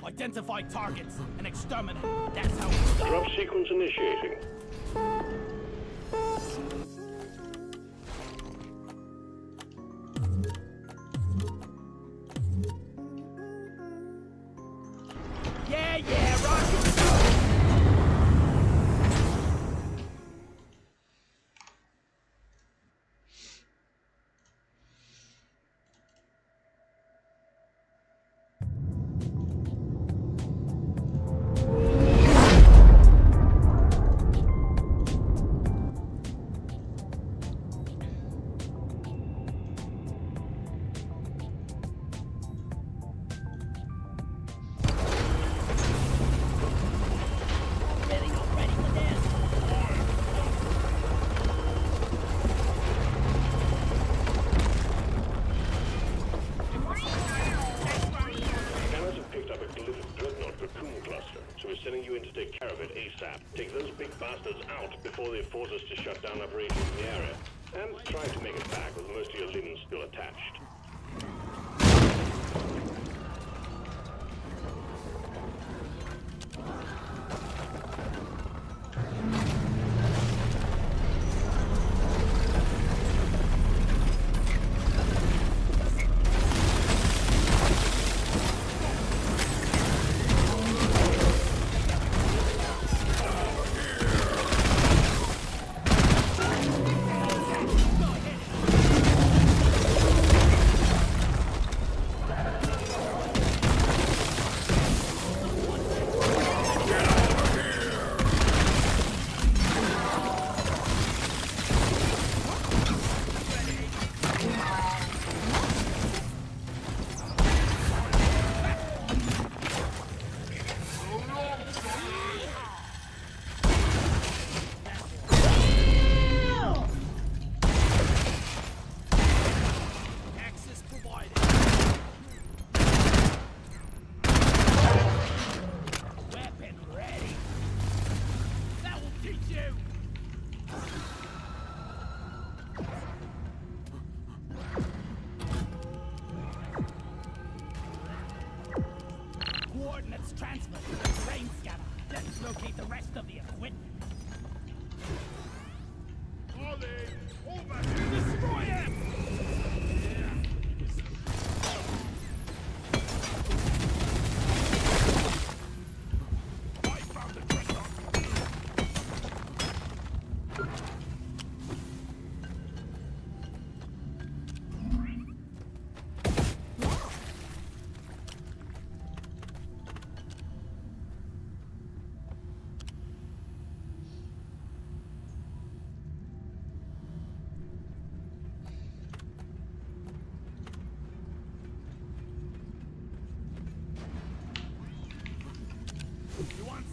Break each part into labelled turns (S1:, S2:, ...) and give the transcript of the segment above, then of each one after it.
S1: Identify targets and exterminate. That's how it's done.
S2: Drop sequence initiating.
S1: Yeah, rock.
S2: Take those big bastards out before they force us to shut down operations in the area. And try to make it back with most of your limbs still attached.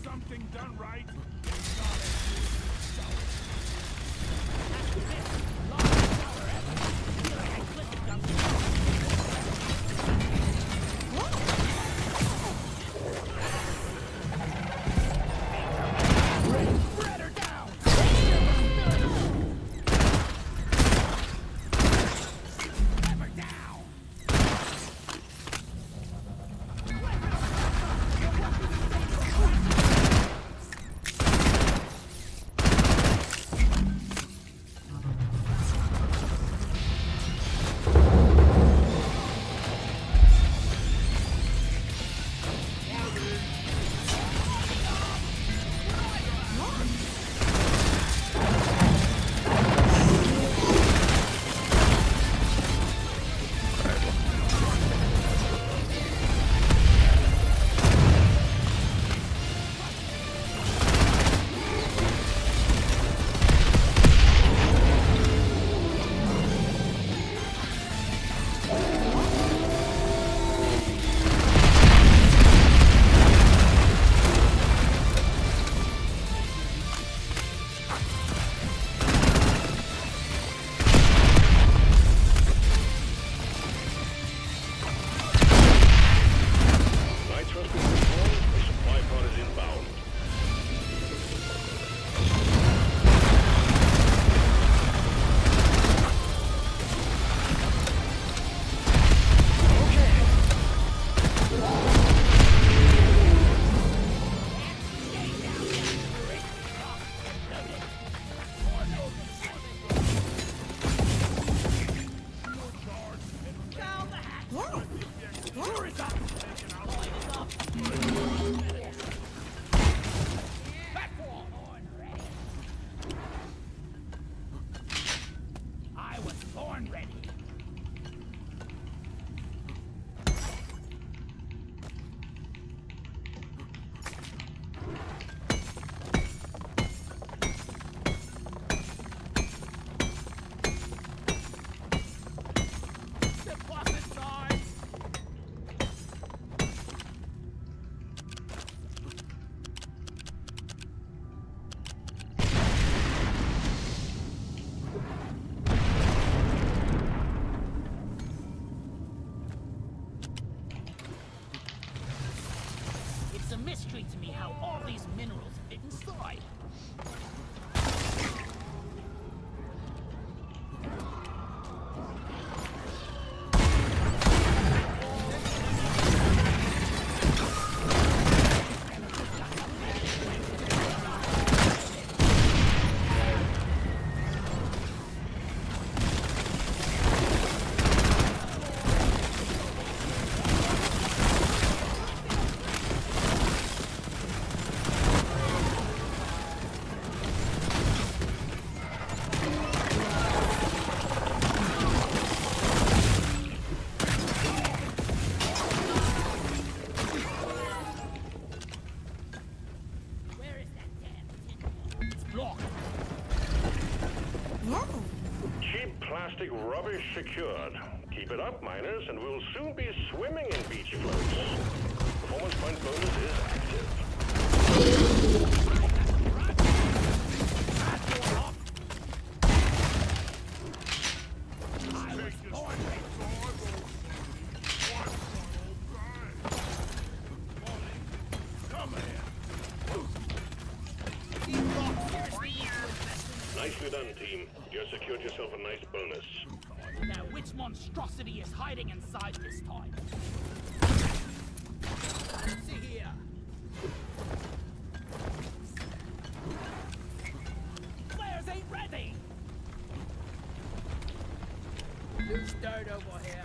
S1: Something done right. a mystery to me how all these minerals fit inside.
S2: Plastic rubbish secured. Keep it up, miners, and we'll soon be swimming in beach floats. Performance point bonus is active. Nicely done, team. You secured yourself a nice bonus.
S1: Now, which monstrosity is hiding inside this time? See here. Players ain't ready. Loose dirt over here.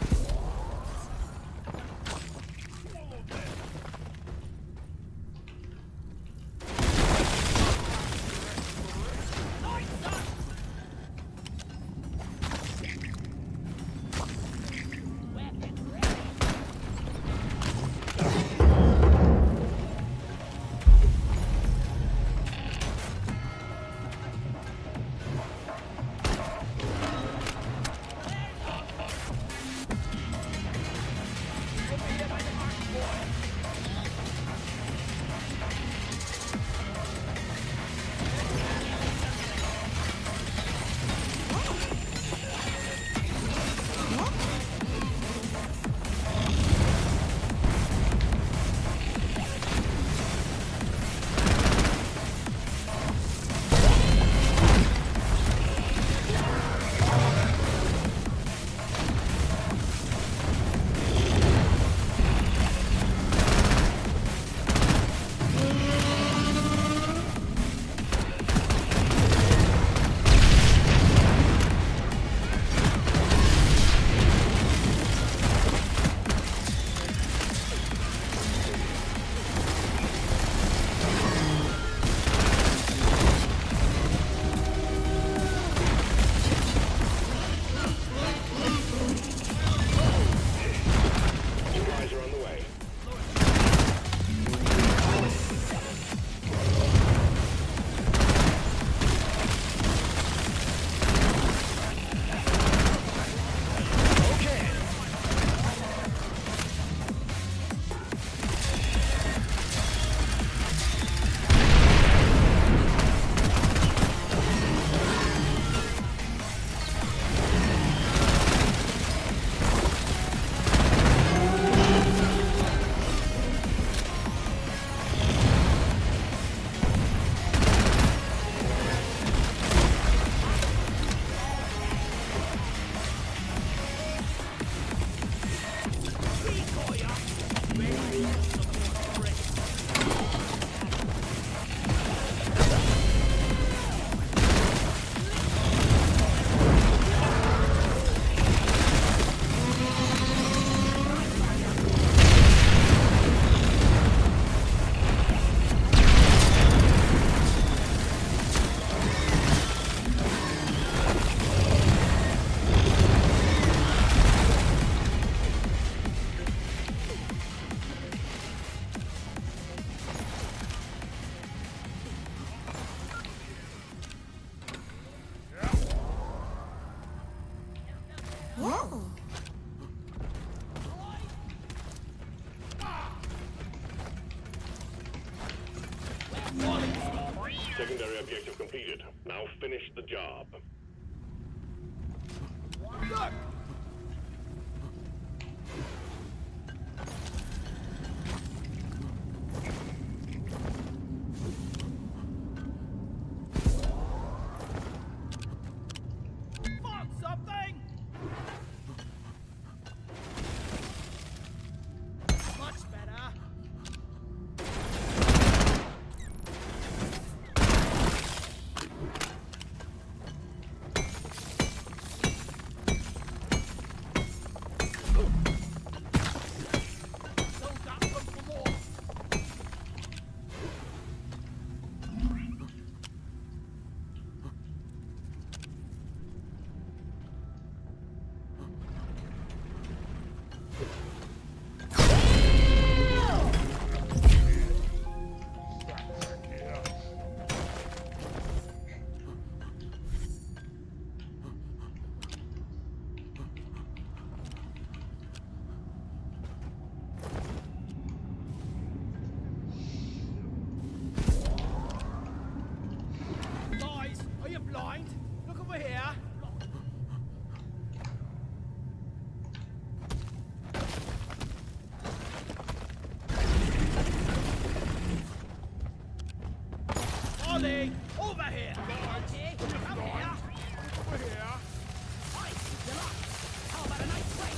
S2: Secondary objective completed. Now finish the job.
S1: Look! Everybody, over here! Okay, come here! Over here! I think you're up! How about a nice break?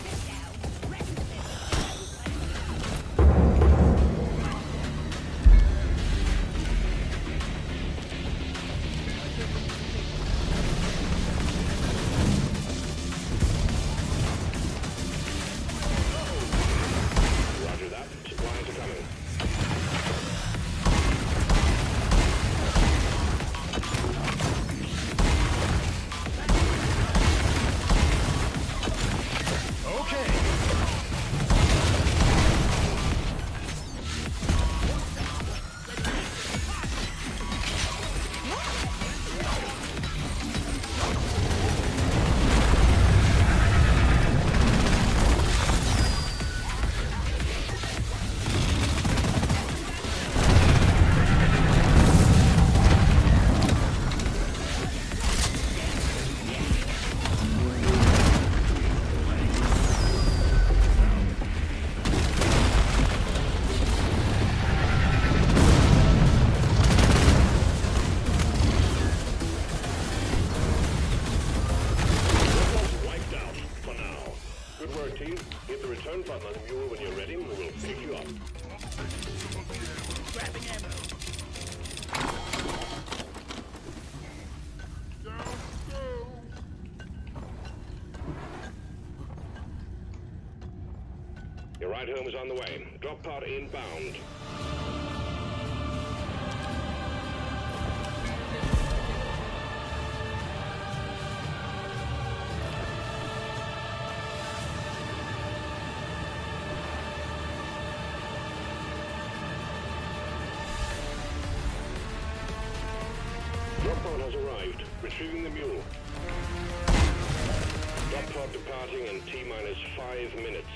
S1: Sit down, rest a bit.
S2: Roger that. Supplies are coming.
S1: Grabbing ammo.
S2: Your ride home is on the way. Drop pod inbound. Drop pod has arrived. Retrieving the mule. Drop pod departing in T-minus 5 minutes.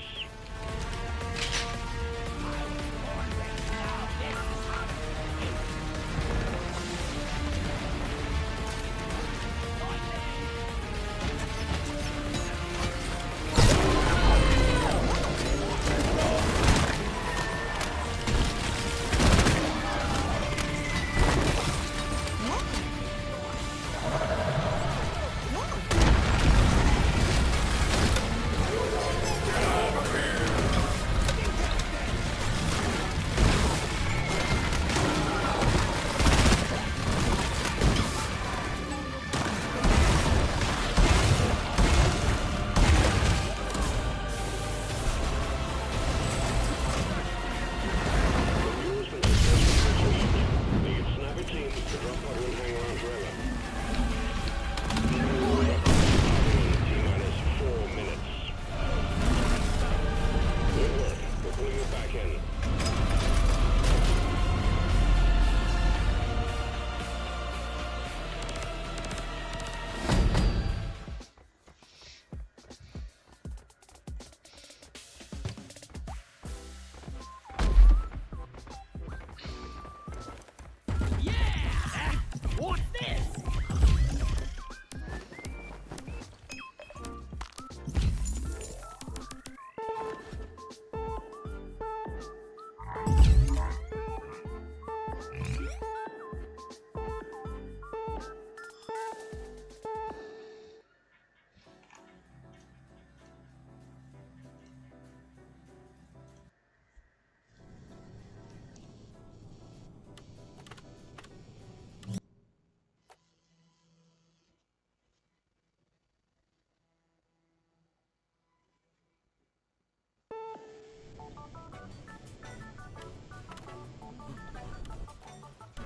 S1: What's this?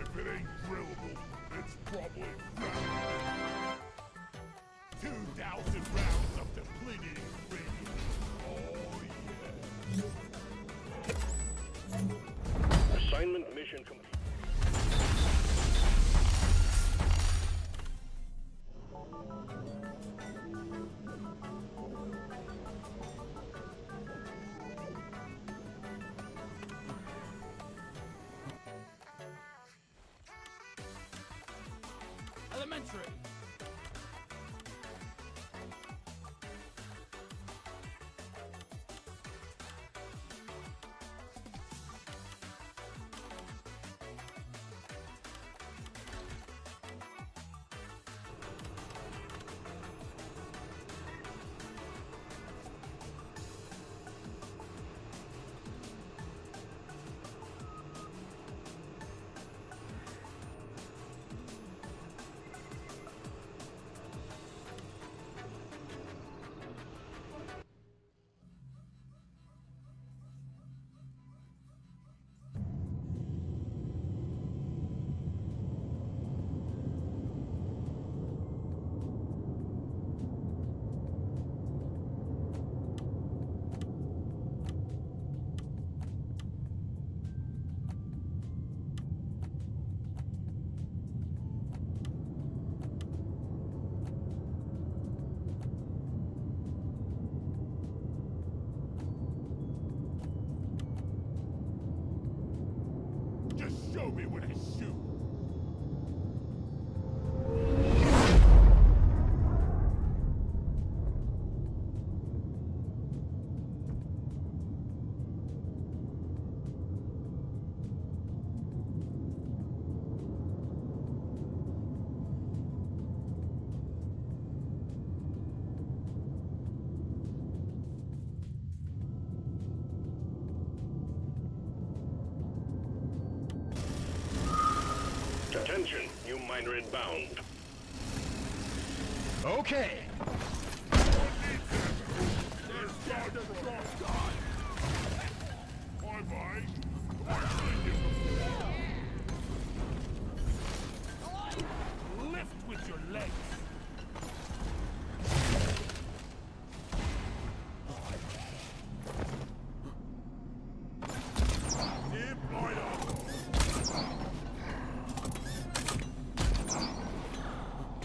S3: If it ain't drillable, it's probably 2,000 rounds of depleted uranium. Oh, yeah.
S2: Assignment mission complete.
S1: Elementary.
S3: Show me what I shoot.
S2: Attention, new miner inbound.
S4: Okay.
S3: There's God of God. Bye-bye. I've seen you before. Lift with your legs. Zip right up.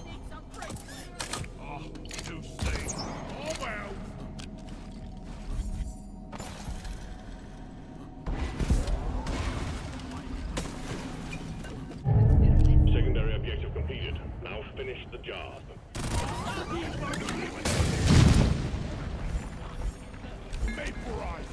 S1: Need some break.
S3: Oh, too safe. All out.
S2: Secondary objective completed. Now finish the job.
S3: Vaporize it.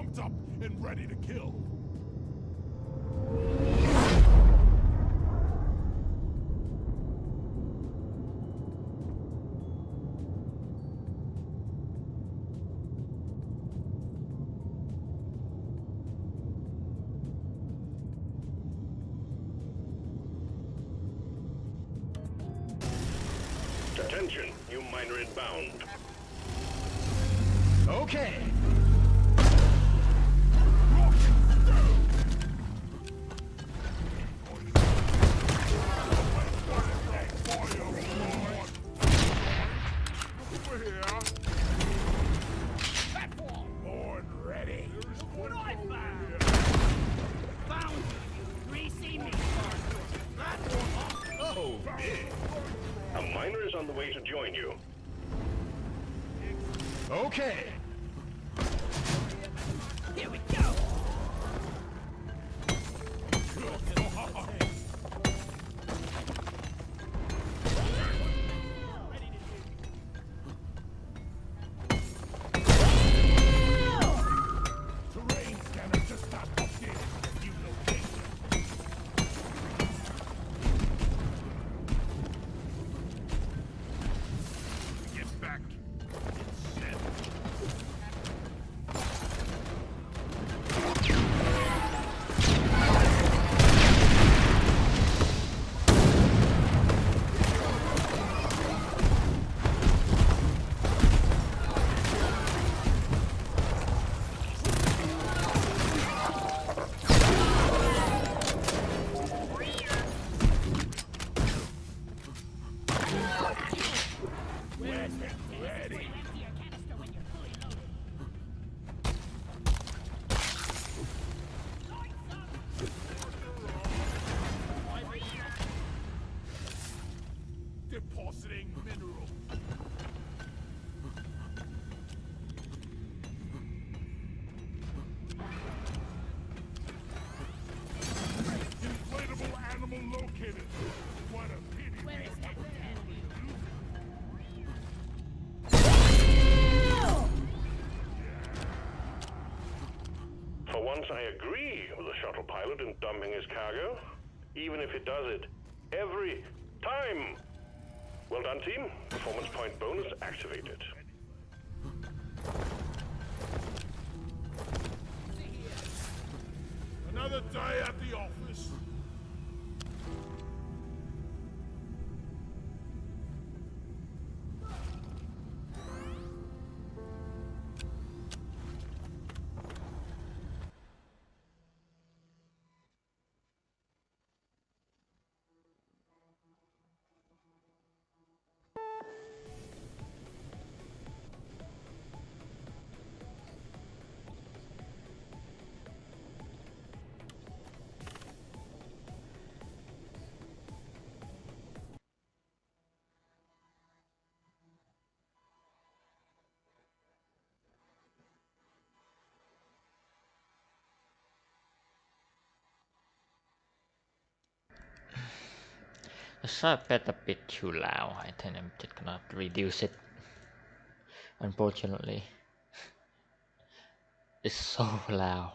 S3: pumped up and ready to kill.
S2: Attention, new miner inbound.
S3: Okay.
S2: A miner is on the way to join you.
S3: Okay.
S1: Here we go.
S3: Terrain scanner just got updated. New location. Get back. It's set. Ready. Depositing mineral. Inflatable animal located. What a pity.
S1: Where is that?
S2: For once, I agree with the shuttle pilot in dumping his cargo, even if it does it every time. Well done, team. Performance point bonus activated.
S3: Another day at the office.
S4: The sharp bet a bit too loud. I think I'm just gonna reduce it. Unfortunately, it's so loud.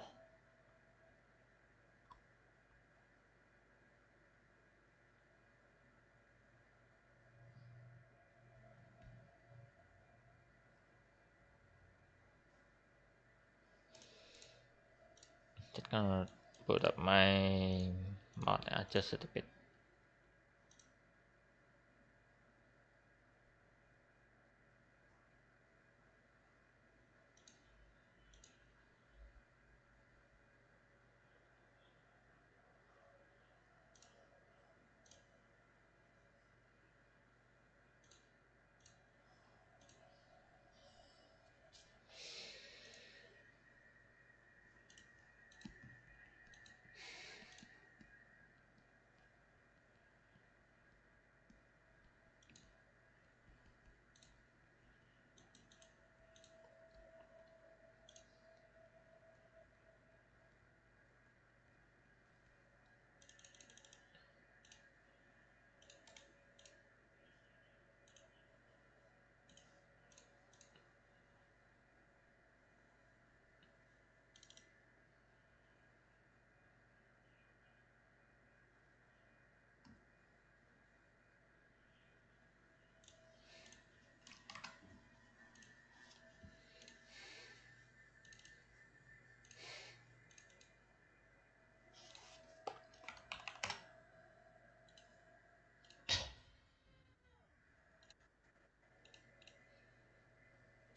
S4: Just gonna put up my mod and adjust it a bit.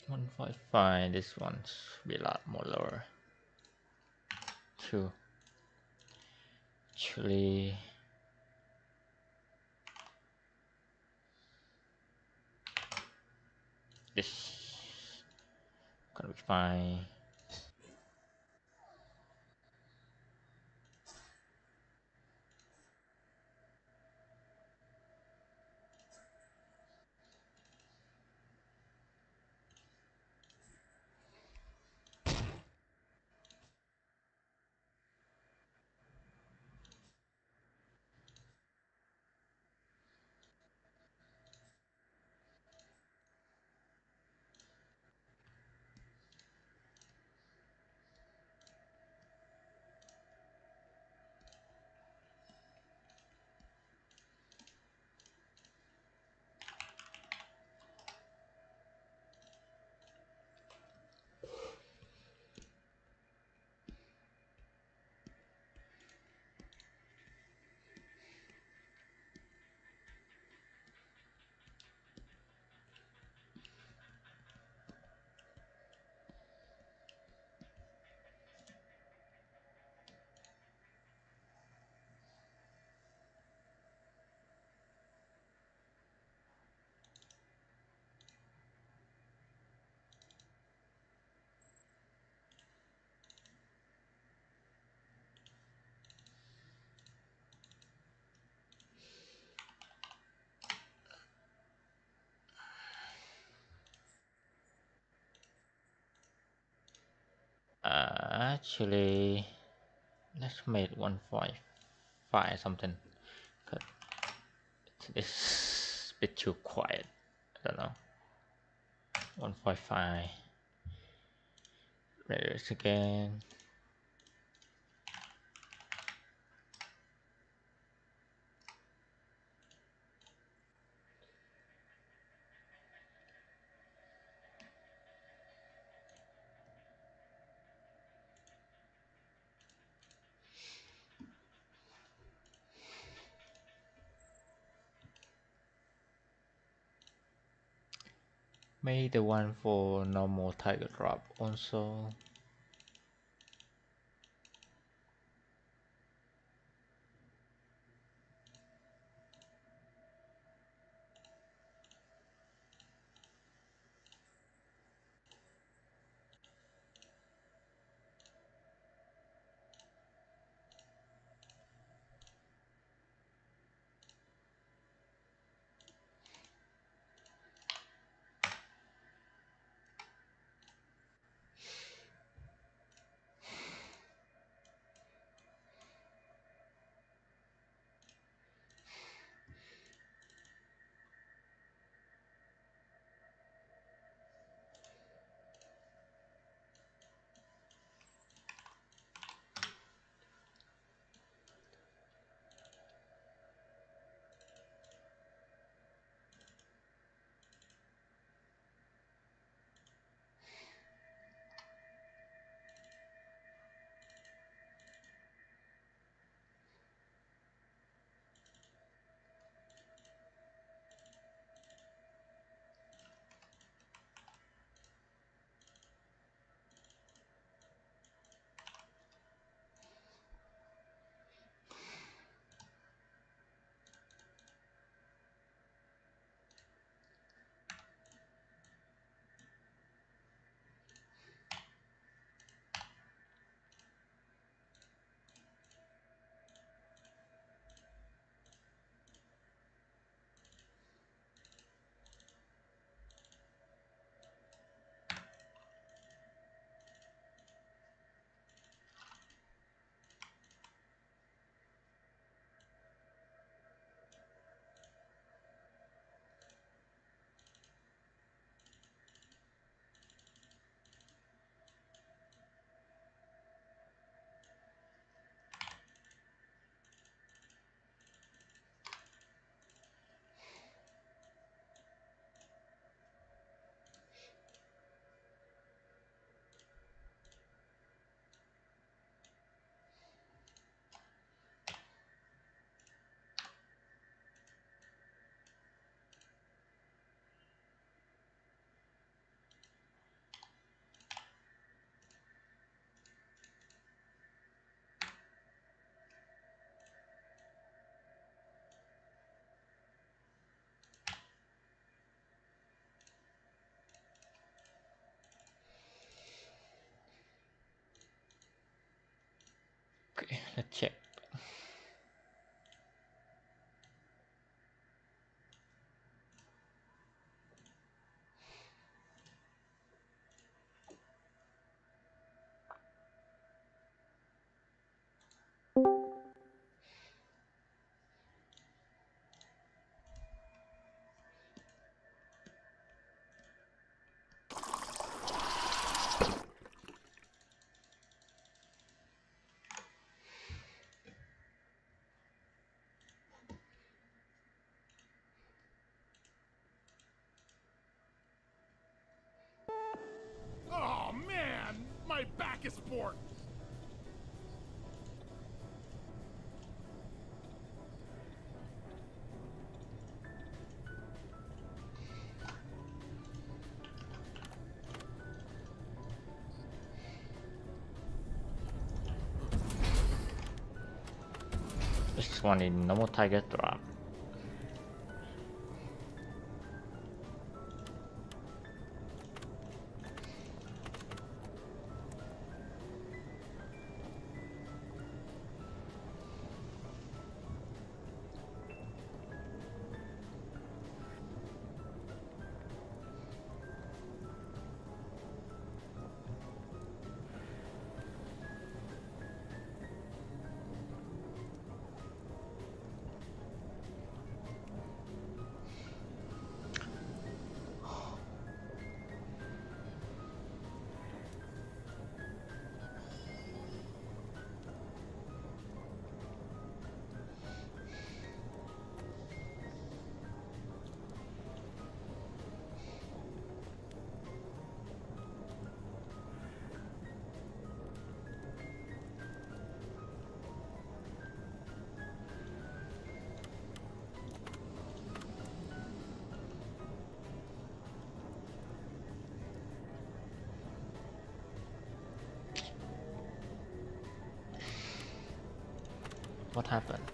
S4: 155. This one's be a lot more lower. Two. Actually, this gonna be fine. Actually, let's make 155 something. Cause it's a bit too quiet. I don't know. 155. Raise again. Maybe the one for normal tiger drop also. let's check.
S3: Oh man, my back is sport.
S4: This one is no more tiger drop. What happened?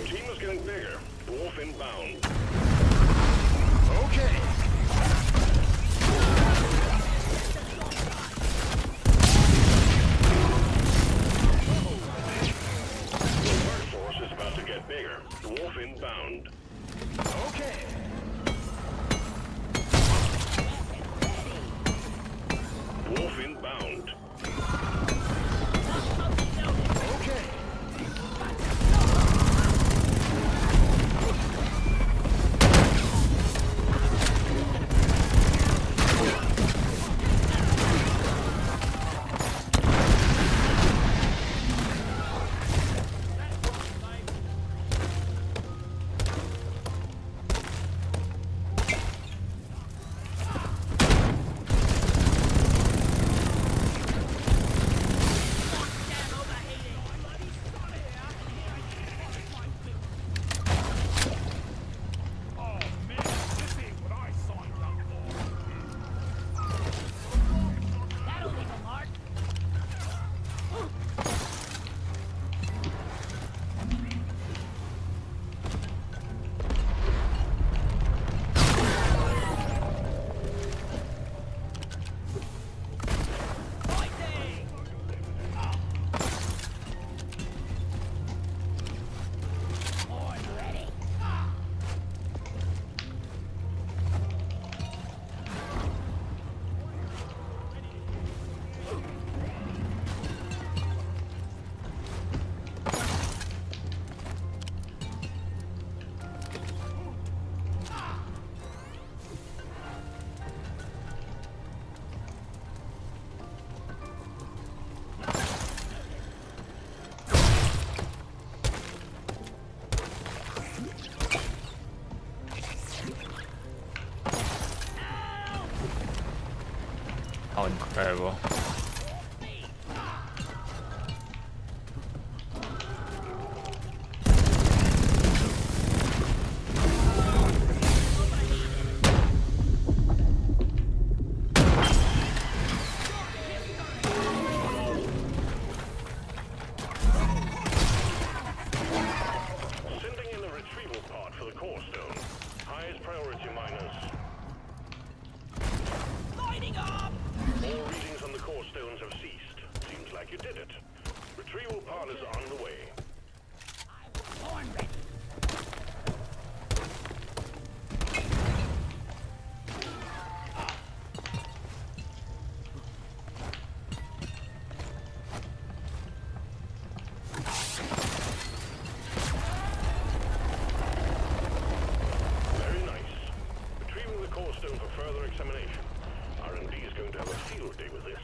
S2: team is getting bigger. Dwarf inbound.
S3: Okay.
S2: Your workforce is about to get bigger. Dwarf inbound.
S3: Okay.
S2: Dwarf inbound.
S3: Okay. Oh man, this ain't what I signed up for.
S1: That'll leave a mark. Fighting! I'm ready.
S4: How incredible.
S2: Sending in a retrieval pod for the core stone. Highest priority, miners.
S1: Lighting up!
S2: All readings on the core stones have ceased. Seems like you did it. Retrieval pod is on the way.
S1: Born ready.
S2: Very nice. Retrieving the core stone for further examination. R&D is going to have a field day with this.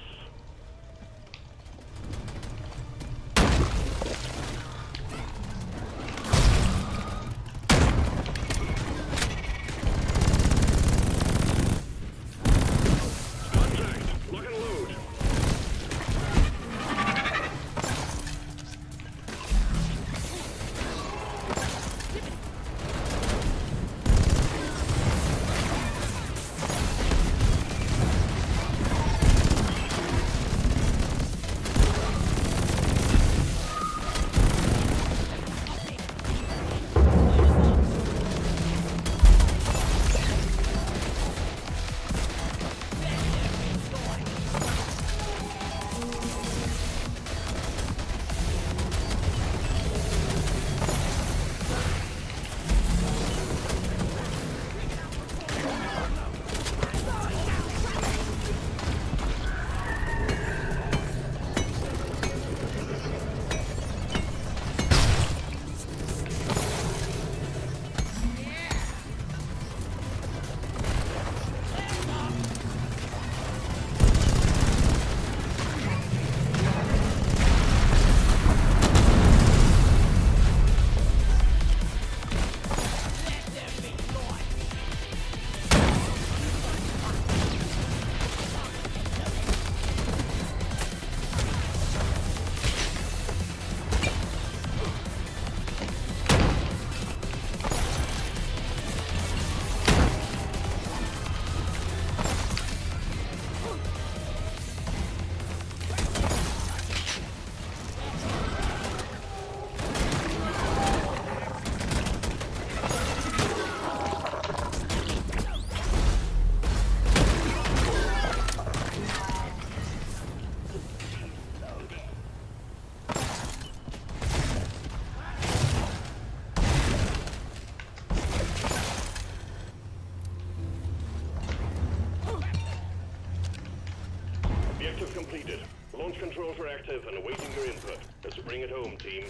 S2: controls are active and awaiting your input. Let's bring it home, team.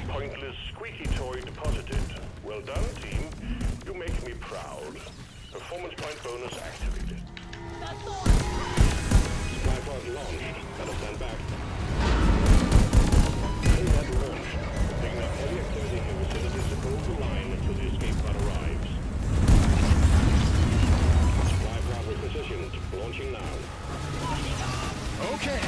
S2: Pointless squeaky toy deposited. Well done, team. You make me proud. Performance point bonus activated. Supply pod launched. Let us stand back. Corepad launched. Picking up heavy activity in the facilities to hold the line until the escape pod arrives. Supply pod repositioned. Launching now.
S3: Okay.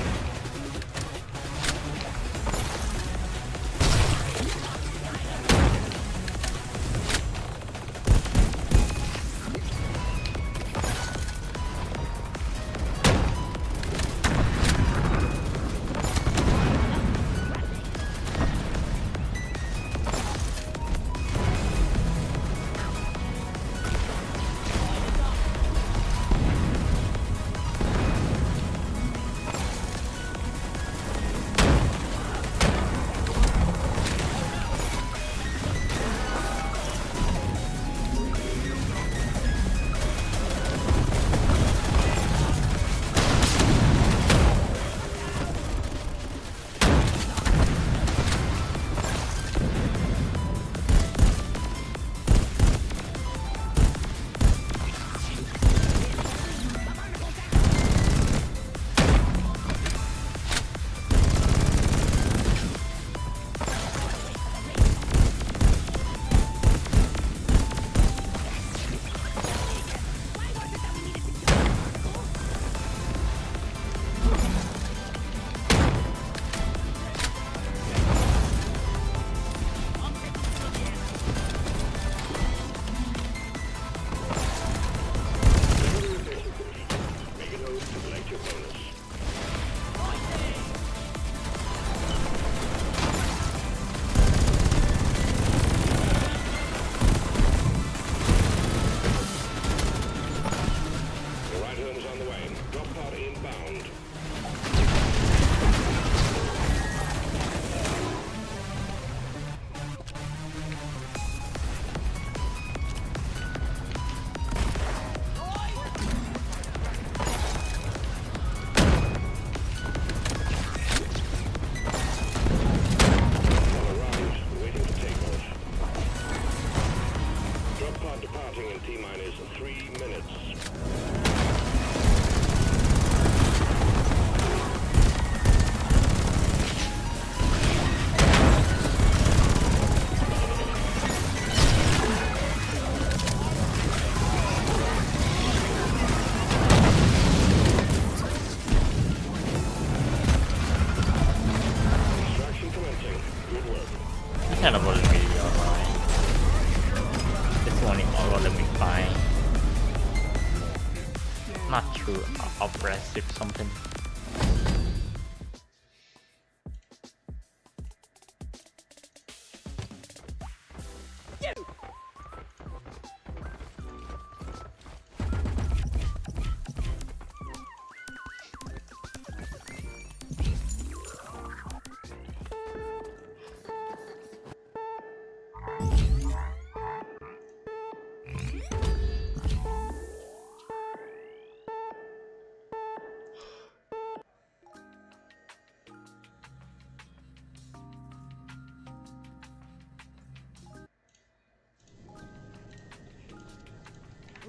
S4: Oppressive something.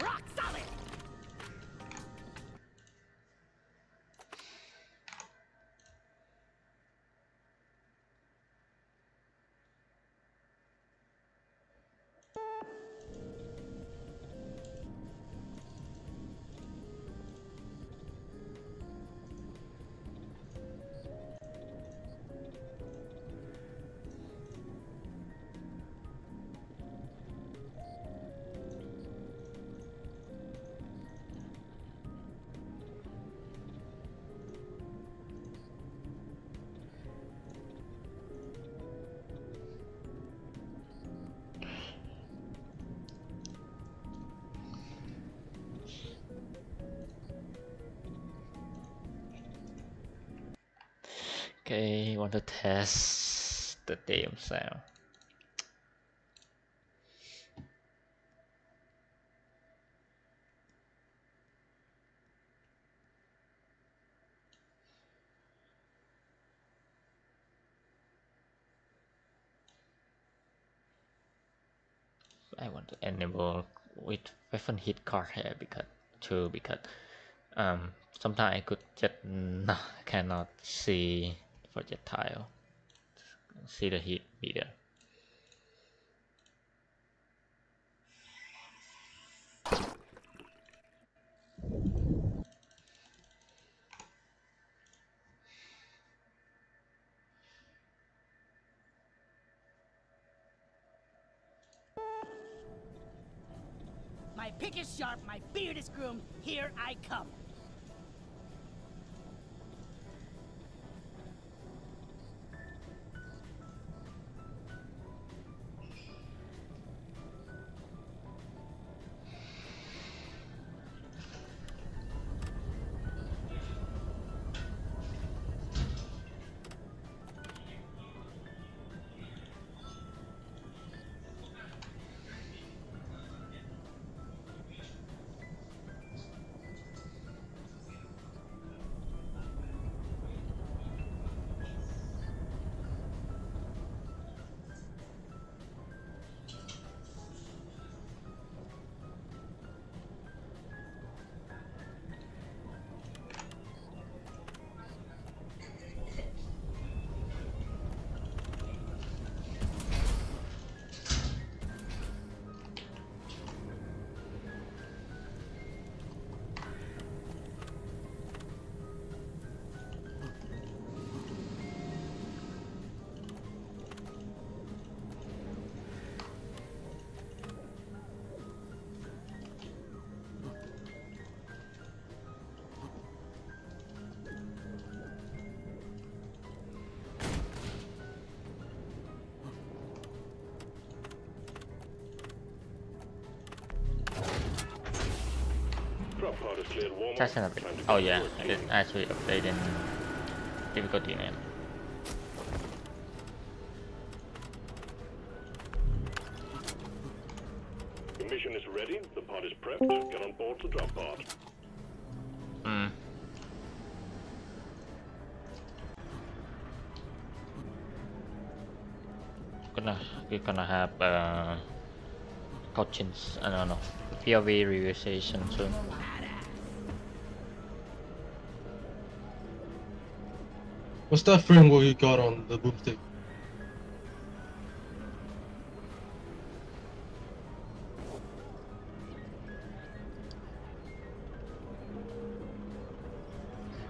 S1: Rock solid!
S4: Okay, want to test the damn sound. I want to enable with weapon hit card here because sometimes I could just cannot see projectile, see the hit meter.
S1: My pick is sharp, my beard is groomed. Here I come.
S2: Drop pod is cleared warm.
S4: That's an update. Oh yeah, I did actually update in difficulty name.
S2: Your mission is ready. The pod is prepped. Get on board the drop pod.
S4: We're gonna have Hoxxes, I don't know, POV review session soon.
S5: What's that framework you got on the boomstick?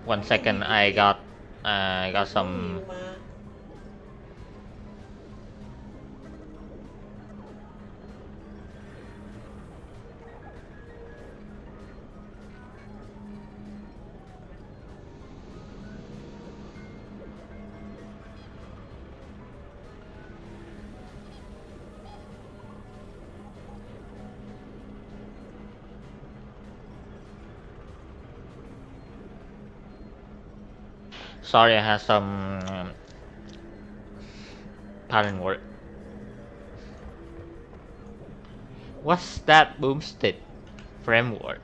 S4: One second, I got some. Sorry, I had some pattern work. What's that boomstick framework?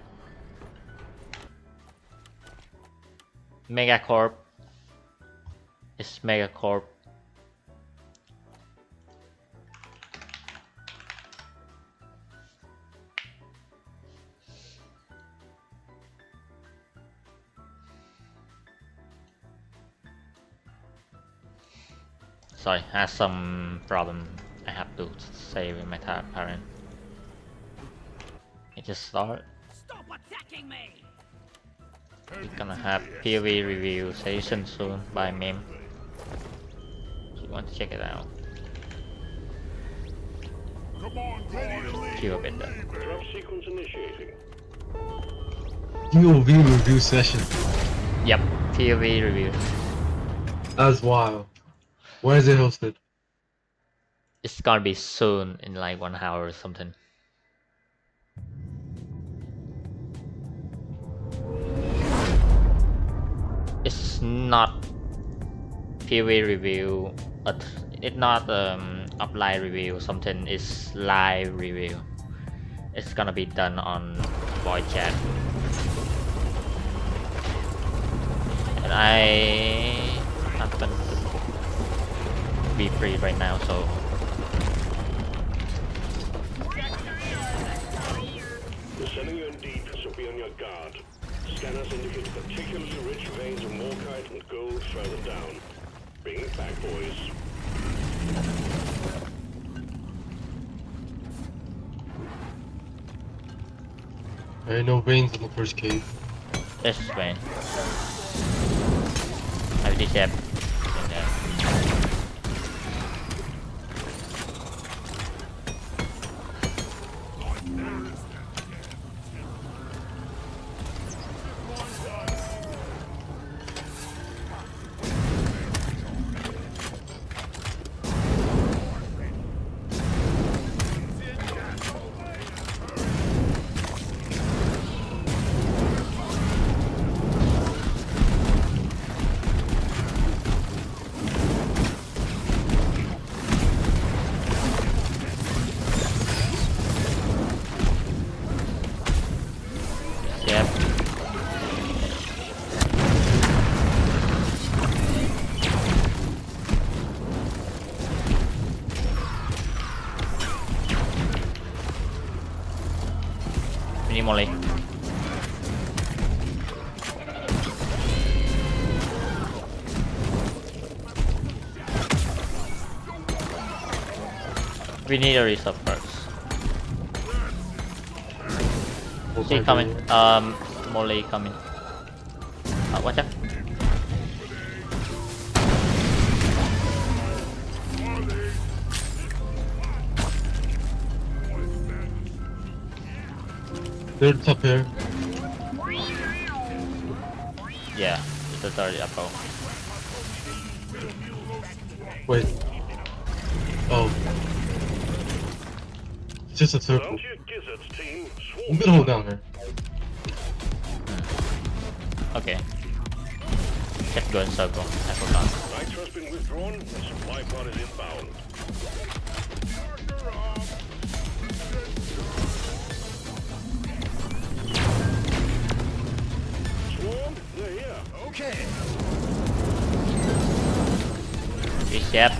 S4: Megacorp. It's Megacorp. Sorry, has some problem. I have to save in my parent. It just start.
S1: Stop attacking me!
S4: We're gonna have POV review session soon by meme. If you want to check it out.
S3: Come on,
S4: Keep a bit there.
S2: Drop sequence initiating.
S5: POV review session.
S4: Yep, POV review.
S5: That's wild. Where is it hosted?
S4: It's gonna be soon in like 1 hour or something. It's not POV review, it's not upline review, something. It's live review. It's gonna be done on voice chat. And I happen to be free right now, so
S2: guard. Scanners indicate particularly rich veins of morkite and gold further down. Bring it back, boys.
S5: There ain't no veins in the first cave.
S4: This is vein. Have this app in there. Yep. Minimally. We need a reserve first. See coming. Molly coming. Watch out.
S5: They're top here.
S4: Yeah, it's a third apple.
S5: Wait. Oh. It's just a circle.
S2: Don't you gizzards, team.
S5: I'm
S2: Swarm.
S5: gonna hold down here.
S4: Okay. Let's go in circle. I forgot.
S2: Nitro's been withdrawn. The supply pod is inbound. Swarm, they're here.
S3: Okay.
S4: Bishop.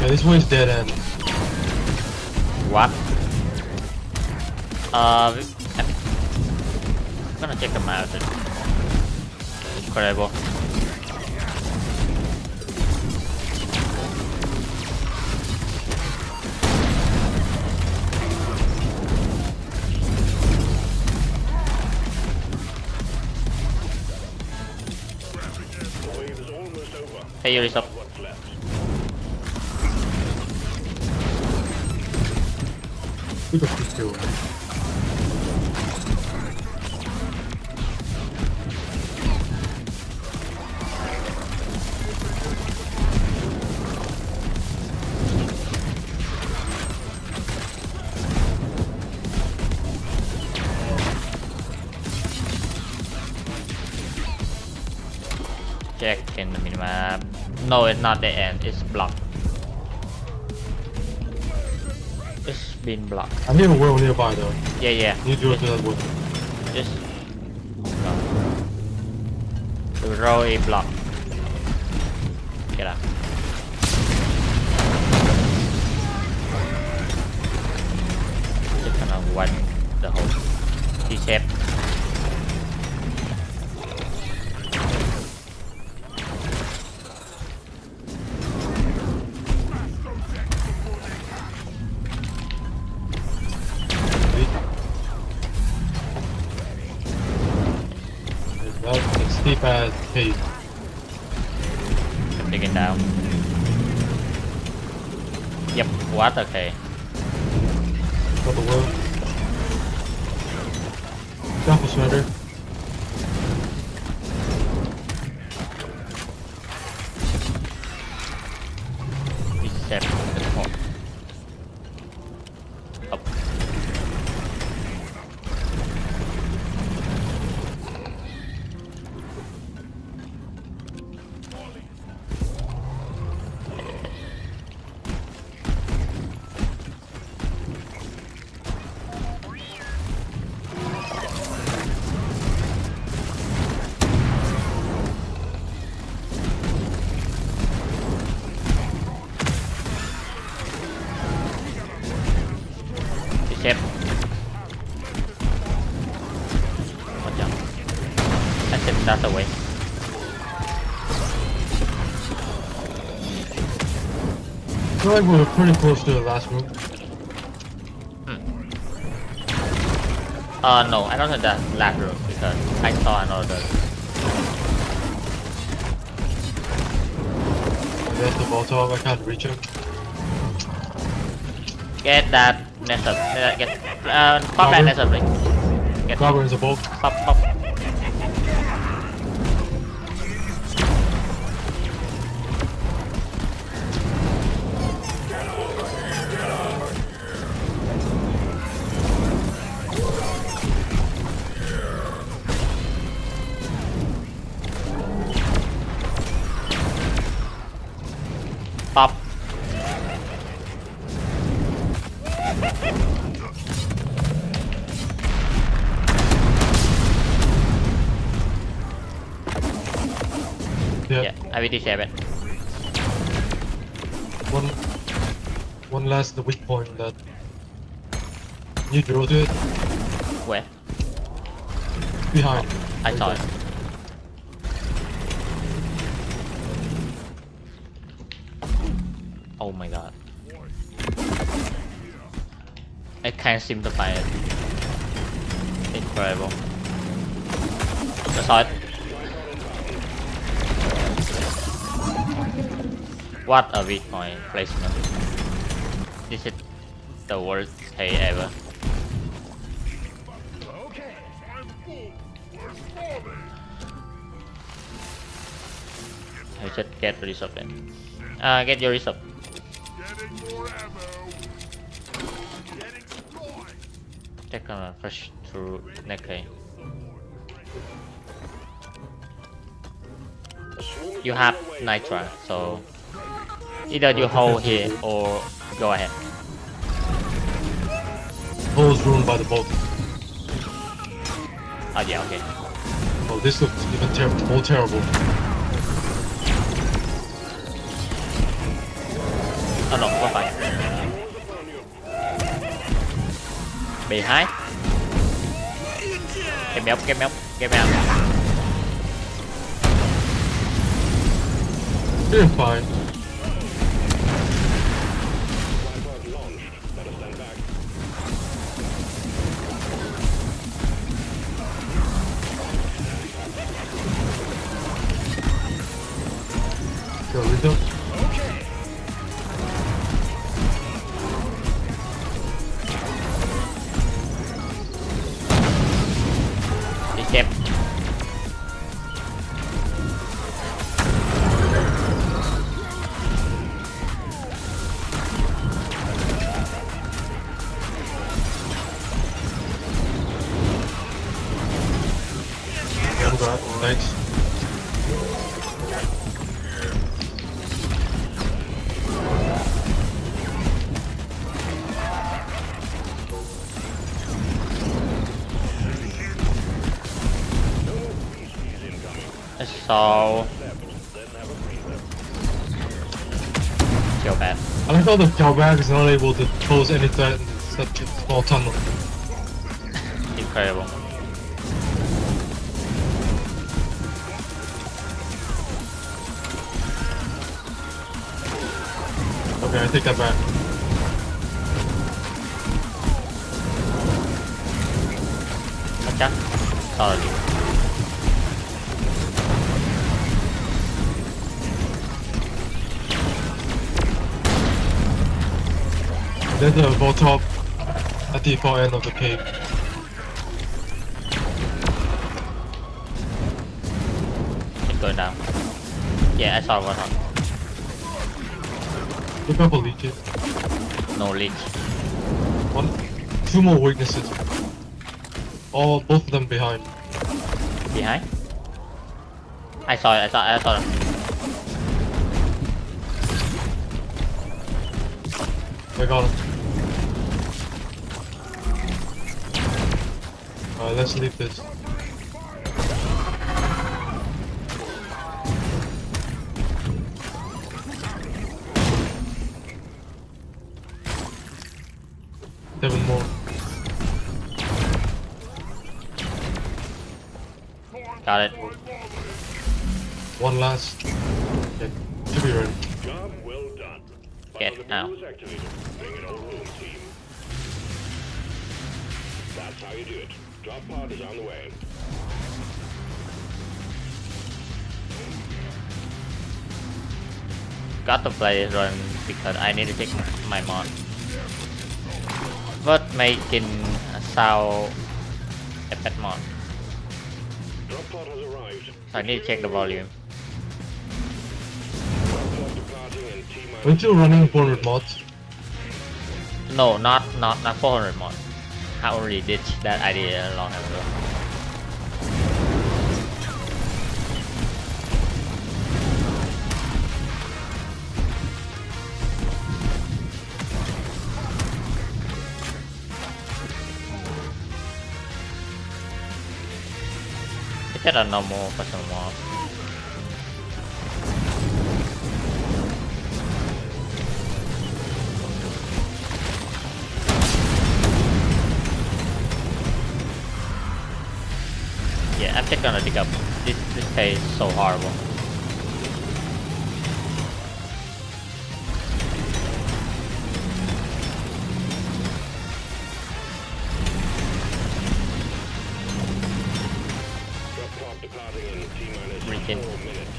S5: Yeah, this one's dead end.
S4: What? I'm gonna check them out. Incredible.
S2: The wave is almost over.
S4: Hey, here is up.
S2: What's left?
S5: Look at this dude.
S4: Check in the minimap. No, it's not the end. It's blocked. It's been blocked.
S5: I hear a world nearby though.
S4: Yeah, yeah.
S5: You do it to that wood.
S4: Just the row a block. Get up. Just gonna one the whole T-shape.
S5: That's a steep ass cave.
S4: I'm digging down. Yep, what? Okay.
S5: Got the world. Grapple shredder.
S4: Chef. Watch out. That's it, that's away.
S5: I feel like we're pretty close to the last room.
S4: No, I don't think that last room because I saw another.
S5: There's the Voltov, I can't reach him.
S4: Get that nested. Get pop that nested ring. Get
S5: Grabber is a bolt.
S4: pop. Pop.
S5: Yeah.
S4: Yeah, I will share it.
S5: One last weak point that you draw to it.
S4: Where?
S5: Behind.
S4: I saw it. Oh my god. I can't seem to find it. Incredible. I saw it. What a weak point placement. This is the worst play ever.
S3: Okay, I'm full. Where's Bobby?
S4: I should get rid of it. Get your result.
S3: Getting more ammo. Getting supplies.
S4: They're gonna push through Nekai. You have Nitra, so either you hold here or go ahead.
S5: Hole's ruined by the bolt.
S4: Oh yeah, okay.
S5: Oh, this looks even more terrible.
S4: Oh no, go fine. Behind. Get me up, get me up, get me up.
S5: You're fine. Go, Rito.
S4: Escape.
S5: Yeah, grab. Thanks.
S4: So feel bad.
S5: I like how the Calbag is not able to pose any threat in such a small tunnel.
S4: Incredible.
S5: Okay, I take that back.
S4: Gotcha. Sorry.
S5: There's a Voltop at the far end of the cave.
S4: It's going down. Yeah, I saw one on.
S5: Look up for leeches.
S4: No leech.
S5: Two more weaknesses. Both of them behind.
S4: Behind? I saw it, I saw it.
S5: I got him. Alright, let's leave this. Seven more.
S4: Got it.
S5: One last. Okay, should be ready.
S2: Job well done.
S4: Get
S2: Bundle
S4: out.
S2: is activated. Bring it all home, team. That's how you do it. Drop pod is on the way.
S4: Got to play run because I need to check my mod. But making a sound effect mod.
S2: Drop pod has arrived.
S4: So I need to check the volume.
S2: Drop pod departing in T-minus.
S5: Aren't you running 400 mods?
S4: No, not 400 mod. I already ditched that idea long ago. Is that a normal person mod? Yeah, I'm just gonna dig up. This page is so horrible.
S2: Drop pod departing in T-minus
S4: Recon.
S2: 4 minutes.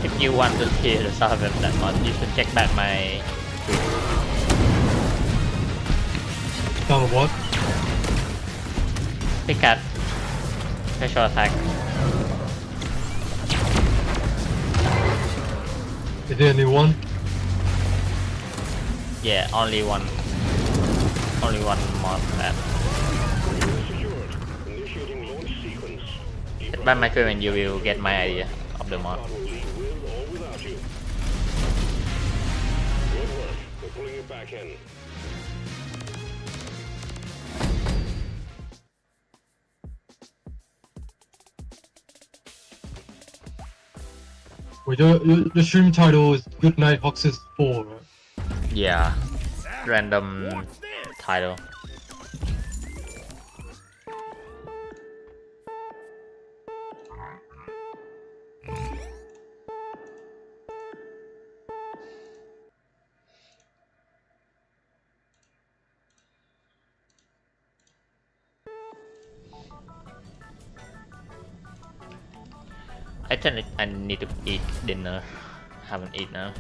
S4: If you want to hear the sound of that mod, you should check back my tweet.
S5: Down what?
S4: Pick special attack.
S5: Is there any one?
S4: Yeah, only one mod that.
S2: Secured. Initiating launch sequence.
S4: Check back my tweet and you will get my idea of the mod.
S2: Pod will leave with or without you. Good work. We're pulling you back in.
S5: Wait, your stream title is Good Night Hoxxes IV, right?
S4: Yeah, random title. I think I need to eat dinner. Haven't eaten now.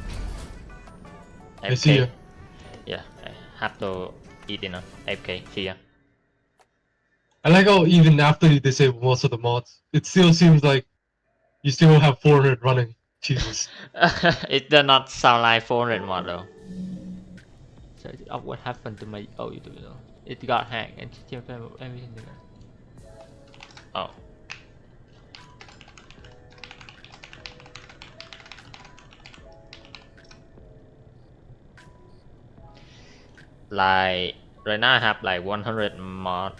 S5: I see ya.
S4: Yeah, I have to eat dinner. AFK, see ya.
S5: I like how even after you disable most of the mods, it still seems like you still have 400 running. Jesus.
S4: It does not sound like 400 mod though. So what happened to my YouTube? It got hacked and everything. Oh. Like right now I have like 100 mod,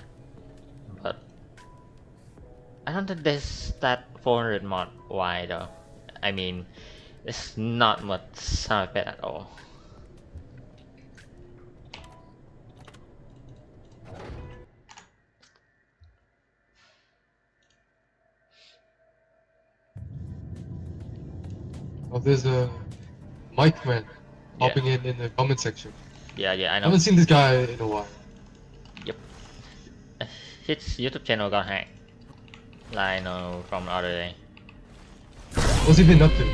S4: but I don't think there's that 400 mod. Why though? I mean, it's not much sound effect at all.
S5: Oh, there's a Mike man hopping in the comment section.
S4: Yeah, I
S5: I
S4: know.
S5: haven't seen this guy in a while.
S4: Yep. His YouTube channel got hacked. Like I know from the other day.
S5: What's he been up to?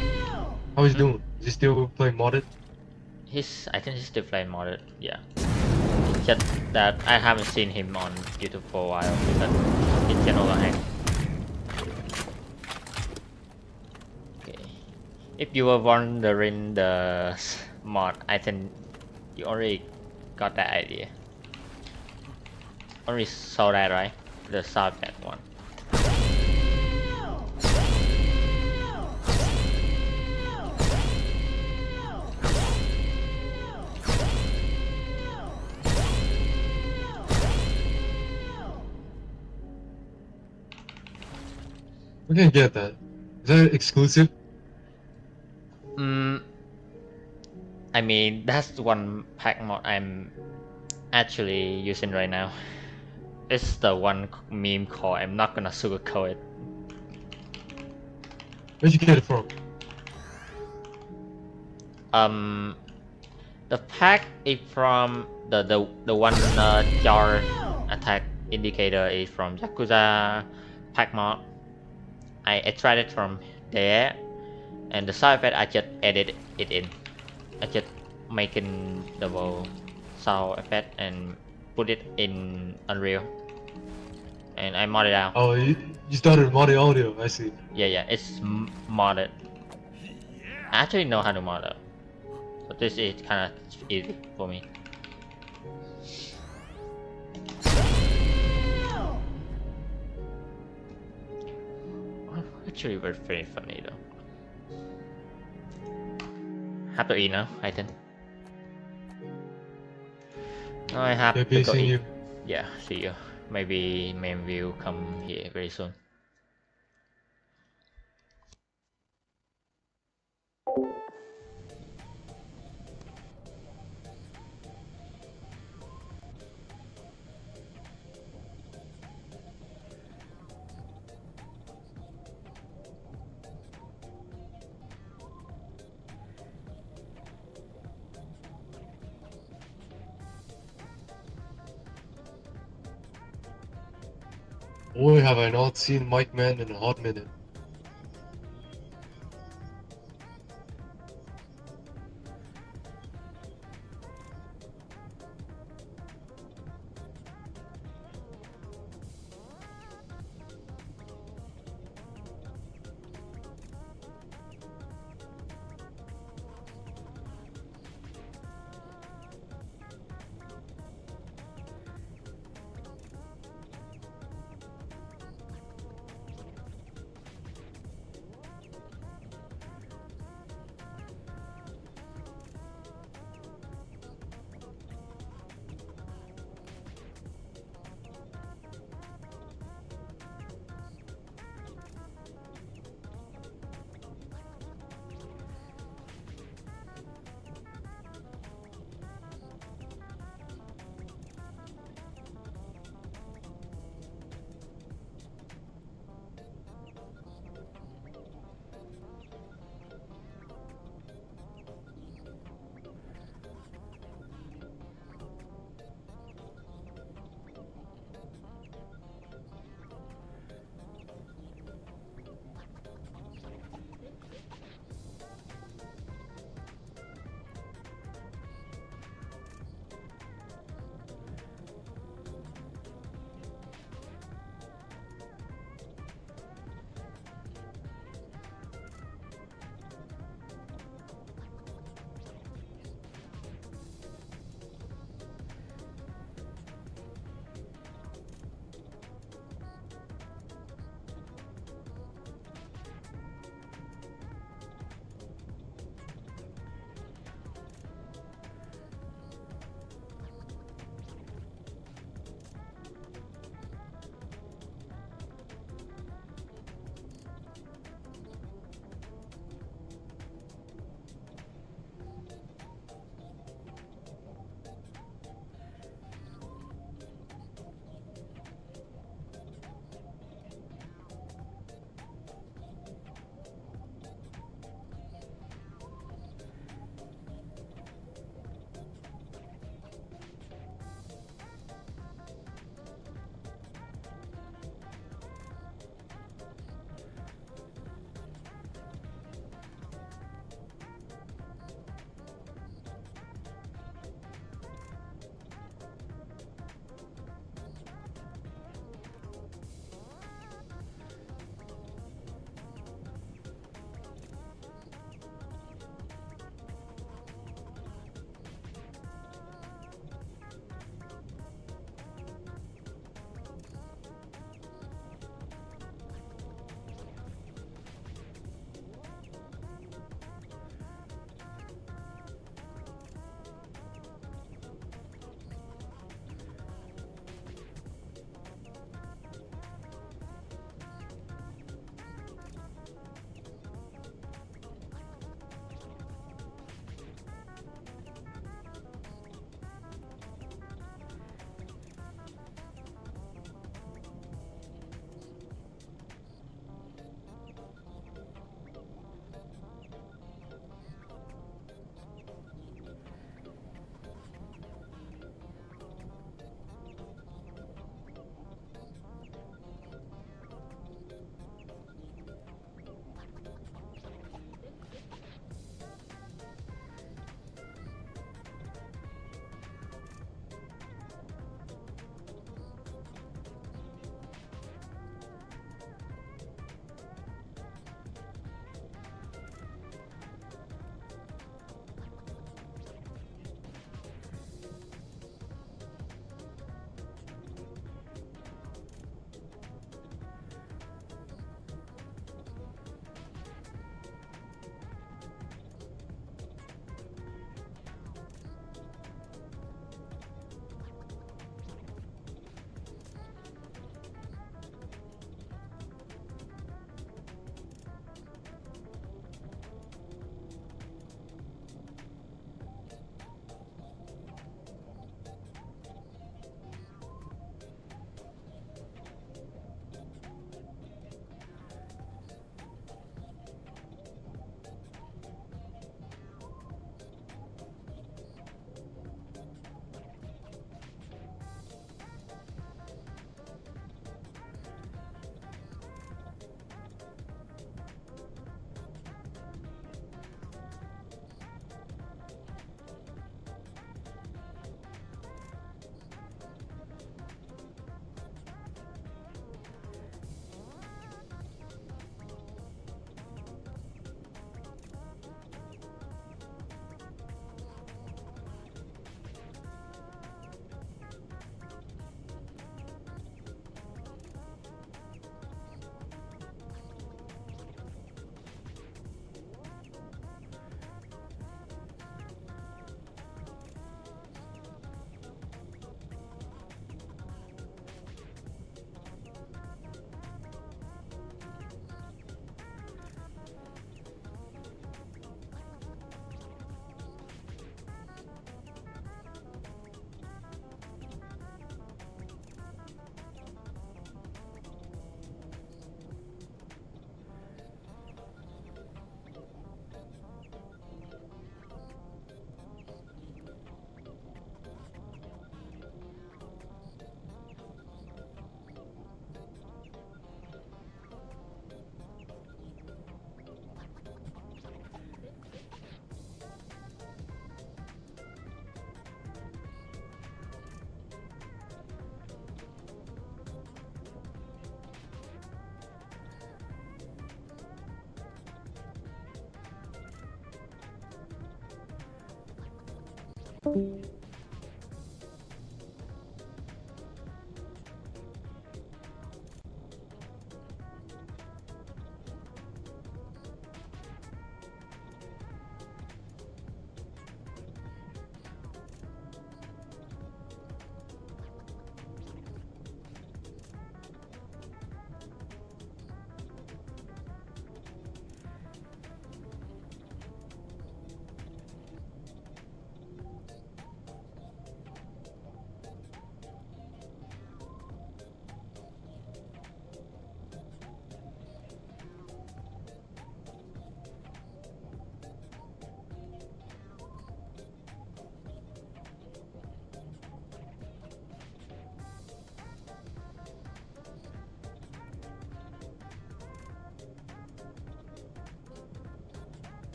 S5: How is he doing? Is he still playing modded?
S4: I think he's still playing modded. Yeah. Just that I haven't seen him on YouTube for a while because his channel got hacked. Okay. If you were wondering the mod, I think you already got that idea. Already saw that, right? The sound effect one.
S5: We can get that. Is that exclusive?
S4: I mean, that's one pack mod I'm actually using right now. It's the one meme call. I'm not gonna sugarcoat it.
S5: Where'd you get it from?
S4: The pack is from the one jar attack indicator is from Yakuza pack mod. I extracted from there, and the sound effect I just edit it in. I just making double sound effect and put it in Unreal, and I mod it out.
S5: Oh, you started modding audio. I see.
S4: Yeah, it's modded. I actually know how to mod it, but this is kind of easy for me. Actually, very funny though. Have to eat now, I think. Now I have
S5: JP,
S4: to go
S5: seeing
S4: eat.
S5: you.
S4: Yeah, see you. Maybe main view come here very soon.
S5: Boy, have I not seen Mike Man in a hot minute.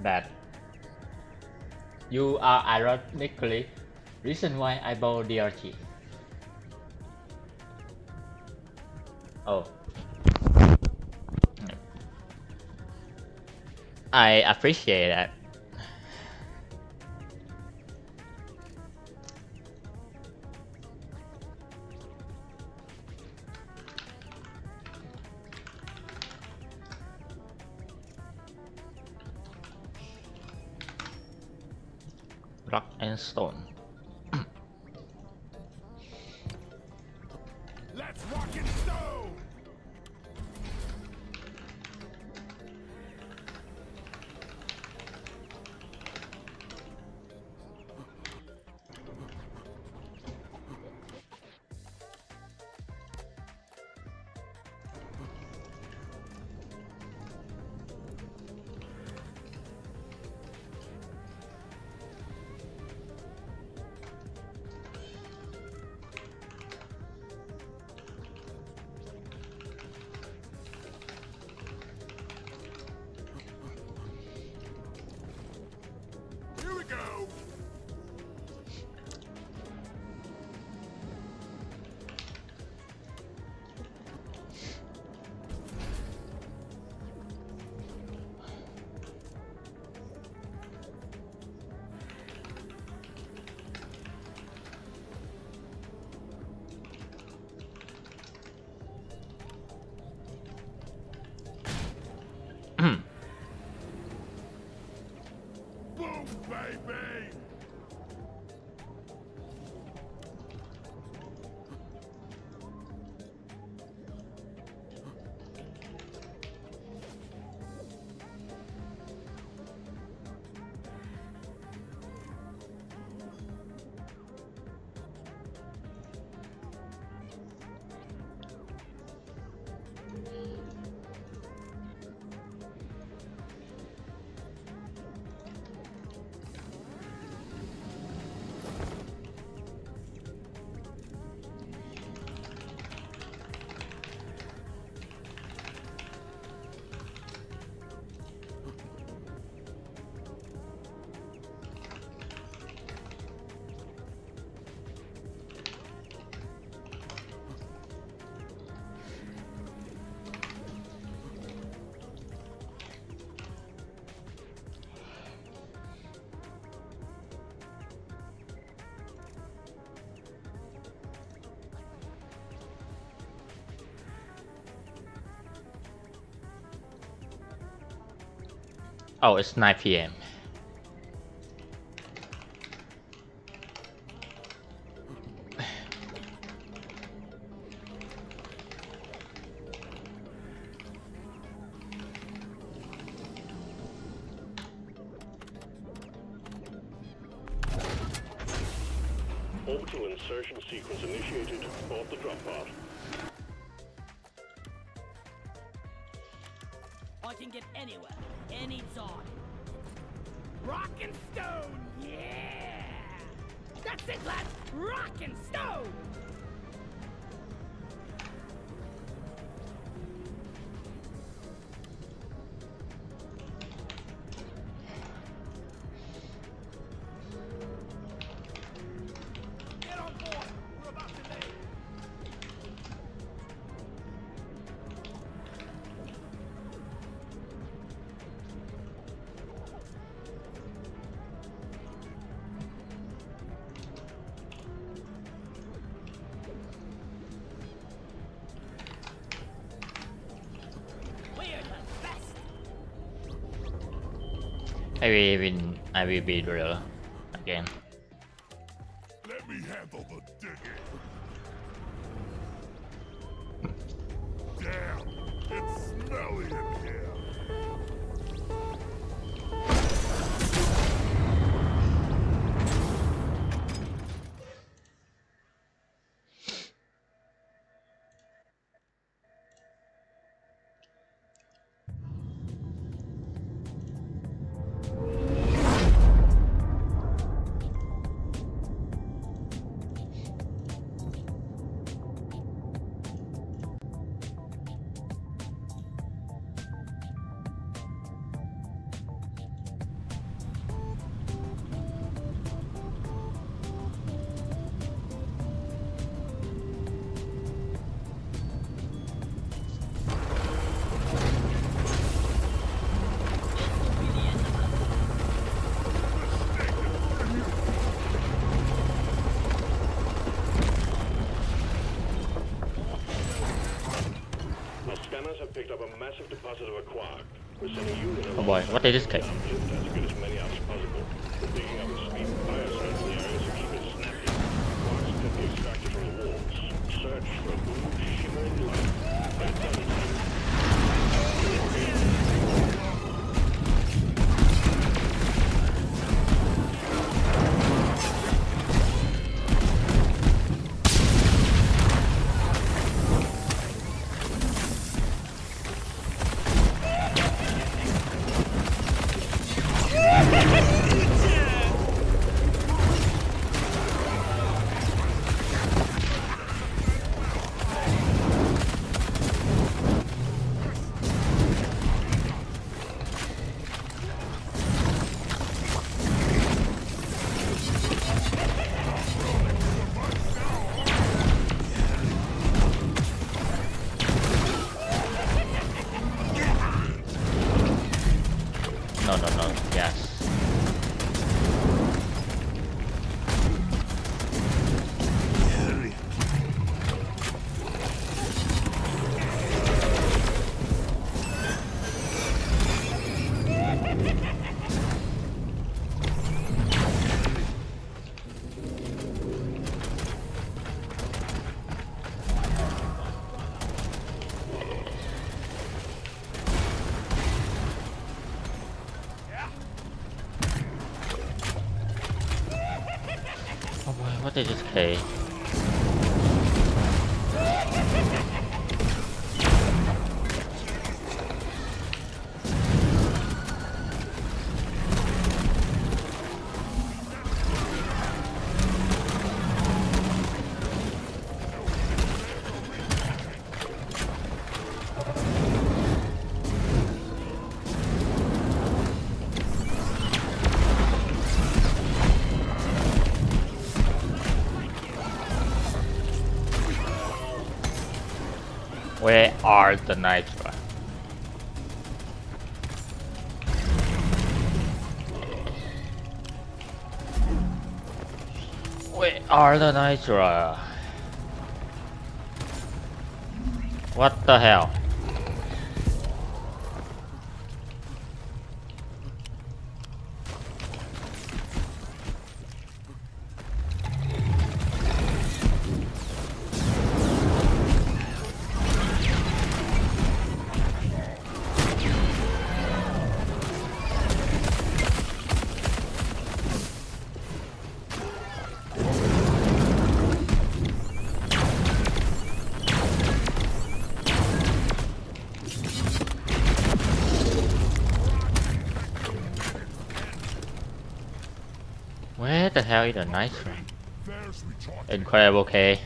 S4: Bad. You are ironically reason why I bought DRG. Oh. I appreciate that. Rock and stone.
S3: Let's rock and stone! Here we go! Boom, baby!
S4: Oh, it's 9 p.m.
S2: Orbital insertion sequence initiated. Board the drop pod.
S1: I can get anywhere, anytime. Rock and stone, yeah! That's it, lads! Rock and stone!
S3: Get on board! We're about to leave!
S1: We're the best!
S4: I will be real again.
S3: Let me handle the digging! Damn! It's smelly in here!
S2: massive deposit of a quark. We're sending you in
S4: Oh boy, what did this take?
S2: to get as many out as possible. We're digging up the speed biosites in the area to keep it snappy. Quarks can be extracted from the walls. Search for a blue shimmering light. Right down the team.
S4: No, yes. Oh boy, what did this take? Where are the nitro? Where are the nitro? What the hell? Where the hell is the nitro?
S3: There's recharge.
S4: Incredible K.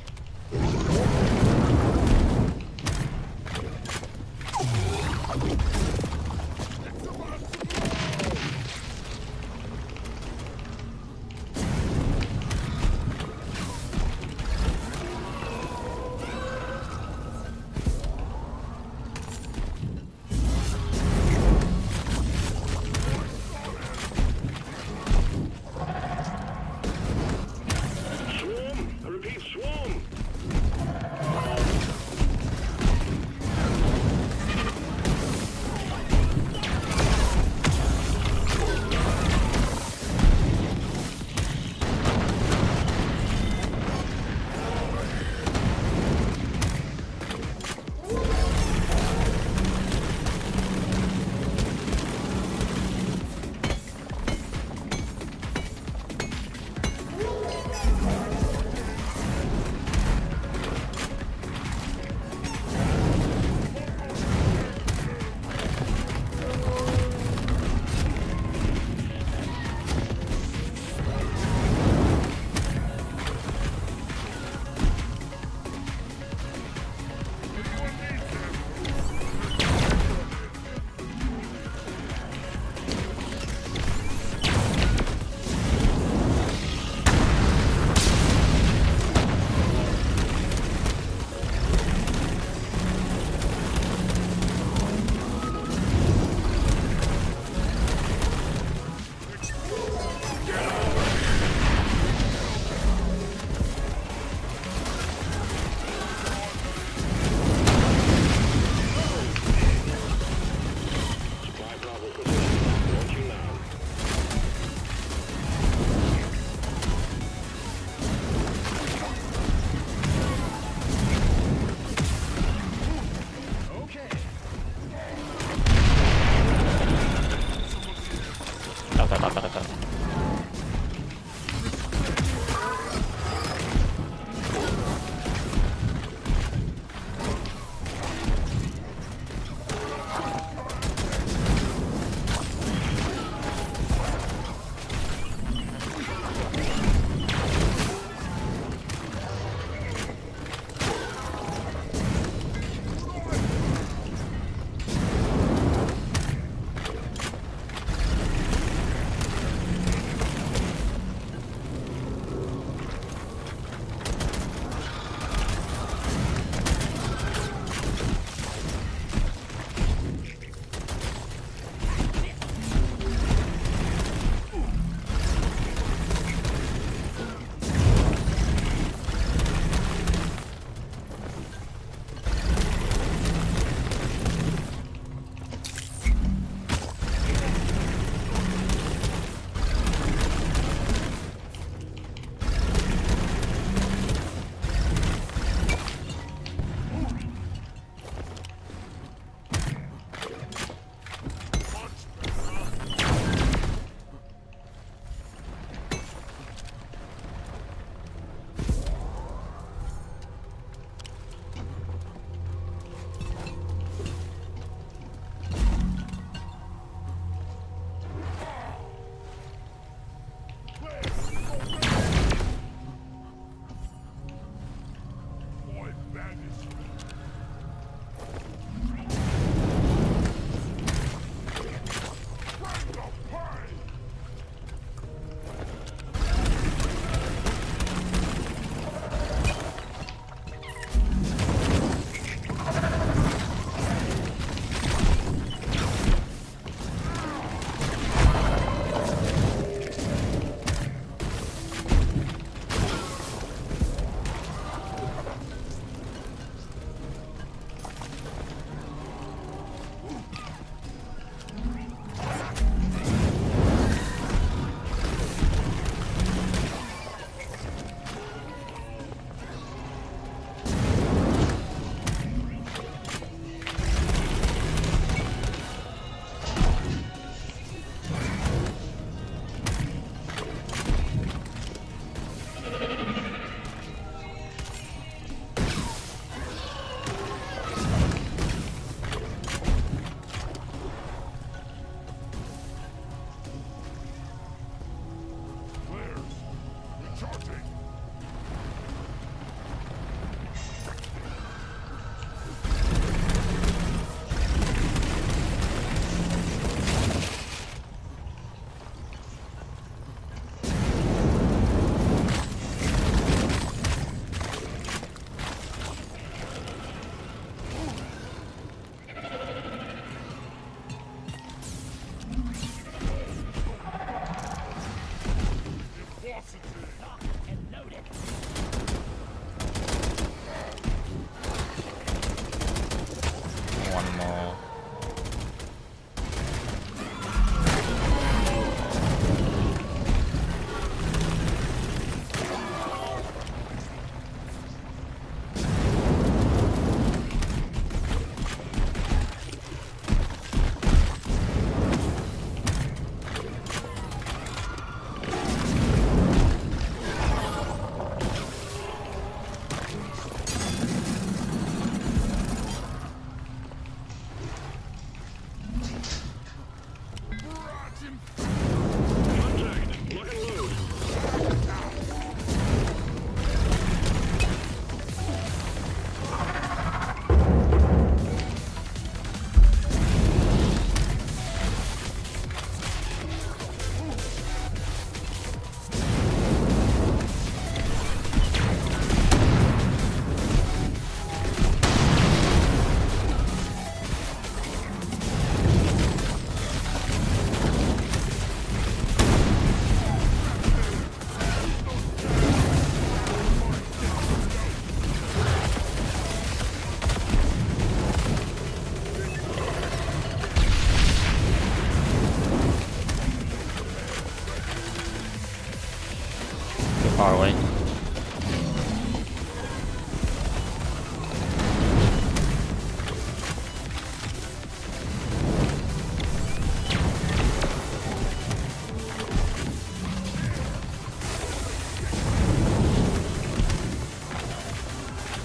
S4: far away.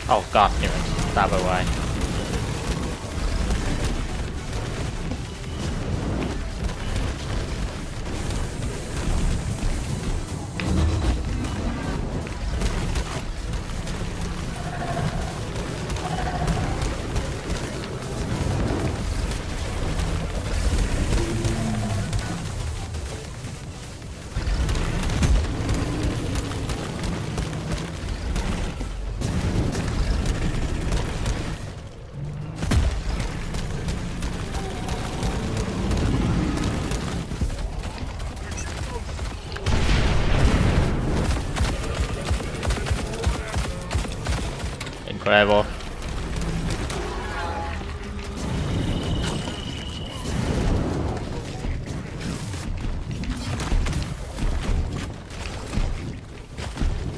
S4: Oh god damn it, stab away. Incredible.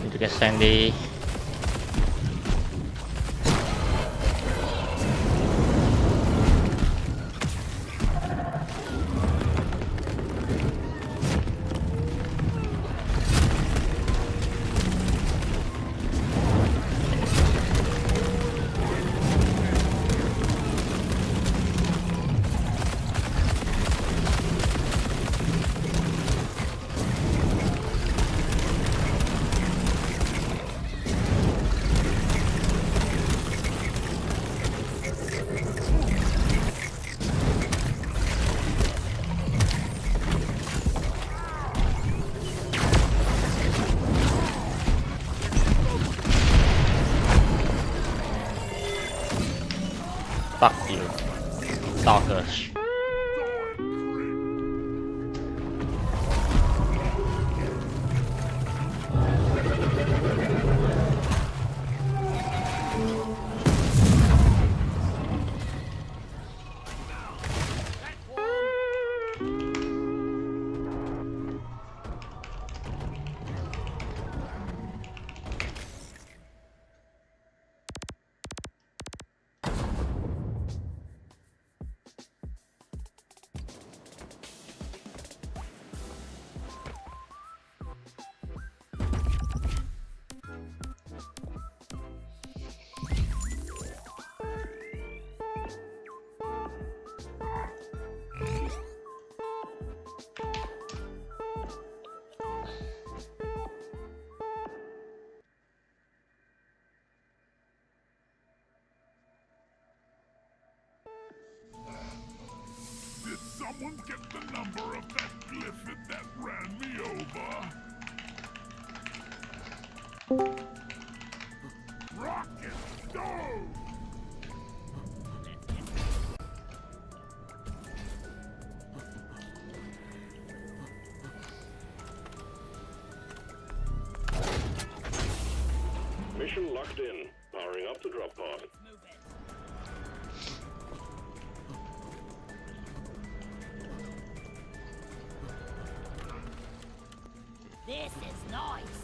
S4: Need to get Sandy. Fuck you, stalkers.
S3: Did someone get the number of that glyphid that ran me over? Rocket stove!
S2: Mission locked in. Powering up the drop pod.
S1: Move it. This is nice.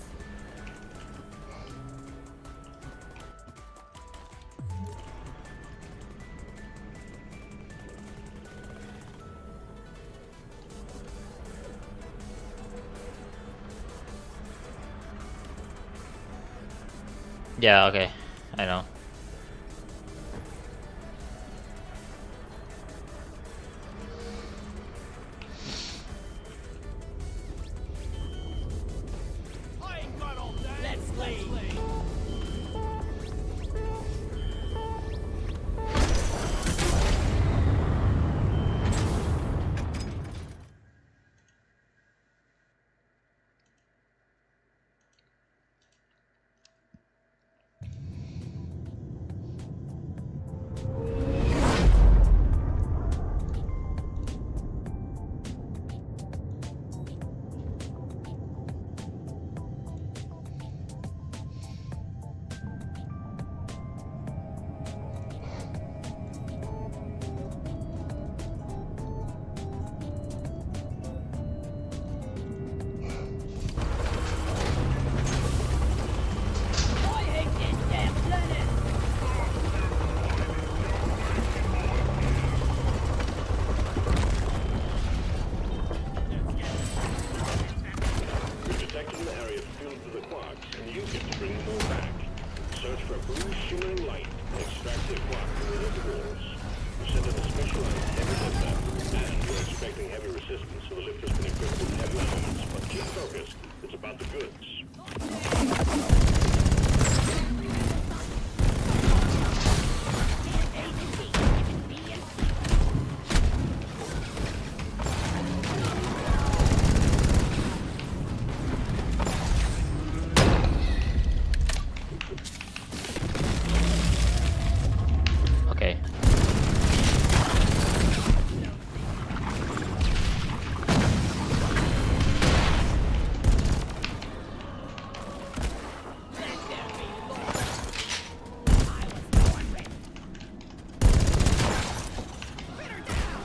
S4: Yeah, okay, I know.
S1: I ain't got all day. Let's leave.
S2: focus. It's about the goods.
S4: Okay.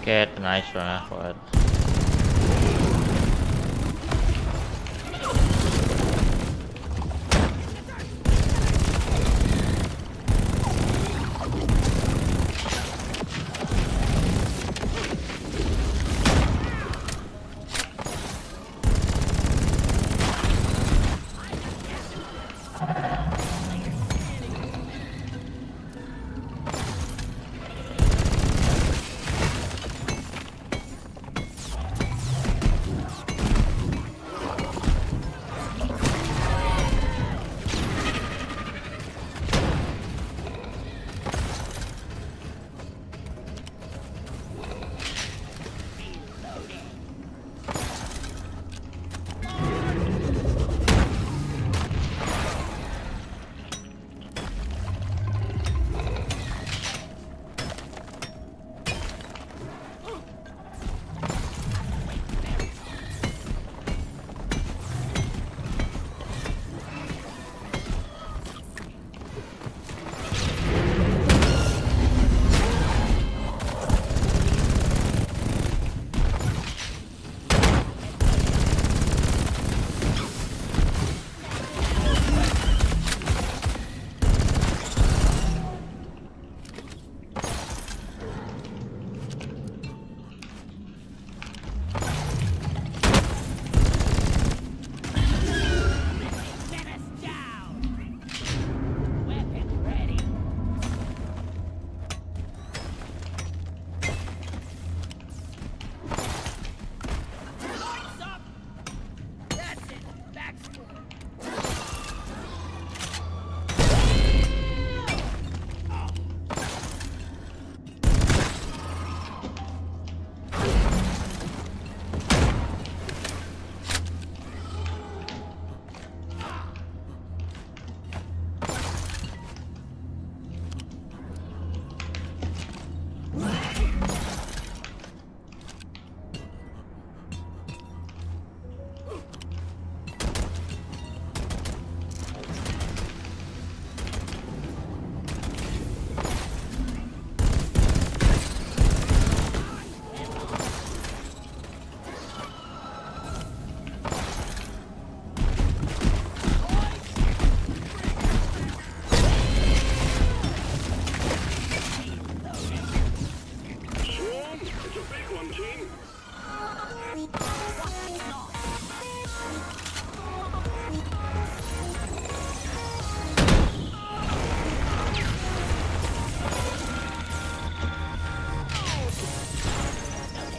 S4: Get a nice one for it.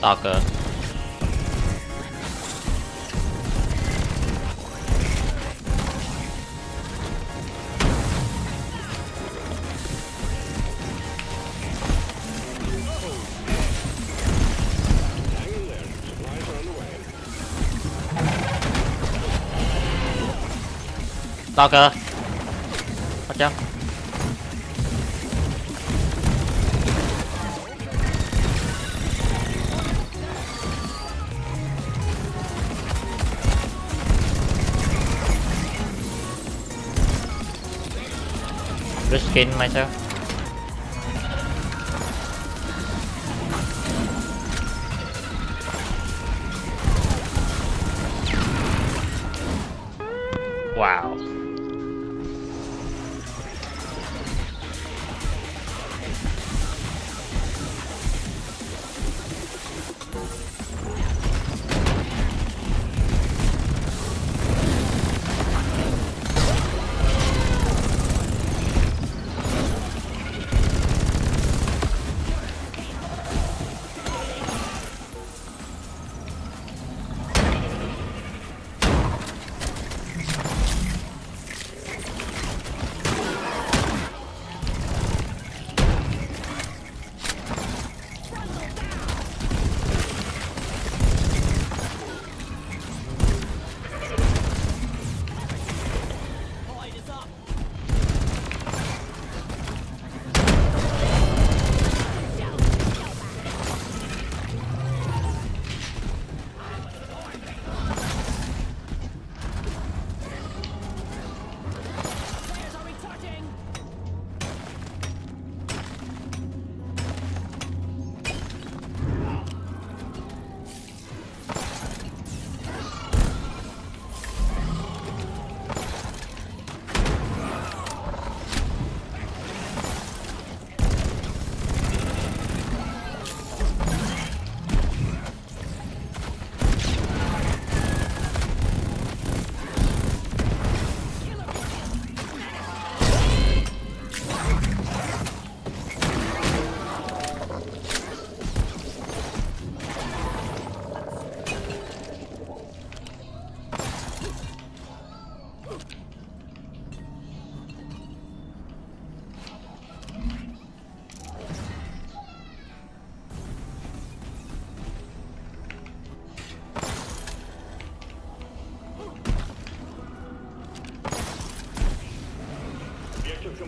S4: Stalker. Stalker. Watch out. Reskin myself. Wow.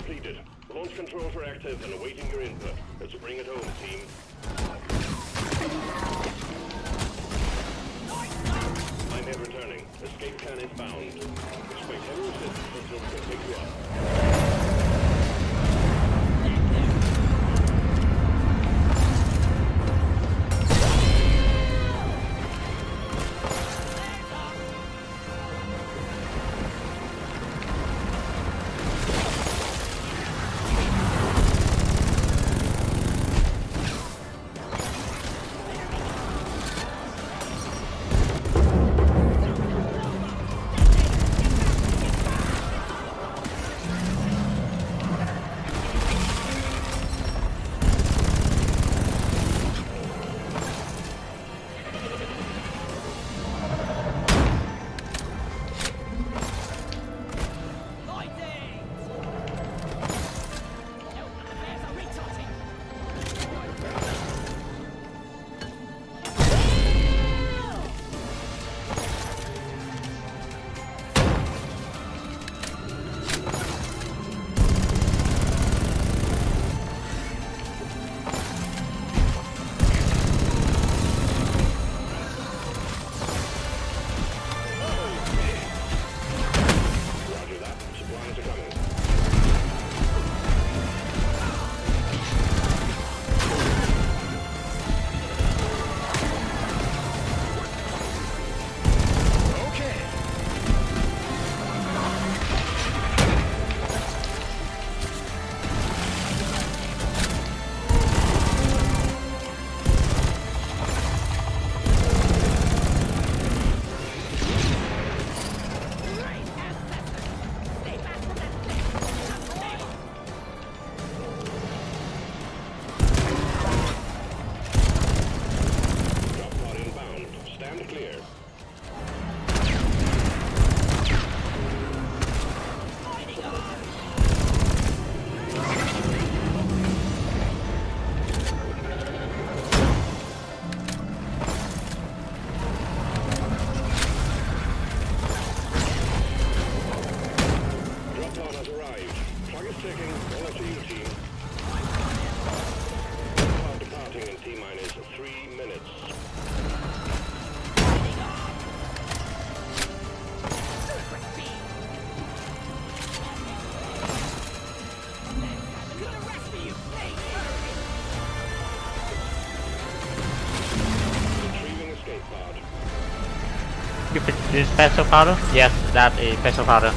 S2: completed. Launch controls are active and awaiting your input. Let's bring it home, team. I'm here returning. Escape can is bound. Expect heavy resistance until we can pick you up.
S4: This special powder? Yes, that is special powder.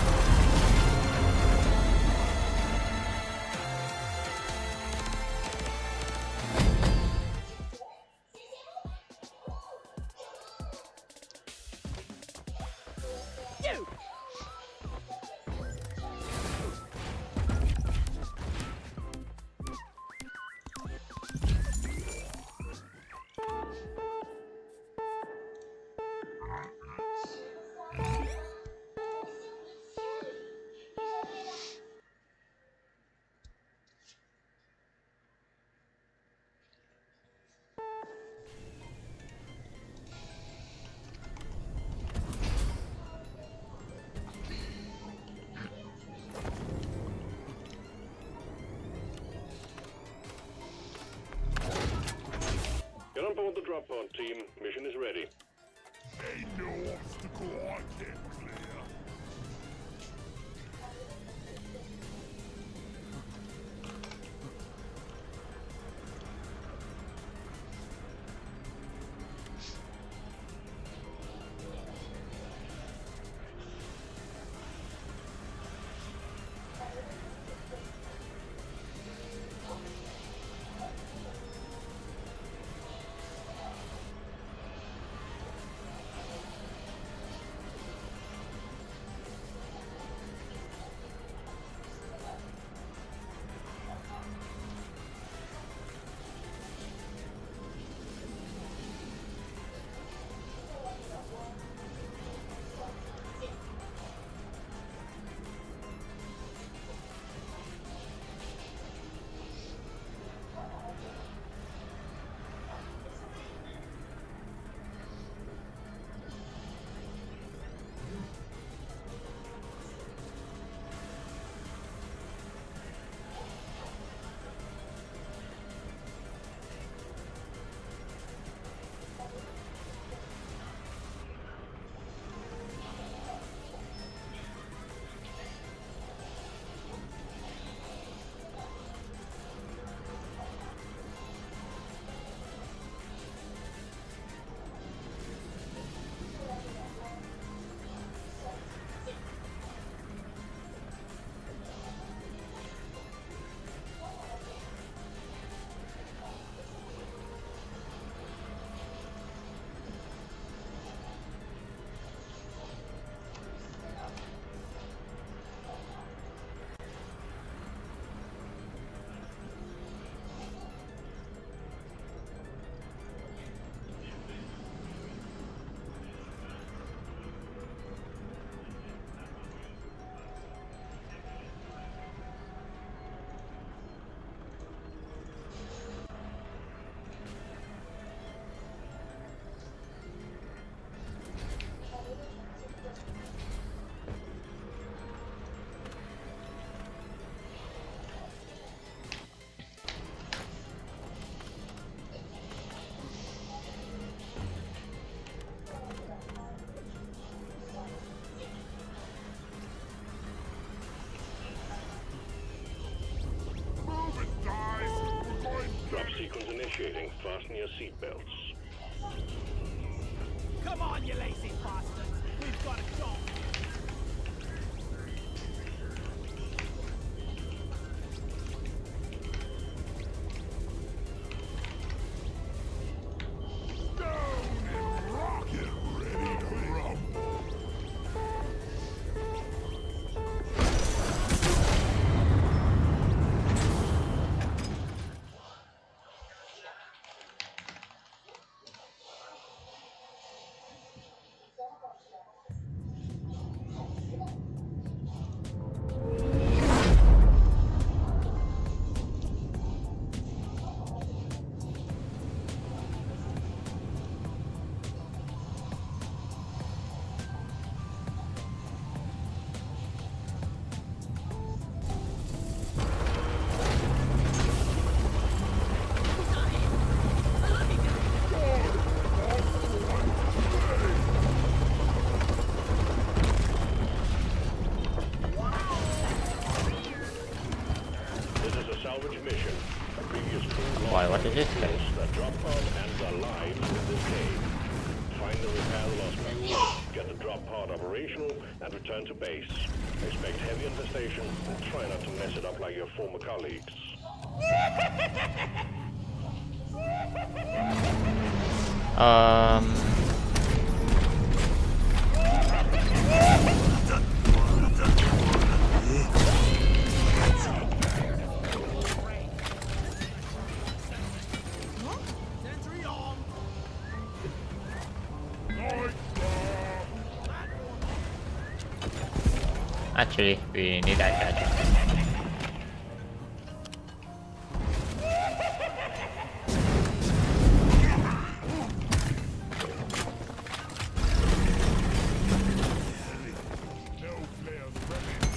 S2: Get on board the drop pod, team. Mission is ready.
S3: Ain't no obstacle I can't clear.
S2: activating. Fasten your seatbelts.
S1: Come on, you lazy bastards. We've got a job.
S2: Salvage mission. A previous crew
S4: Why, what is this thing?
S2: The drop pod and the lives in this cave. Find the repair lost members, get the drop pod operational, and return to base. Expect heavy infestation, and try not to mess it up like your former colleagues.
S1: Sentry on.
S4: Actually, we need that gadget.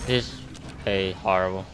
S4: This is a horrible.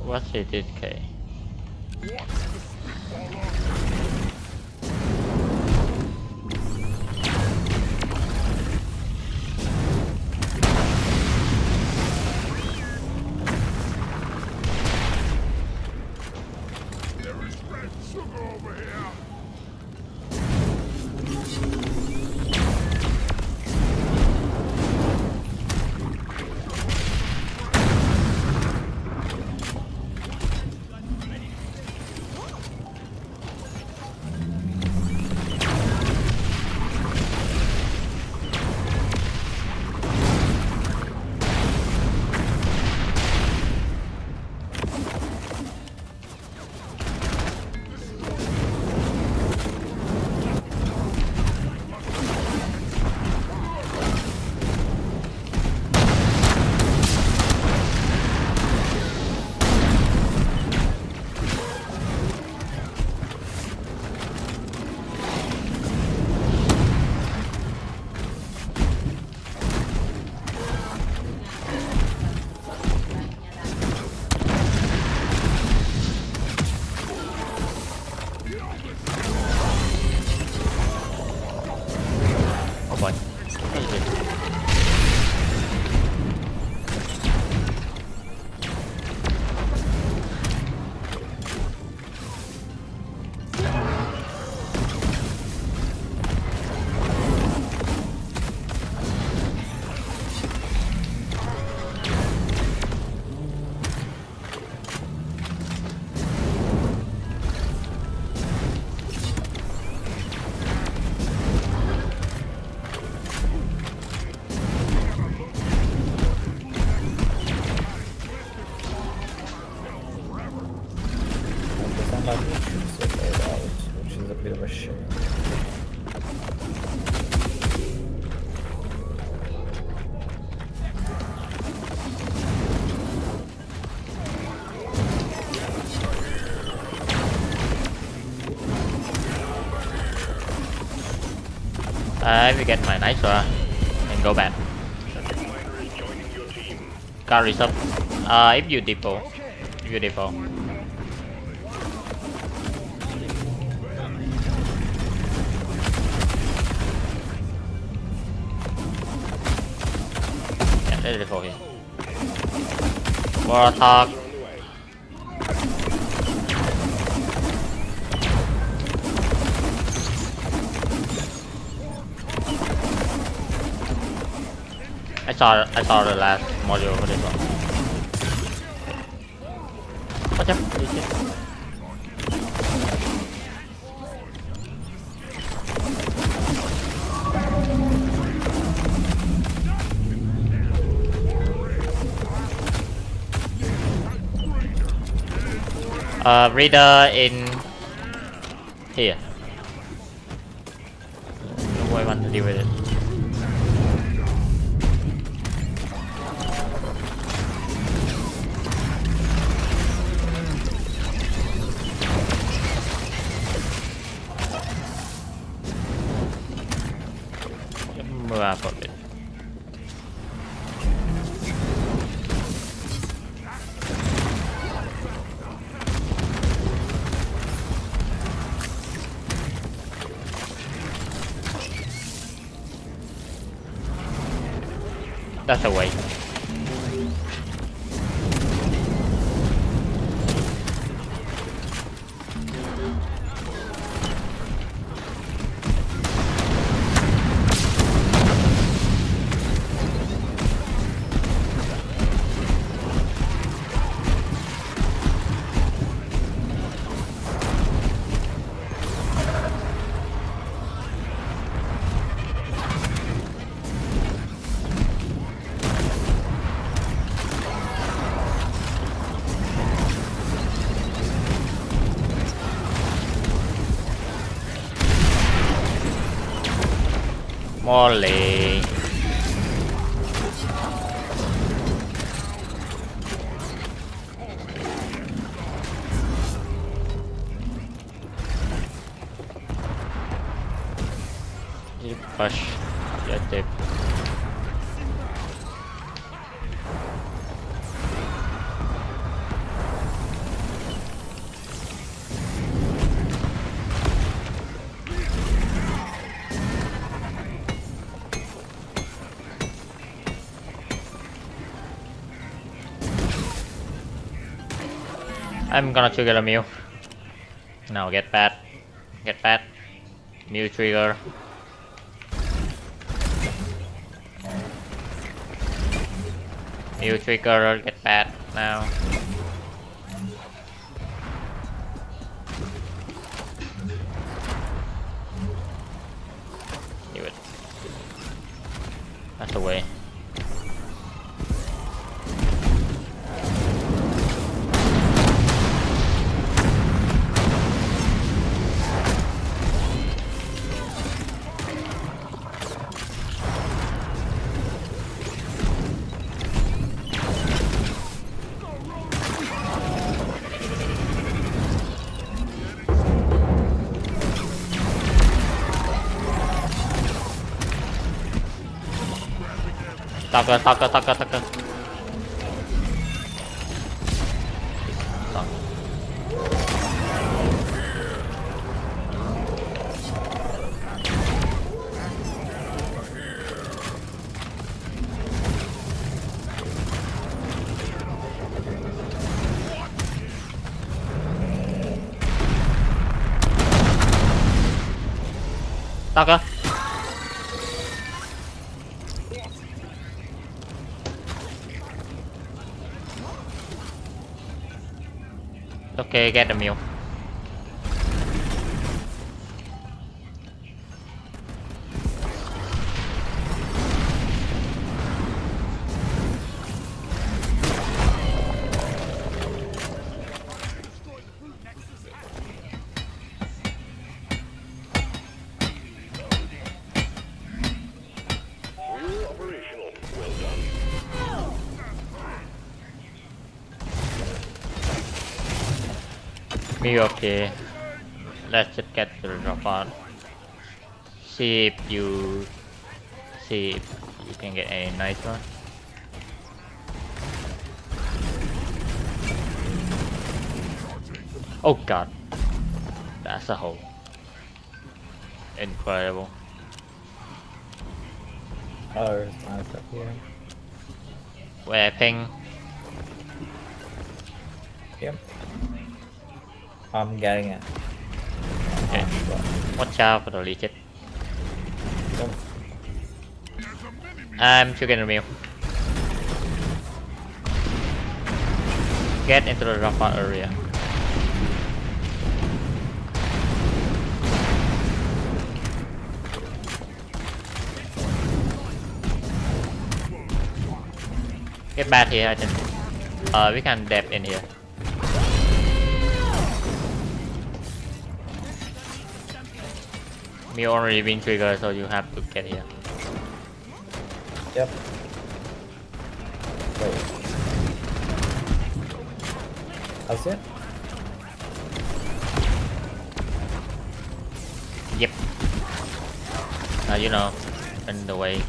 S4: What's it, okay?
S3: There is red sugar over here.
S4: Oh boy. What is it?
S6: give a shit.
S4: If we get my nitro and go back. Car reserve. If you depot. If you depot. Yeah, let's depot here. War talk. I saw the last module for this one. Watch out! Holy shit. Reader in here. No way I want to deal with it. Move out for a bit. That's a way. Molly. You push your tip. I'm gonna trigger a Mew. Now get bad. Get bad. Mew trigger. Mew trigger, get bad now. Do it. That's the way. Taka. Taka. Okay, get the Mew. Me okay. Let's just get to the drop pod. See if you can get a nice one. Oh god, that's a hole. Incredible.
S6: Oh, there's nice up here.
S4: Where ping?
S6: Yep. I'm getting it.
S4: Okay. Watch out for the leakage.
S6: Yep.
S4: I'm chicken the meal. Get into the drop pod area. Get back here, I think. We can depth in here. Me already been triggered, so you have to get here.
S6: Yep. Wait. That's it?
S4: Yep. You know, in the way.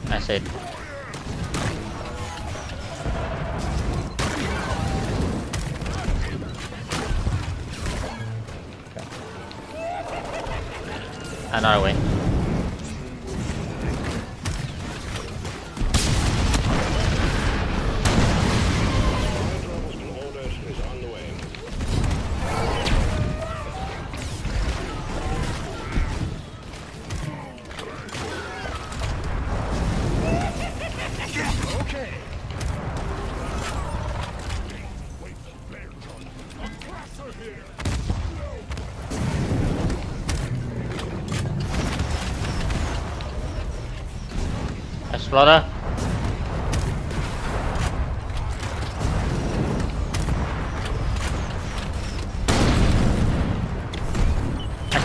S4: That's it. Another way. Exploder.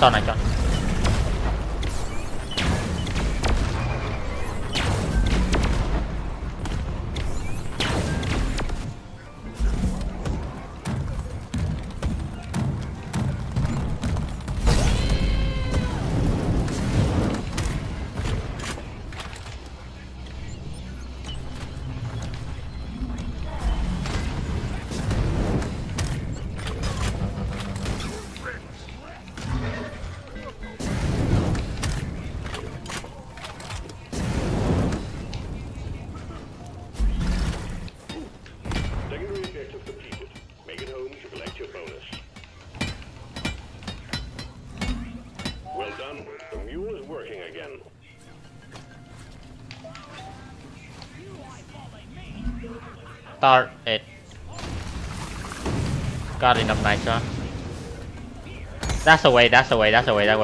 S4: Icon.
S2: Secondary objective completed. Make it home to collect your bonus. Well done. The mule is working again.
S4: Start it. Got enough nitro. That's the way. That's the way. That's the way.
S2: Let's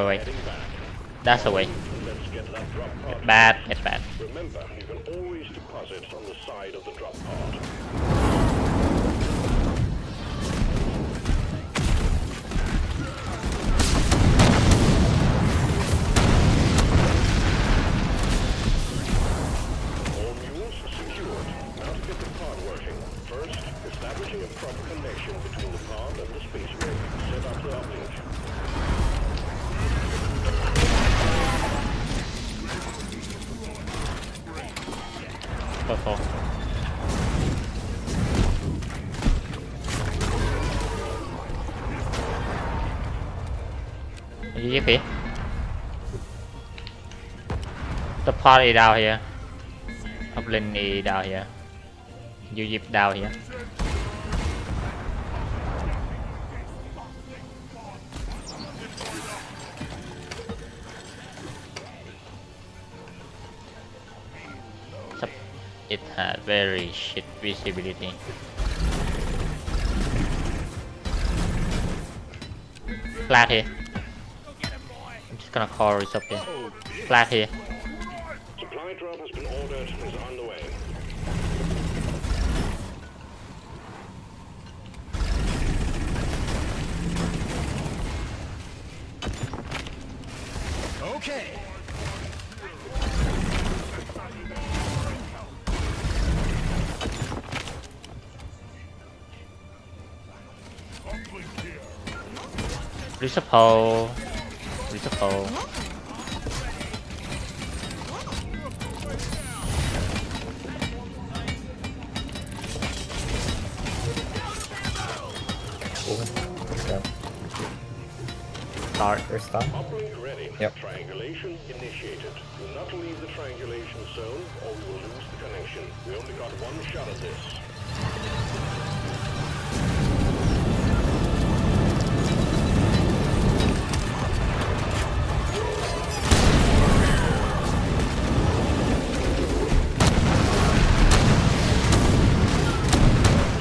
S2: get that drop pod.
S4: It's bad.
S2: Remember, you can always deposit on the side of the drop pod. All mules secured. Now to get the pod working. First, establishing a proper connection between the pod and the space rig. Set up the uplink.
S4: Before. You zip. The pod is down here. Uplink is down here. You zip down here. It had very shit visibility. Flat here. I'm just gonna call it up here. Flat here.
S2: Supply drop has been ordered and is on the way.
S1: Okay.
S4: Resupply. Resupply.
S6: Cool. Yeah.
S4: Start.
S6: First time.
S2: Uplink ready.
S6: Yep.
S2: Triangulation initiated. Do not leave the triangulation zone or we will lose the connection. We only got one shot at this.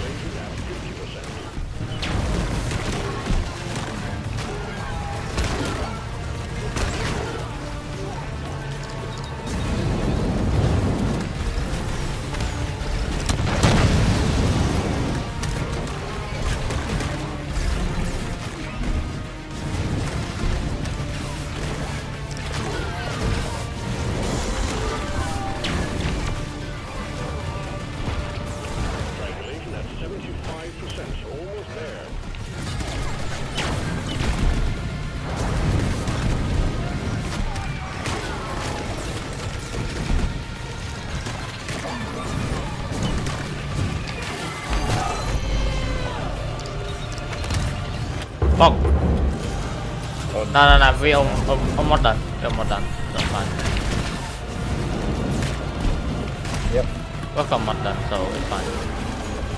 S2: Triangulation at 50%. Triangulation at 75%, almost there.
S4: Fuck.
S6: Oh,
S4: No, we almost done. We're almost done. That's fine.
S6: Yep.
S4: We're almost done, so it's fine.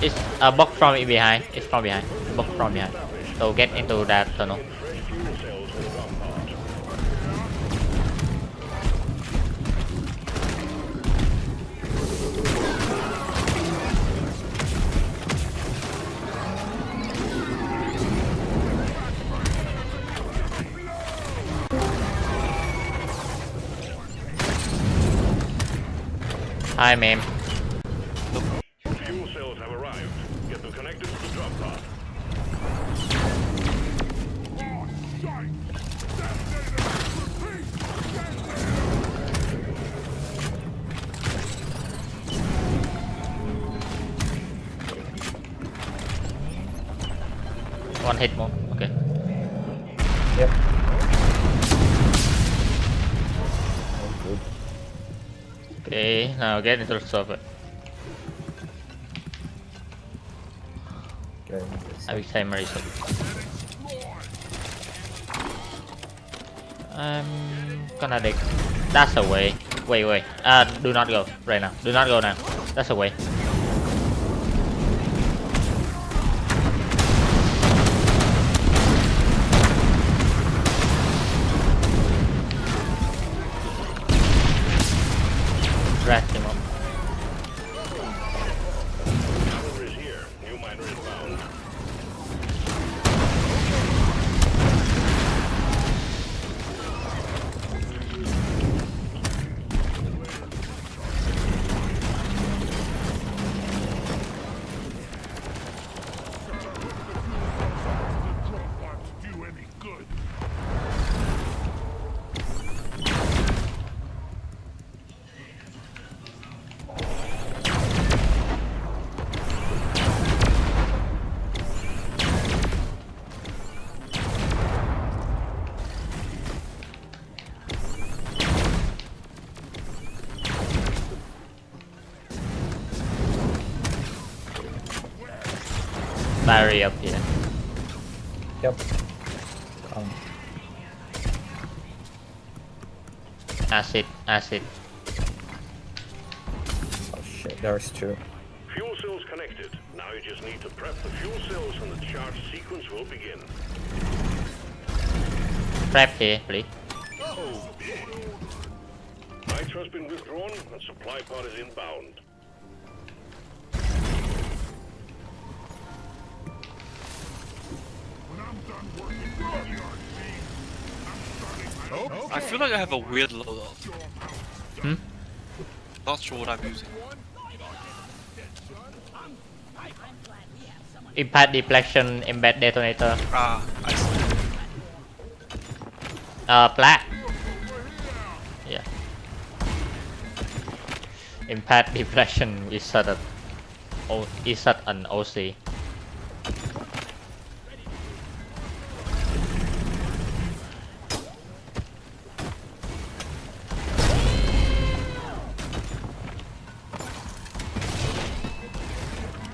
S4: It's a box from behind. It's from behind. Box from behind. So get into that tunnel.
S2: Fresh fuel cells in the drop pod.
S4: Hi, ma'am.
S2: Fuel cells have arrived. Get them connected to the drop pod.
S4: One hit more. Okay.
S6: Yep. Oh, good.
S4: Okay, now get into the server.
S6: Okay. This
S4: I will say Marisa. I'm gonna dig. That's a way. Wait. Do not go right now. Do not go now. That's a way. Rest him up.
S2: Miner is here. New miner inbound.
S3: Do any good.
S4: Battery up here.
S6: Yep.
S4: Acid.
S6: Oh shit, there's two.
S2: Fuel cells connected. Now you just need to prep the fuel cells and the charge sequence will begin.
S4: Prep here, please.
S2: Nitro has been withdrawn and supply pod is inbound.
S3: When I'm done working with DRG, I'm starting my own.
S7: I feel like I have a weird loadout.
S4: Hmm?
S7: Not sure what I'm using.
S4: Impact deflection, embed detonator.
S7: Ah, I see.
S4: Black. Impact deflection is at an OC.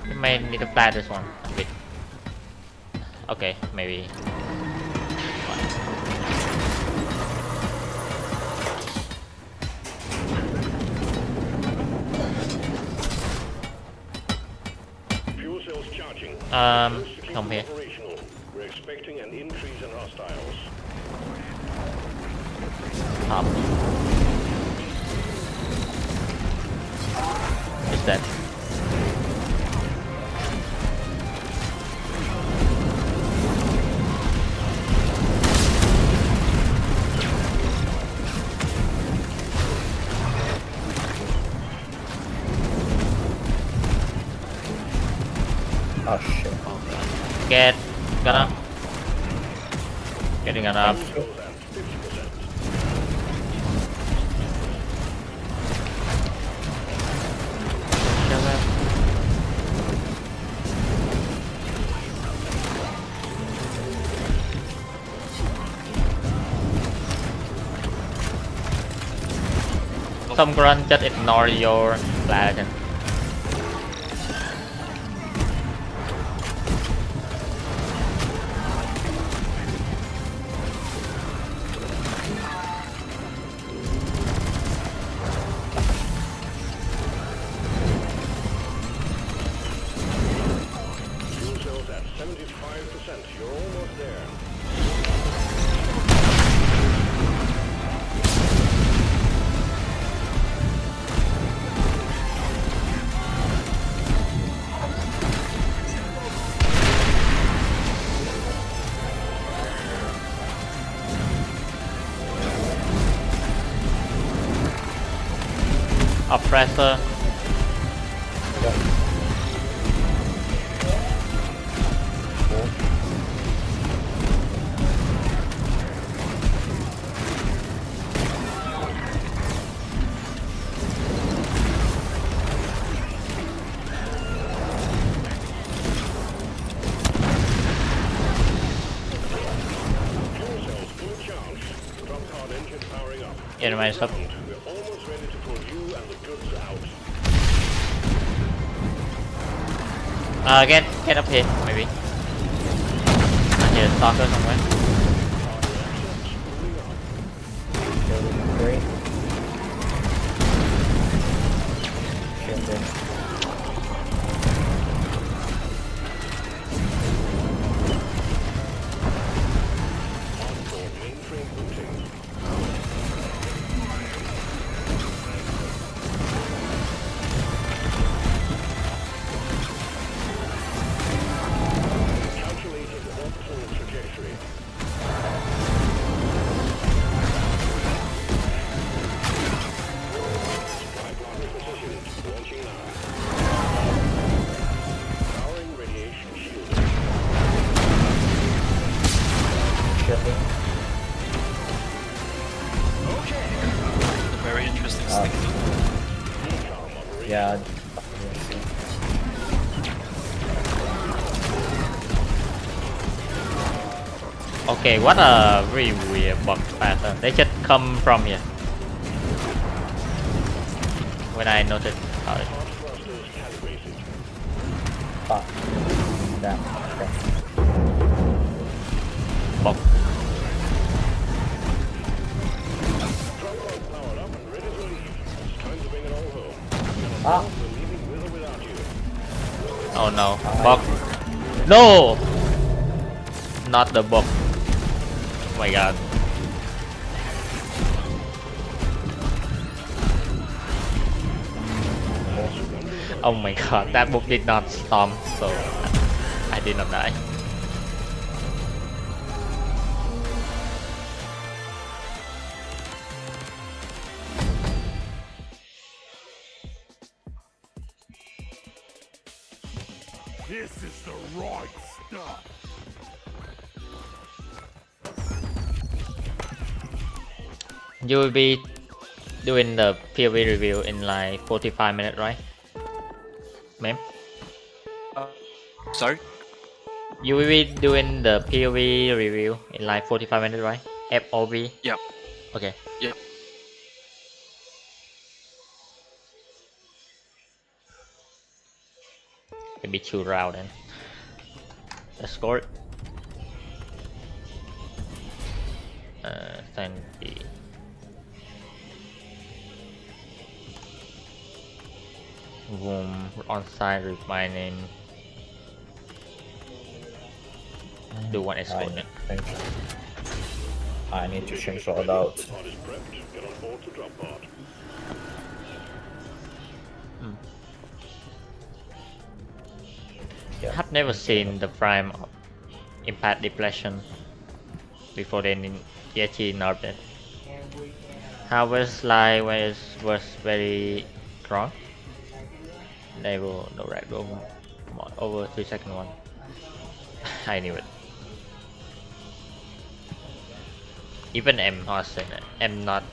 S4: You may need to fly this one a bit. Okay, maybe.
S2: Fuel cells charging.
S4: Come here.
S2: Operational. We're expecting an increase in hostiles.
S4: Up. Is that?
S6: Oh shit.
S4: Get gun up. Getting gun up.
S2: Fuel cells at 50%.
S4: Some grunt just ignore your flag.
S2: Fuel cells at 75%. You're almost there.
S4: Oppressor.
S2: Fuel cells fully charged. Drop card engine powering up.
S4: Enemy sub.
S2: We're almost ready to pull you and the goods out.
S4: Get up here, maybe. I hear a stalker somewhere.
S6: Great. Shit, dude.
S2: Onboard mainframe booting. Calculated orbital trajectory. Tripod positioned. Launching now. Powering radiation shield.
S6: Shit, dude.
S7: A very interesting stick.
S6: Yeah.
S4: Okay, what a very weird bug pattern. They just come from here. When I noticed how it.
S2: Hot thrusters calibrated.
S6: Fuck. Damn. Okay.
S4: Bug.
S2: Tripod powered up and ready to leave. It's time to bring it all home.
S6: Ah.
S2: We're leaving with or without you.
S4: Oh no. Bug. No! Not the bug. Oh my god. Oh my god, that book did not storm, so I did not die.
S3: This is the right stuff.
S4: You will be doing the POV review in like 45 minutes, right? Ma'am?
S7: Sorry?
S4: You will be doing the POV review in like 45 minutes, right? FOV?
S7: Yeah.
S4: Okay.
S7: Yeah.
S4: Maybe 2 rounds then. Let's score it. Thank you. Room on site remaining. Do one escort.
S6: Thank you. I need to change loadout.
S2: Pod is prepped. Get on board to drop pod.
S6: Yeah.
S4: I've never seen the prime of impact deflection before they DRG nerfed it. Harvest line was very strong. They will no right room over 3-second one. I knew it. Even M not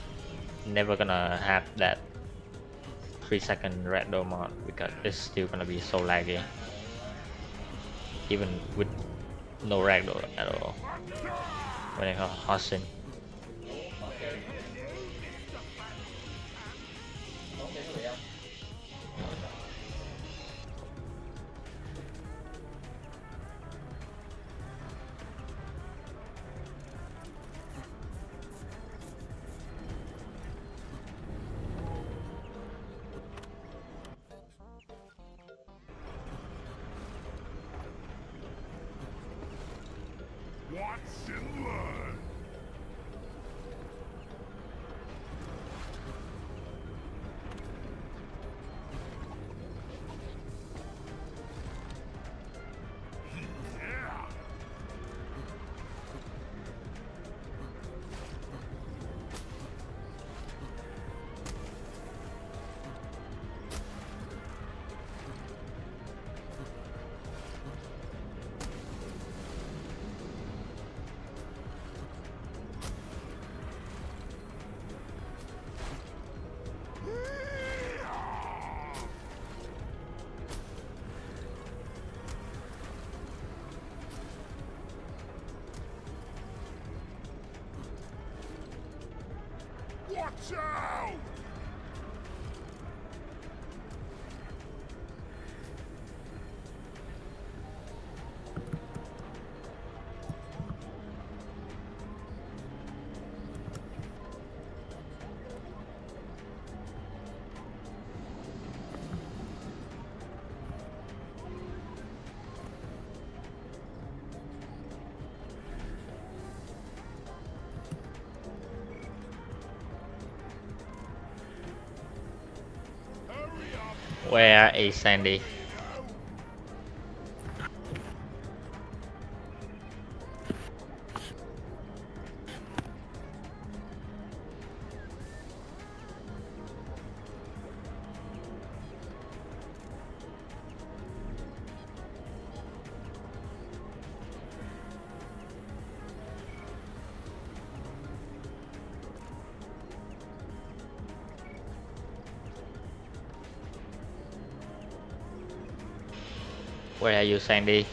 S4: never gonna have that 3-second red dome on because it's still gonna be so laggy. Even with no ragdoll at all. When I have Hoxxes.
S3: Watch and learn. Yeah. Watch out!
S4: Where is Sandy? Where are you, Sandy?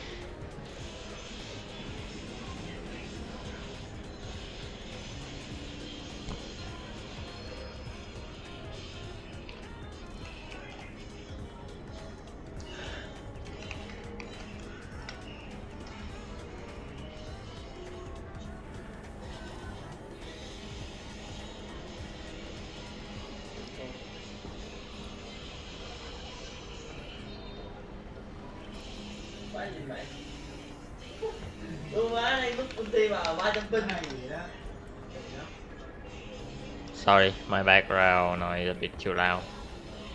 S4: Sorry, my background noise is a bit too loud.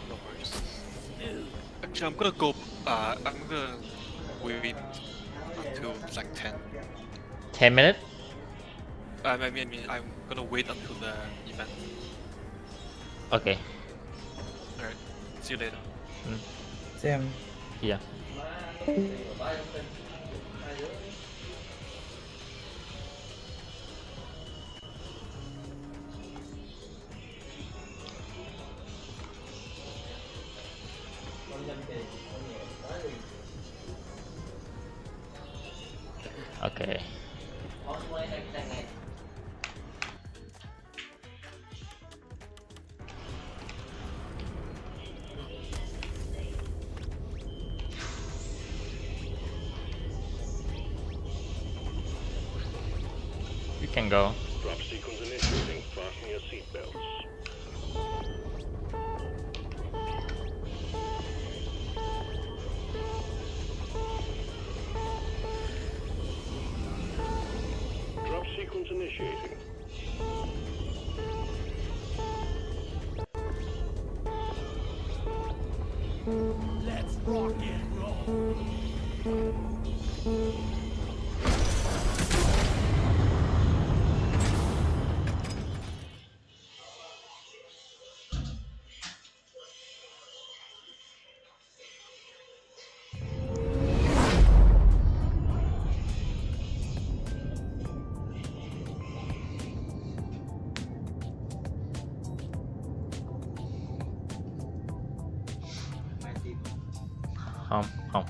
S7: No worries. Actually, I'm gonna go. I'm gonna wait until like 10.
S4: 10 minutes?
S7: I mean, I'm gonna wait until the event.
S4: Okay.
S7: Alright. See you later.
S6: Same.
S4: Yeah. Okay. We can go.
S2: Drop sequence initiating. Fasten your seatbelts. Drop sequence initiating.
S1: Let's rock and roll.
S4: Không, không.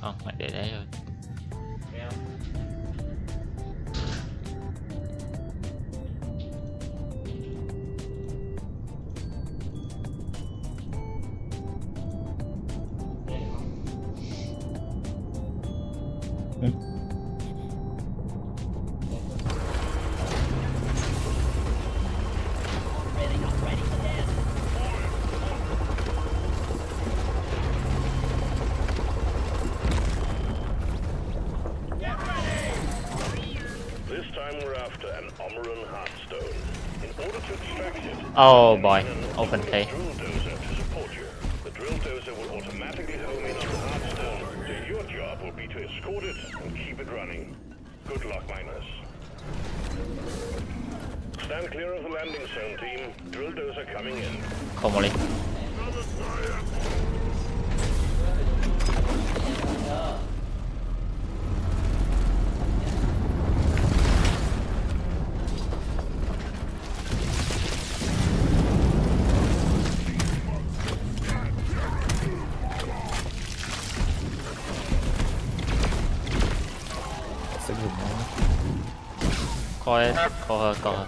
S4: Không, mày để đấy rồi.
S2: This time we're after an Omeron Heartstone. In order to extract it,
S4: Oh boy, open play.
S2: drill dozer to support you. The drill dozer will automatically home in on the Heartstone, so your job will be to escort it and keep it running. Good luck, miners. Stand clear of the landing zone, team. Drill dozer coming in.
S4: Komoli.
S6: That's a good one.
S4: Call it, call her, call her.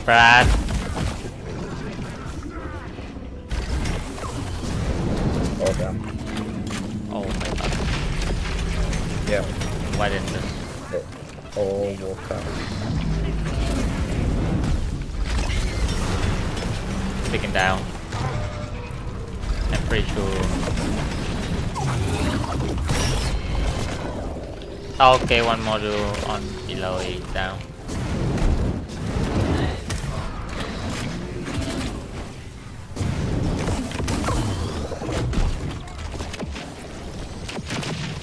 S4: Brad.
S6: Oh damn.
S4: Oh my god.
S6: Yeah.
S4: Why didn't this?
S6: They all walked out.
S4: Taken down. I'm pretty sure. Oh, okay, one module on below is down.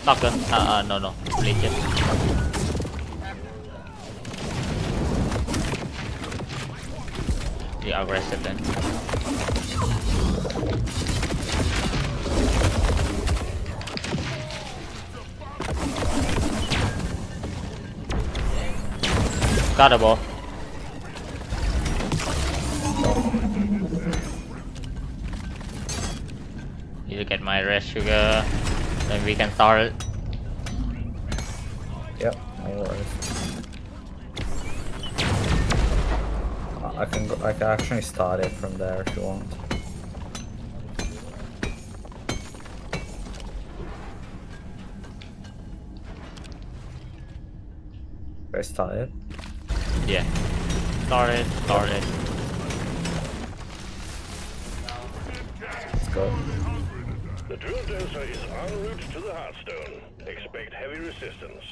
S4: Talker. No. Legion. Be aggressive then. Got a ball. Need to get my rest sugar. Then we can start it.
S6: Yep, no worries. I can actually start it from there if you want. I start it.
S4: Yeah. Start it.
S6: Let's go.
S2: The drill dozer is en route to the Heartstone. Expect heavy resistance.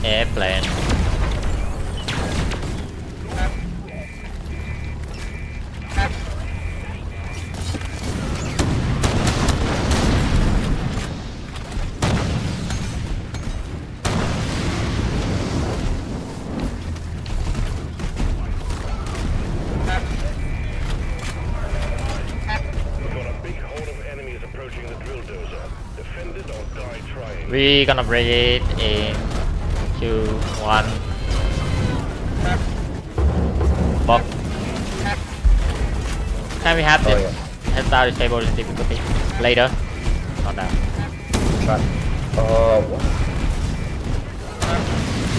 S4: Airplane. We gonna break it in 2, 1. Bob. Can we have this? Have start disable in difficulty later? Not now.
S6: Try. Oh, what?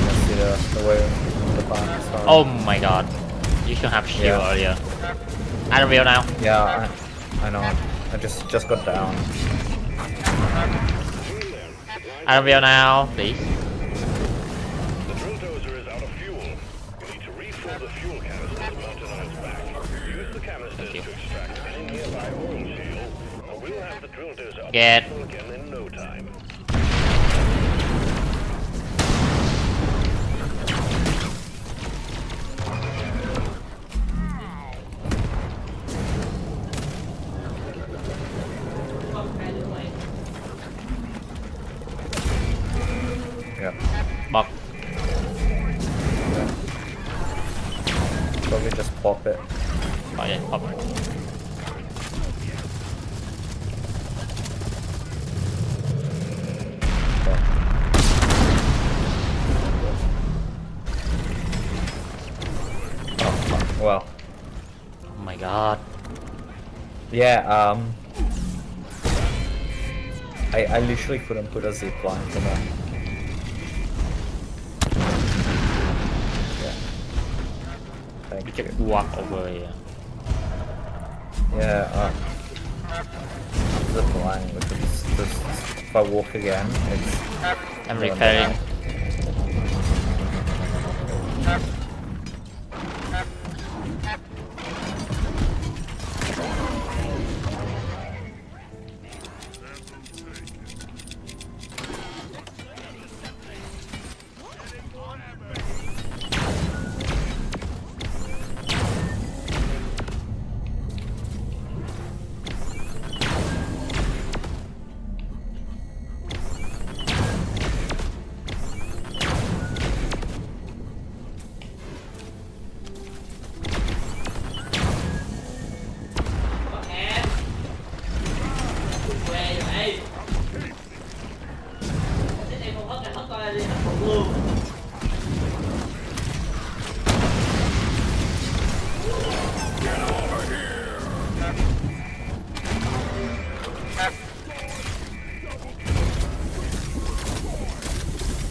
S6: Let's see the way the bomb is starting.
S4: Oh my god. You should have shield earlier. I don't feel now.
S6: Yeah, I know. I just got down.
S4: I don't feel now, please.
S2: The drill dozer is out of fuel. You need to refill the fuel canisters mounted on its back. Use the canisters to extract any nearby oil seal, and we'll have the drill dozer operational again in no time.
S6: Yeah.
S4: Bug.
S6: Probably just pop it.
S4: Oh yeah, pop.
S6: Oh, well.
S4: Oh my god.
S6: Yeah, I literally couldn't put a zip line from that. Yeah. Thank
S4: We
S6: you.
S4: can walk over here.
S6: Yeah, zip line, because if I walk again, it's...
S4: I'm repairing.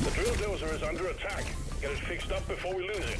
S2: The drill dozer is under attack. Get it fixed up before we lose it.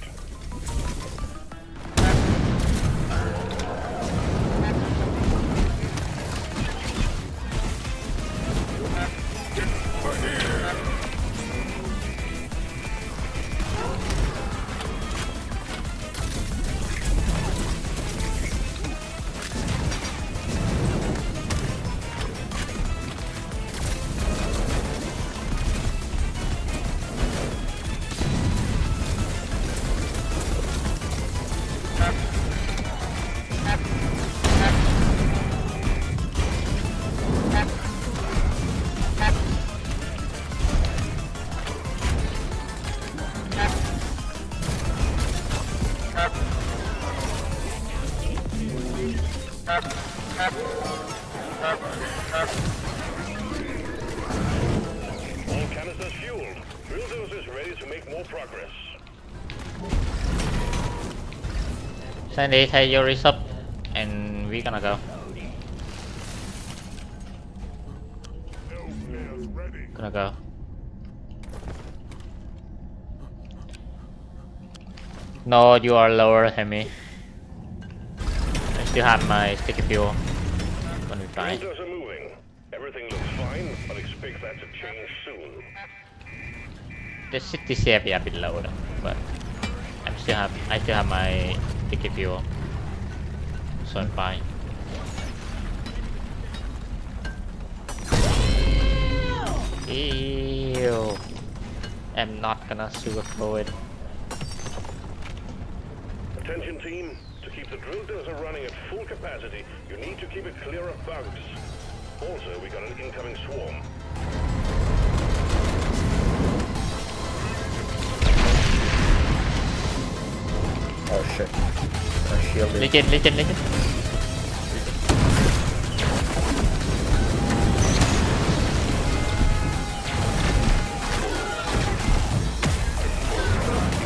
S2: All canisters fueled. Drill dozer is ready to make more progress.
S4: Sandy, take your resup and we're gonna go.
S3: Hellfire's ready.
S4: Gonna go. No, you are lower than me. I still have my sticky fuel. Gonna try.
S2: Drill dozer moving. Everything looks fine, but expect that to change soon.
S4: The city safe a bit low though, but I still have my sticky fuel, so I'm fine. Ew. I'm not gonna sugarcoat it.
S2: Attention team, to keep the drill dozer running at full capacity, you need to keep it clear of bugs. Also, we got an incoming swarm.
S6: Oh shit. My shield is...
S4: Legend.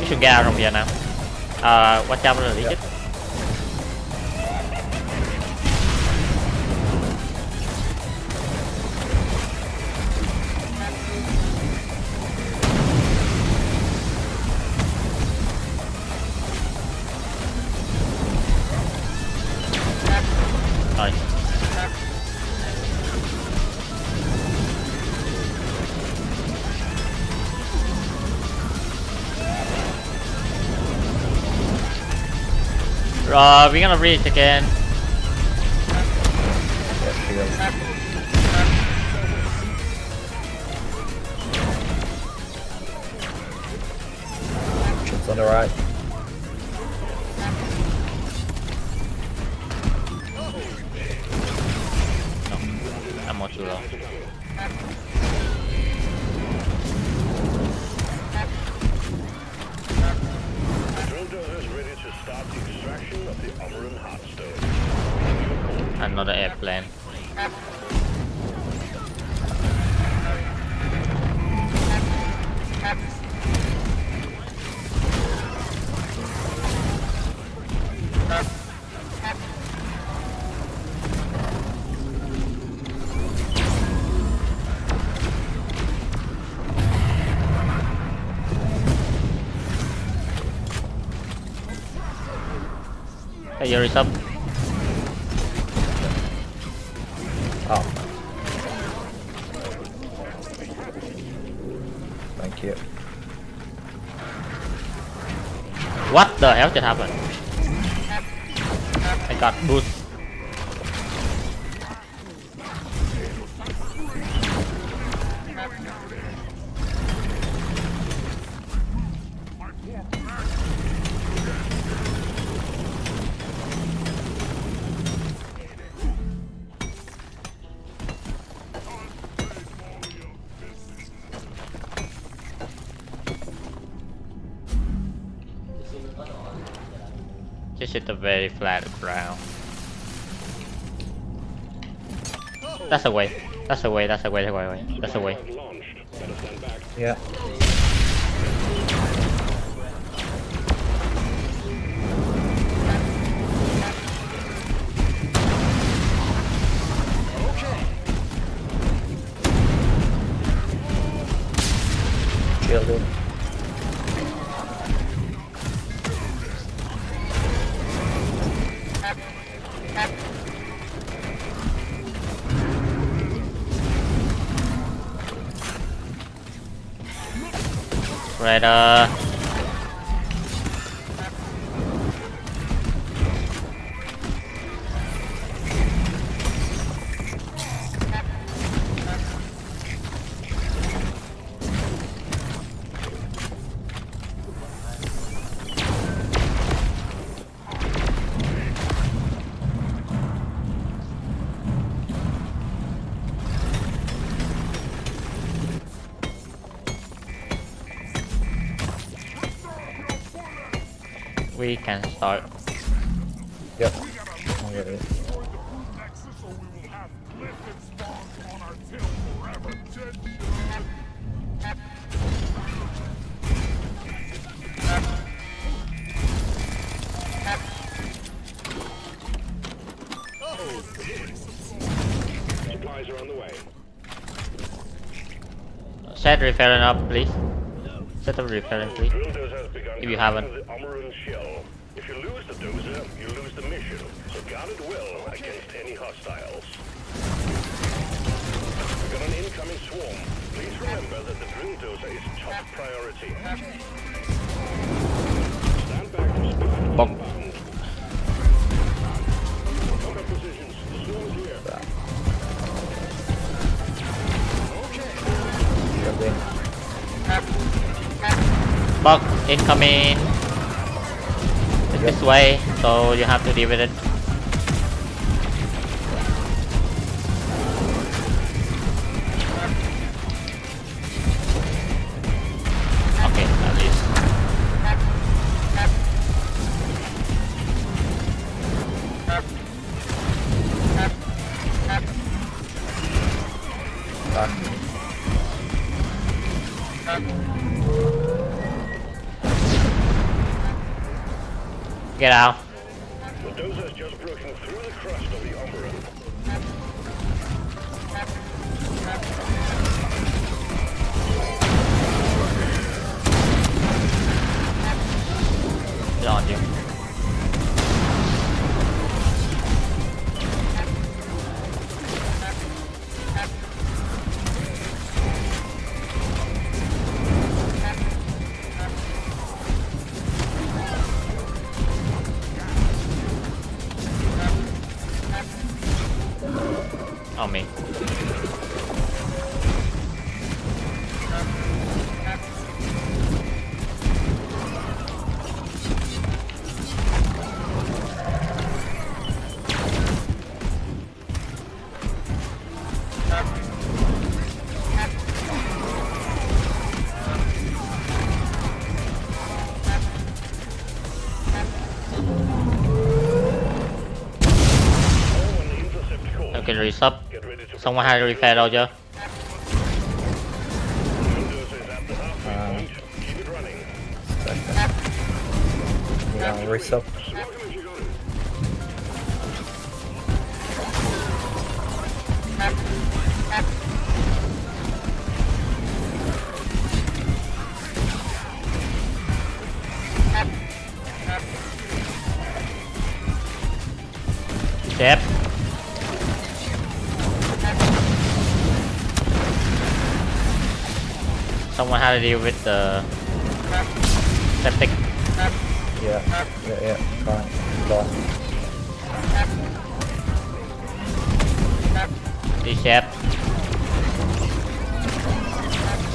S4: We should get out from here now. Watch out for the Legend. Nice. We're gonna reach again.
S6: Yeah, shield. Shit's on the right.
S4: I'm not too low.
S2: The drill dozer is ready to start the extraction of the Oberon Heartstone.
S4: Another airplane. Hey, Yuri's up.
S6: Oh. Thank you.
S4: What the hell just happened? I got boost. Just hit the very flat ground. That's a way. That's a way. That's a way. That's a way.
S2: Launched. Better stand back.
S6: Yeah. Shielded.
S4: Right, we can start.
S6: Yep. I'm ready.
S3: Nexus, or we will have lifted spawns on our till forever.
S2: Supplies are on the way.
S4: Set referring up, please. Set up referring, please.
S2: Drill dozer has begun
S4: If you haven't.
S2: the Oberon shell. If you lose the dozer, you lose the mission. So guard it well against any hostiles. We've got an incoming swarm. Please remember that the drill dozer is top priority. Stand back from spot.
S4: Bonk.
S2: Combat positions. The swarm is here.
S6: Shielding.
S4: Bug incoming. This way, so you have to deal with it. Okay, at least. Get out.
S2: The dozer's just broken through the crust of the Umbra.
S4: Get on you. On me. Okay, resub. Someone had to repair Dojo.
S6: Yeah, resub.
S4: Yep. Someone had to deal with the septic.
S6: Yeah, fine. Lost.
S4: Reshap.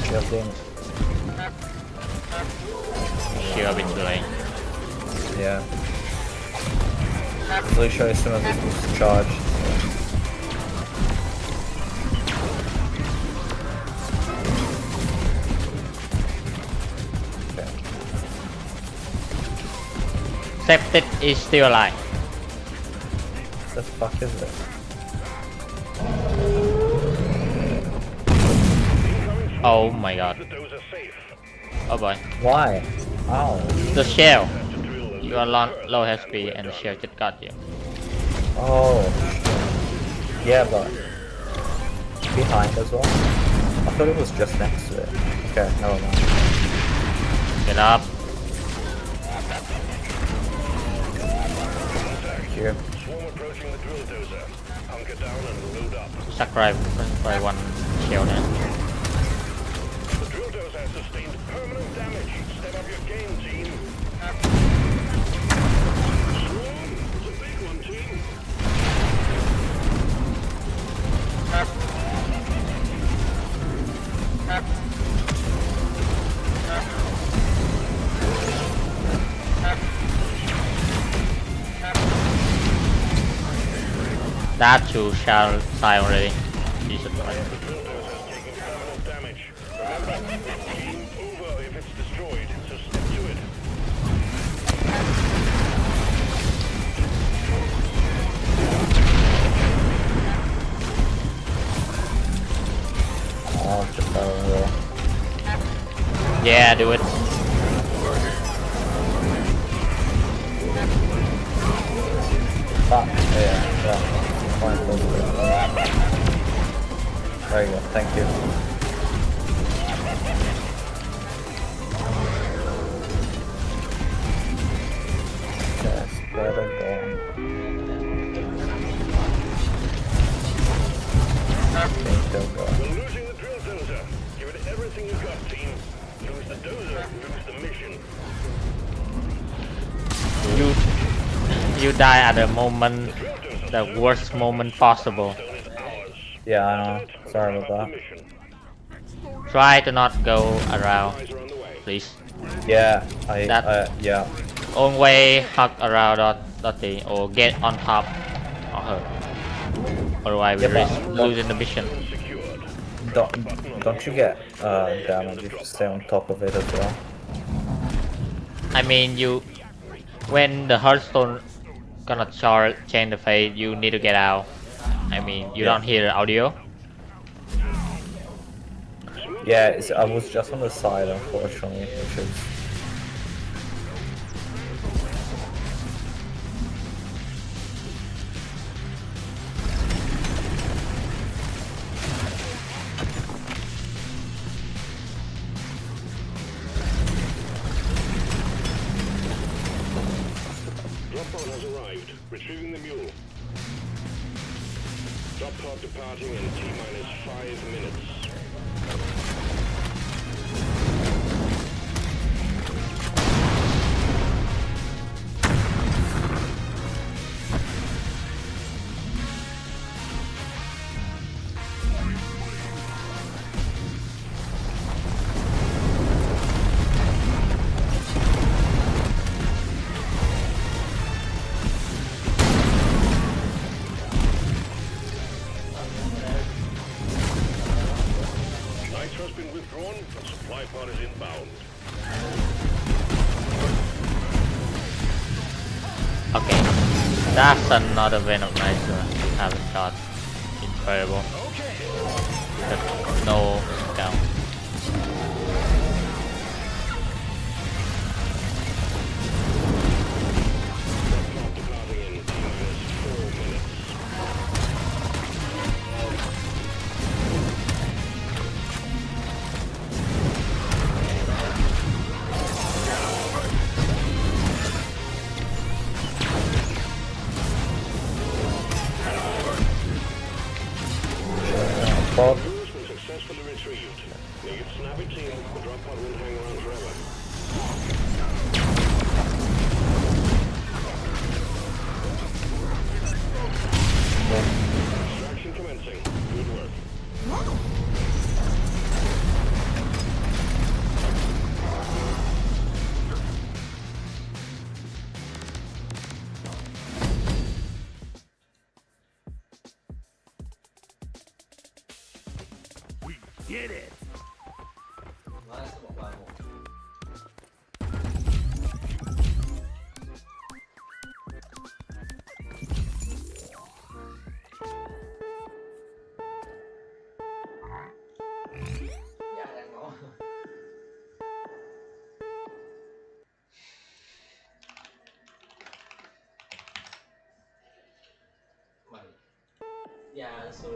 S6: Shielding.
S4: Shield been delayed.
S6: Yeah. Really show you some of this charge.
S4: Septic is still alive.
S6: What the fuck is this?
S4: Oh my god. Oh boy.
S6: Why? Ow.
S4: The shell. You are low HP and the shell just got you.
S6: Oh. Yeah, but behind as well. I thought it was just next to it. Okay, never mind.
S4: Get up.
S6: Here.
S2: Swarm approaching the drill dozer. Hunker down and load up.
S4: Sacrifice by one shell there.
S2: The drill dozer has sustained permanent damage. Step up your game, team. Swarm, it's a big one, team.
S4: That too shall die already. Jesus Christ.
S2: The drill dozer is taking permanent damage. Remember, game over if it's destroyed, so stick to it.
S6: Oh, just over there.
S4: Yeah, do it.
S6: Fuck. Yeah. Fine, there you go, thank you. Yes, better going. Still going.
S2: We're losing the drill dozer. Give it everything you got, team. Lose the dozer, lose the mission.
S4: You die at the moment, the worst moment possible.
S6: Yeah, I know. Sorry about that.
S4: Try to not go around,
S2: Eyes are on the way.
S4: please.
S6: Yeah,
S4: That
S6: yeah.
S4: own way hug around that thing or get on top of her. Otherwise we
S6: Yeah,
S4: risk
S6: but
S4: losing the mission.
S6: don't you get damage if you stay on top of it as well?
S4: I mean you when the Hearthstone gonna change the fate, you need to get out. I mean you
S6: Yeah.
S4: don't hear the audio.
S6: Yeah, I was just on the side, unfortunately, which is...
S2: Drop pod has arrived. Retrieving the mule. Drop pod departing in T-minus 5 minutes. Lights has been withdrawn, and supply pod is inbound.
S4: Okay. That's another Venom Nicer haven't shot. Incredible. But no down.
S2: Drop pod departing in T-minus 4 minutes.
S6: Bob,
S2: Mule's been successfully retrieved. Make it snappy, team. The drop pod won't hang around forever. Extraction commencing. Good work.
S3: We did it.
S4: Yeah, so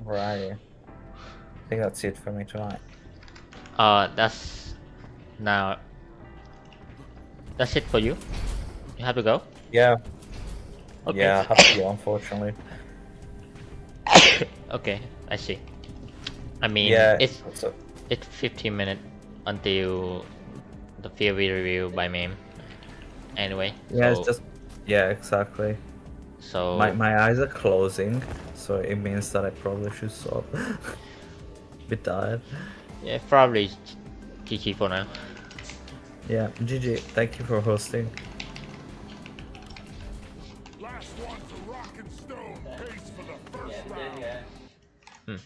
S6: right. I think that's it for me tonight.
S4: that's now that's it for you. You have to go.
S6: Yeah,
S4: Okay.
S6: yeah, I have to go, unfortunately.
S4: Okay, I see. I mean,
S6: Yeah,
S4: it's 15 minutes until the POV review by meme. Anyway,
S6: yeah,
S4: so,
S6: it's just... Yeah, exactly.
S4: so
S6: My eyes are closing, so it means that I probably should stop. Bit tired.
S4: yeah, probably GG for now.
S6: Yeah, GG, thank you for hosting.
S3: Last one to rock and stone. Pace for the first round.
S4: Hmm.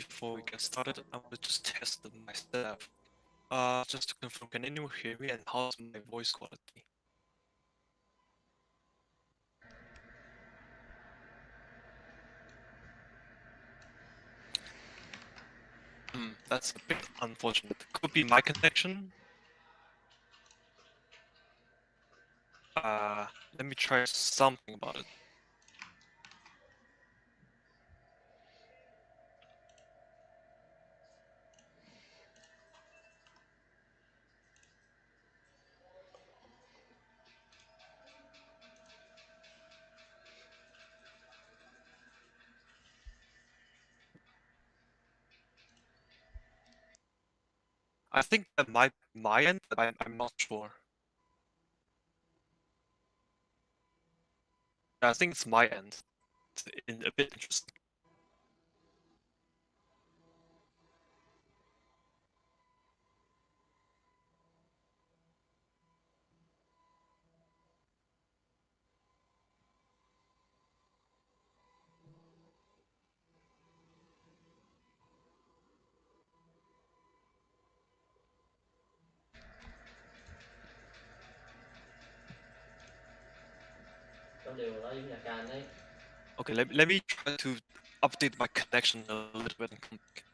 S7: before we get started, I want to just test my setup. Just to confirm, can anyone hear me and how's my voice quality? That's a bit unfortunate. Could be my connection. Let me try something about it. I think that might be my end, but I'm not sure. I think it's my end. It's a bit interesting. Okay, let me try to update my connection a little bit and come back.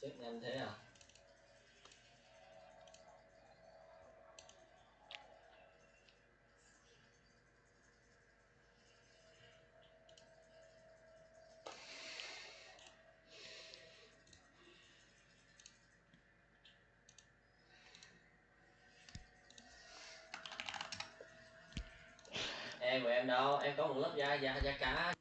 S4: Chết nhanh thế à? Em của em đâu? Em có một lớp da cá.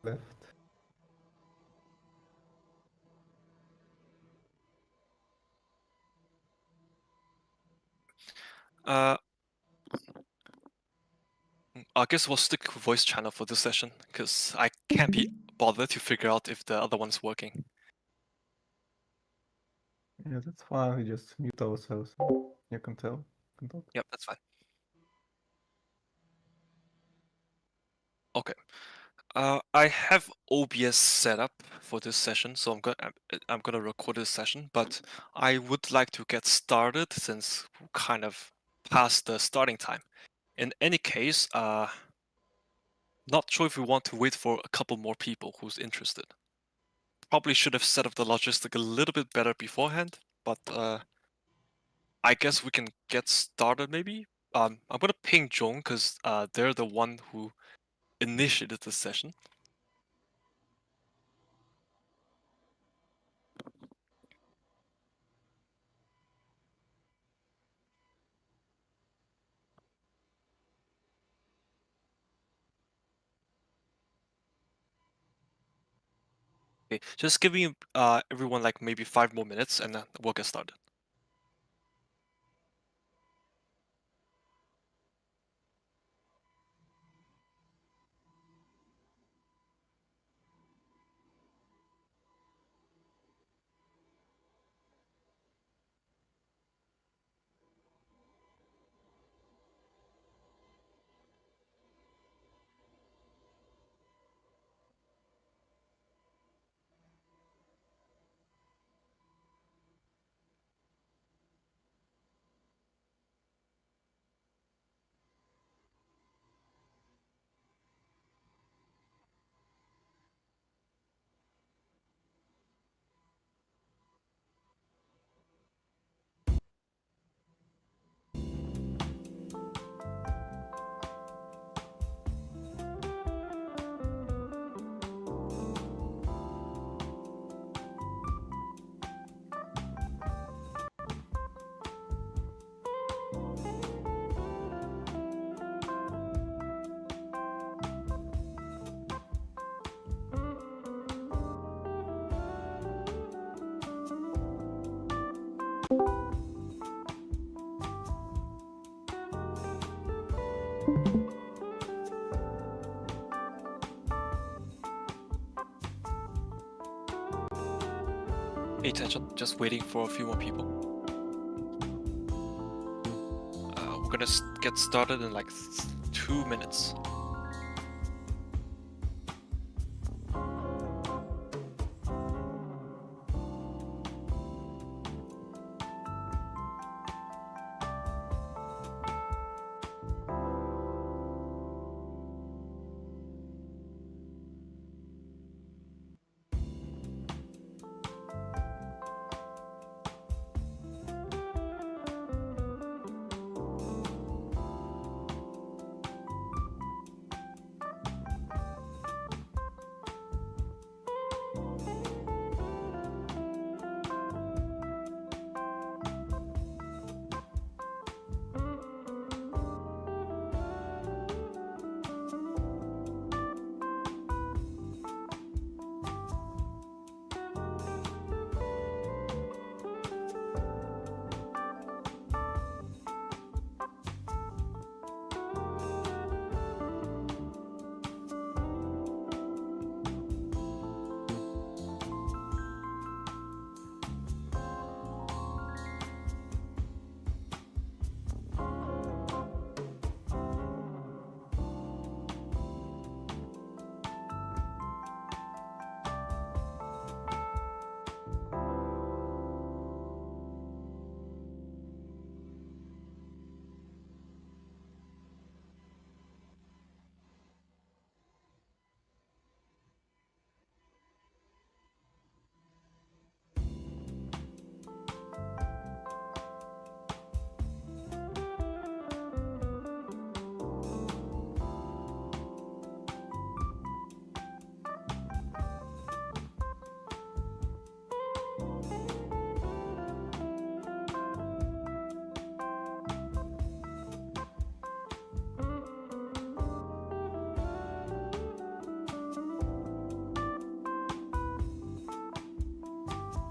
S6: left.
S7: I guess we'll stick with voice channel for this session, because I can't be bothered to figure out if the other one's working.
S6: Yeah, that's fine. We just mute ourselves. You can tell. Can talk.
S7: Yep, that's fine. Okay. I have OBS set up for this session, so I'm gonna record this session, but I would like to get started since we're kind of past the starting time. In any case, not sure if we want to wait for a couple more people who's interested. Probably should have set up the logistic a little bit better beforehand, but I guess we can get started maybe. I'm gonna ping Jong because they're the one who initiated the session. Okay, just giving everyone like maybe 5 more minutes and then we'll get started. Pay attention, just waiting for a few more people. We're gonna get started in like 2 minutes.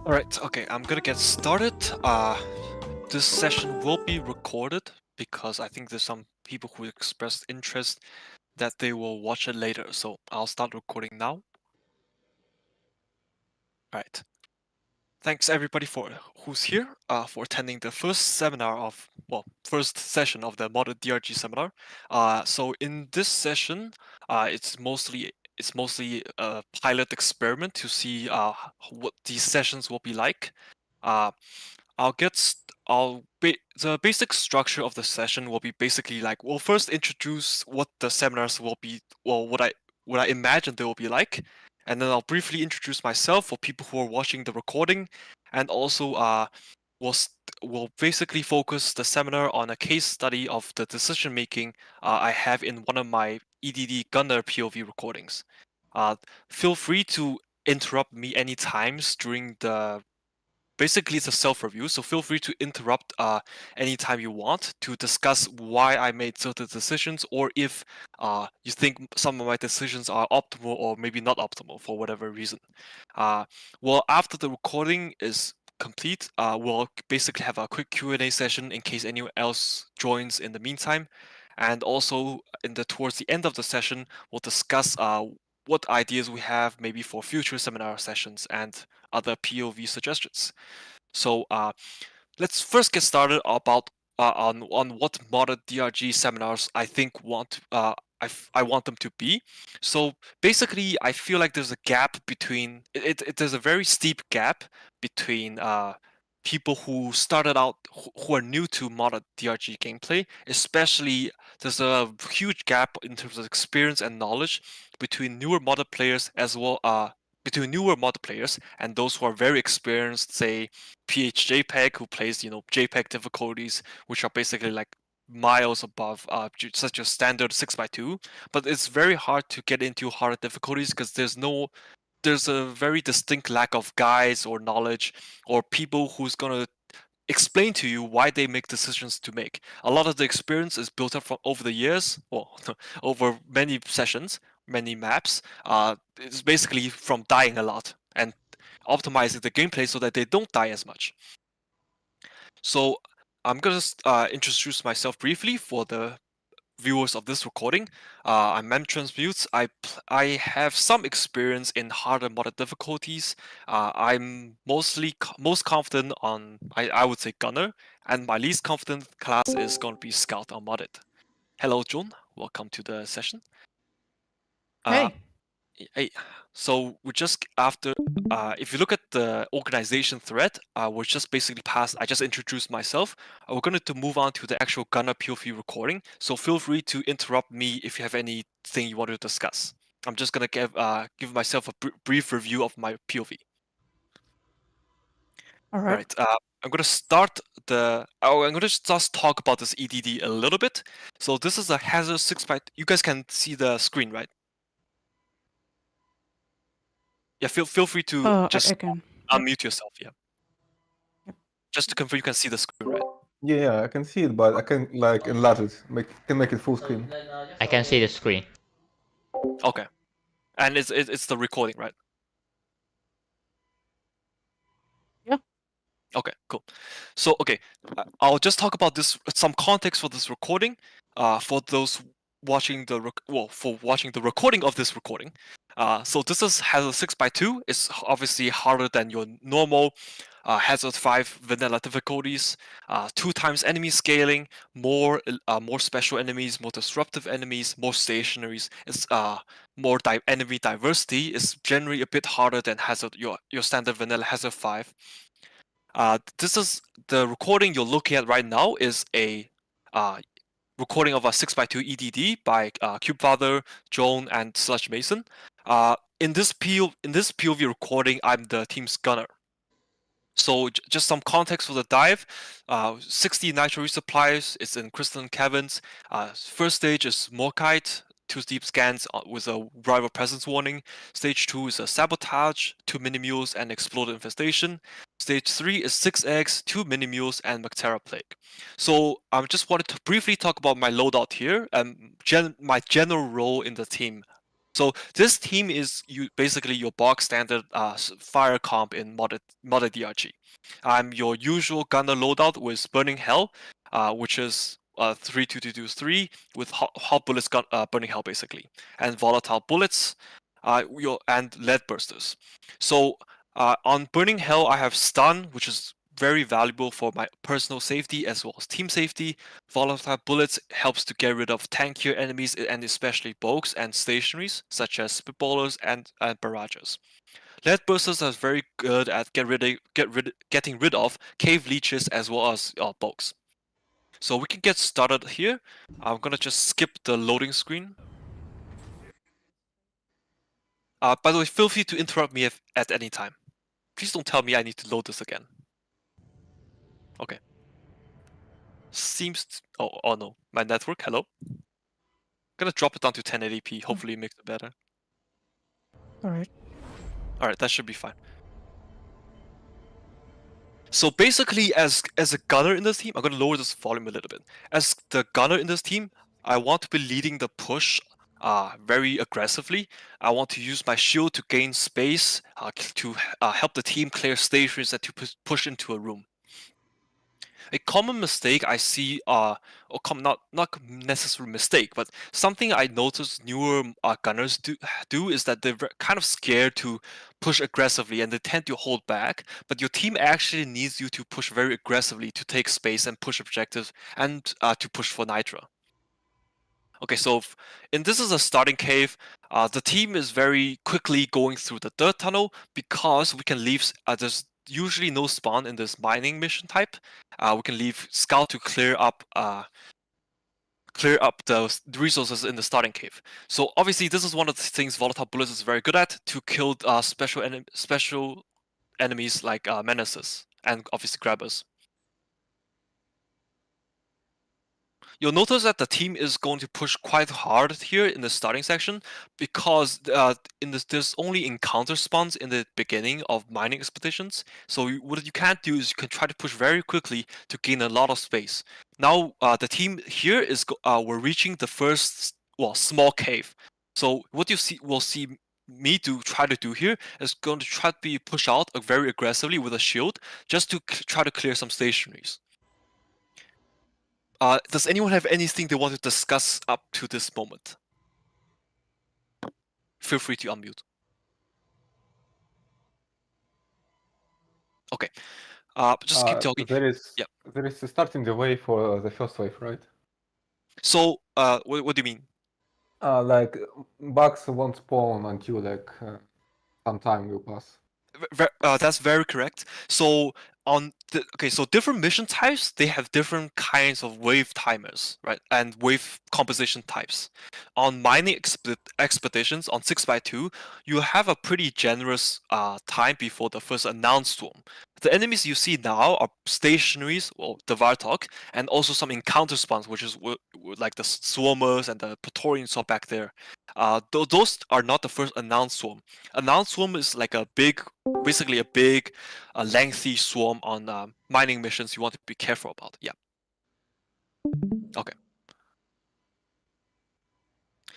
S7: All right, okay, I'm gonna get started. This session will be recorded because I think there's some people who expressed interest that they will watch it later. So I'll start recording now. All right. Thanks everybody for who's here for attending the first session of the Modern DRG seminar. So in this session, it's mostly a pilot experiment to see what these sessions will be like. The basic structure of the session will be basically like we'll first introduce what the seminars will be, well, what I imagine they will be like, and then I'll briefly introduce myself for people who are watching the recording, and also we'll basically focus the seminar on a case study of the decision making I have in one of my EDD Gunner POV recordings. Feel free to interrupt me any times during the. Basically, it's a self-review, so feel free to interrupt anytime you want to discuss why I made certain decisions, or if you think some of my decisions are optimal or maybe not optimal for whatever reason. Well, after the recording is complete, we'll basically have a quick Q&A session in case anyone else joins in the meantime. And also, towards the end of the session, we'll discuss what ideas we have maybe for future seminar sessions and other POV suggestions. So let's first get started about on what modern DRG seminars I think I want them to be. So basically, I feel like there's a gap between there's a very steep gap between people who started out who are new to modern DRG gameplay. Especially, there's a huge gap in terms of experience and knowledge between newer modern players as well. Between newer mod players and those who are very experienced, say PHJPEG, who plays JPEG difficulties, which are basically like miles above such a standard 6x2. But it's very hard to get into harder difficulties because there's a very distinct lack of guides or knowledge or people who's gonna explain to you why they make decisions to make. A lot of the experience is built up from over the years, well, over many sessions, many maps. It's basically from dying a lot and optimizing the gameplay so that they don't die as much. So I'm gonna introduce myself briefly for the viewers of this recording. I'm memtransmute. I have some experience in harder modern difficulties. I'm most confident on I would say Gunner, and my least confident class is going to be Scout unmodded. Hello, John. Welcome to the session.
S8: Hey.
S7: Hey, so we're just after. If you look at the organization thread, we're just basically past. I just introduced myself. We're going to move on to the actual Gunner POV recording. So feel free to interrupt me if you have anything you want to discuss. I'm just going to give myself a brief review of my POV.
S8: All right.
S7: I'm going to start I'm going to just talk about this EDD a little bit. So this is a Hazard 6x. You guys can see the screen, right? Yeah, feel free to just
S8: I can.
S7: unmute yourself. Yeah.
S8: Yep.
S7: Just to confirm, you can see the screen, right?
S9: Yeah, I can see it, but I can like enlarge it. Can make it full screen.
S4: I can see the screen.
S7: Okay, and it's the recording, right?
S8: Yeah.
S7: Okay, cool. So I'll just talk about some context for this recording. For those watching the recording of this recording. So this has a 6x2. It's obviously harder than your normal Hazard 5 vanilla difficulties. 2x enemy scaling, more special enemies, more disruptive enemies, more stationaries. It's more enemy diversity. Is generally a bit harder than Hazard your standard vanilla Hazard 5. This is the recording you're looking at right now. Is a recording of a 6x2 EDD by CubeFather, Joan, and Slush Mason. In this POV recording, I'm the team's gunner. So just some context for the dive. 60 nitro resupplies. It's in crystalline caverns. First stage is Morkite. 2 deep scans with a rival presence warning. Stage 2 is a sabotage, 2 mini-mules, and exploded infestation. Stage 3 is 6 eggs, 2 mini-mules, and Mactera plague. So I just wanted to briefly talk about my loadout here and my general role in the team. So this team is basically your box standard fire comp in modded DRG. I'm your usual gunner loadout with Burning Hell, which is 3-2-2-2-3 with hot bullets Burning Hell basically, and volatile bullets, and lead bursters. So on Burning Hell, I have stun, which is very valuable for my personal safety as well as team safety. Volatile bullets helps to get rid of tankier enemies and especially bulks and stationaries such as spitballers and barrages. Lead bursters are very good at getting rid of cave leeches as well as bulks. So we can get started here. I'm gonna just skip the loading screen. By the way, feel free to interrupt me at any time. Please don't tell me I need to load this again. Okay. Oh no, my network, hello? Gonna drop it down to 1080p, hopefully it makes it better.
S8: Alright.
S7: Alright, that should be fine. So basically, as a gunner in this team, I'm gonna lower this volume a little bit. As the gunner in this team, I want to be leading the push very aggressively. I want to use my shield to gain space to help the team clear stations and to push into a room. A common mistake I see, or not necessarily mistake, but something I notice newer gunners do is that they're kind of scared to push aggressively and they tend to hold back. But your team actually needs you to push very aggressively to take space and push objectives and to push for Nitra. Okay, so this is a starting cave. The team is very quickly going through the dirt tunnel because we can leave. There's usually no spawn in this mining mission type. We can leave scout to clear up the resources in the starting cave. So obviously this is one of the things Volatile Bullets is very good at, to kill special enemies like menaces and obviously grabbers. You'll notice that the team is going to push quite hard here in the starting section because there's only encounter spawns in the beginning of mining expeditions. So what you can't do is you can try to push very quickly to gain a lot of space. Now the team here is we're reaching the first small cave. So what will see me try to do here is going to try to push out very aggressively with a shield just to try to clear some stationaries. Does anyone have anything they want to discuss up to this moment? Feel free to unmute. Okay. Just keep talking.
S9: There is starting the way for the first wave, right?
S7: So, what do you mean?
S9: Like bugs won't spawn until like some time will pass.
S7: That's very correct. So so different mission types, they have different kinds of wave timers, right? And wave composition types. On mining expeditions on 6x2, you have a pretty generous time before the first announced swarm. The enemies you see now are stationaries, the Vartok, and also some encounter spawns, which is like the swarmers and the Praetorians saw back there. Those are not the first announced swarm. Announced swarm is like basically a big, lengthy swarm on mining missions you want to be careful about. Yeah. Okay.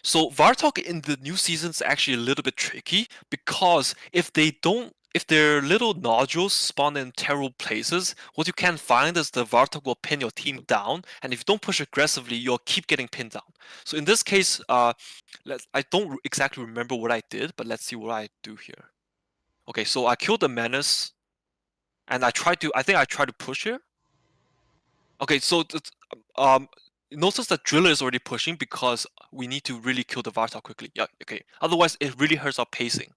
S7: So Vartok in the new season is actually a little bit tricky because if their little nodules spawn in terrible places, what you can find is the Vartok will pin your team down, and if you don't push aggressively, you'll keep getting pinned down. So in this case, I don't exactly remember what I did, but let's see what I do here. Okay, so I killed the menace, and I think I tried to push here. Okay, so notice that Driller is already pushing because we need to really kill the Vartok quickly. Yeah, okay. Otherwise, it really hurts our pacing.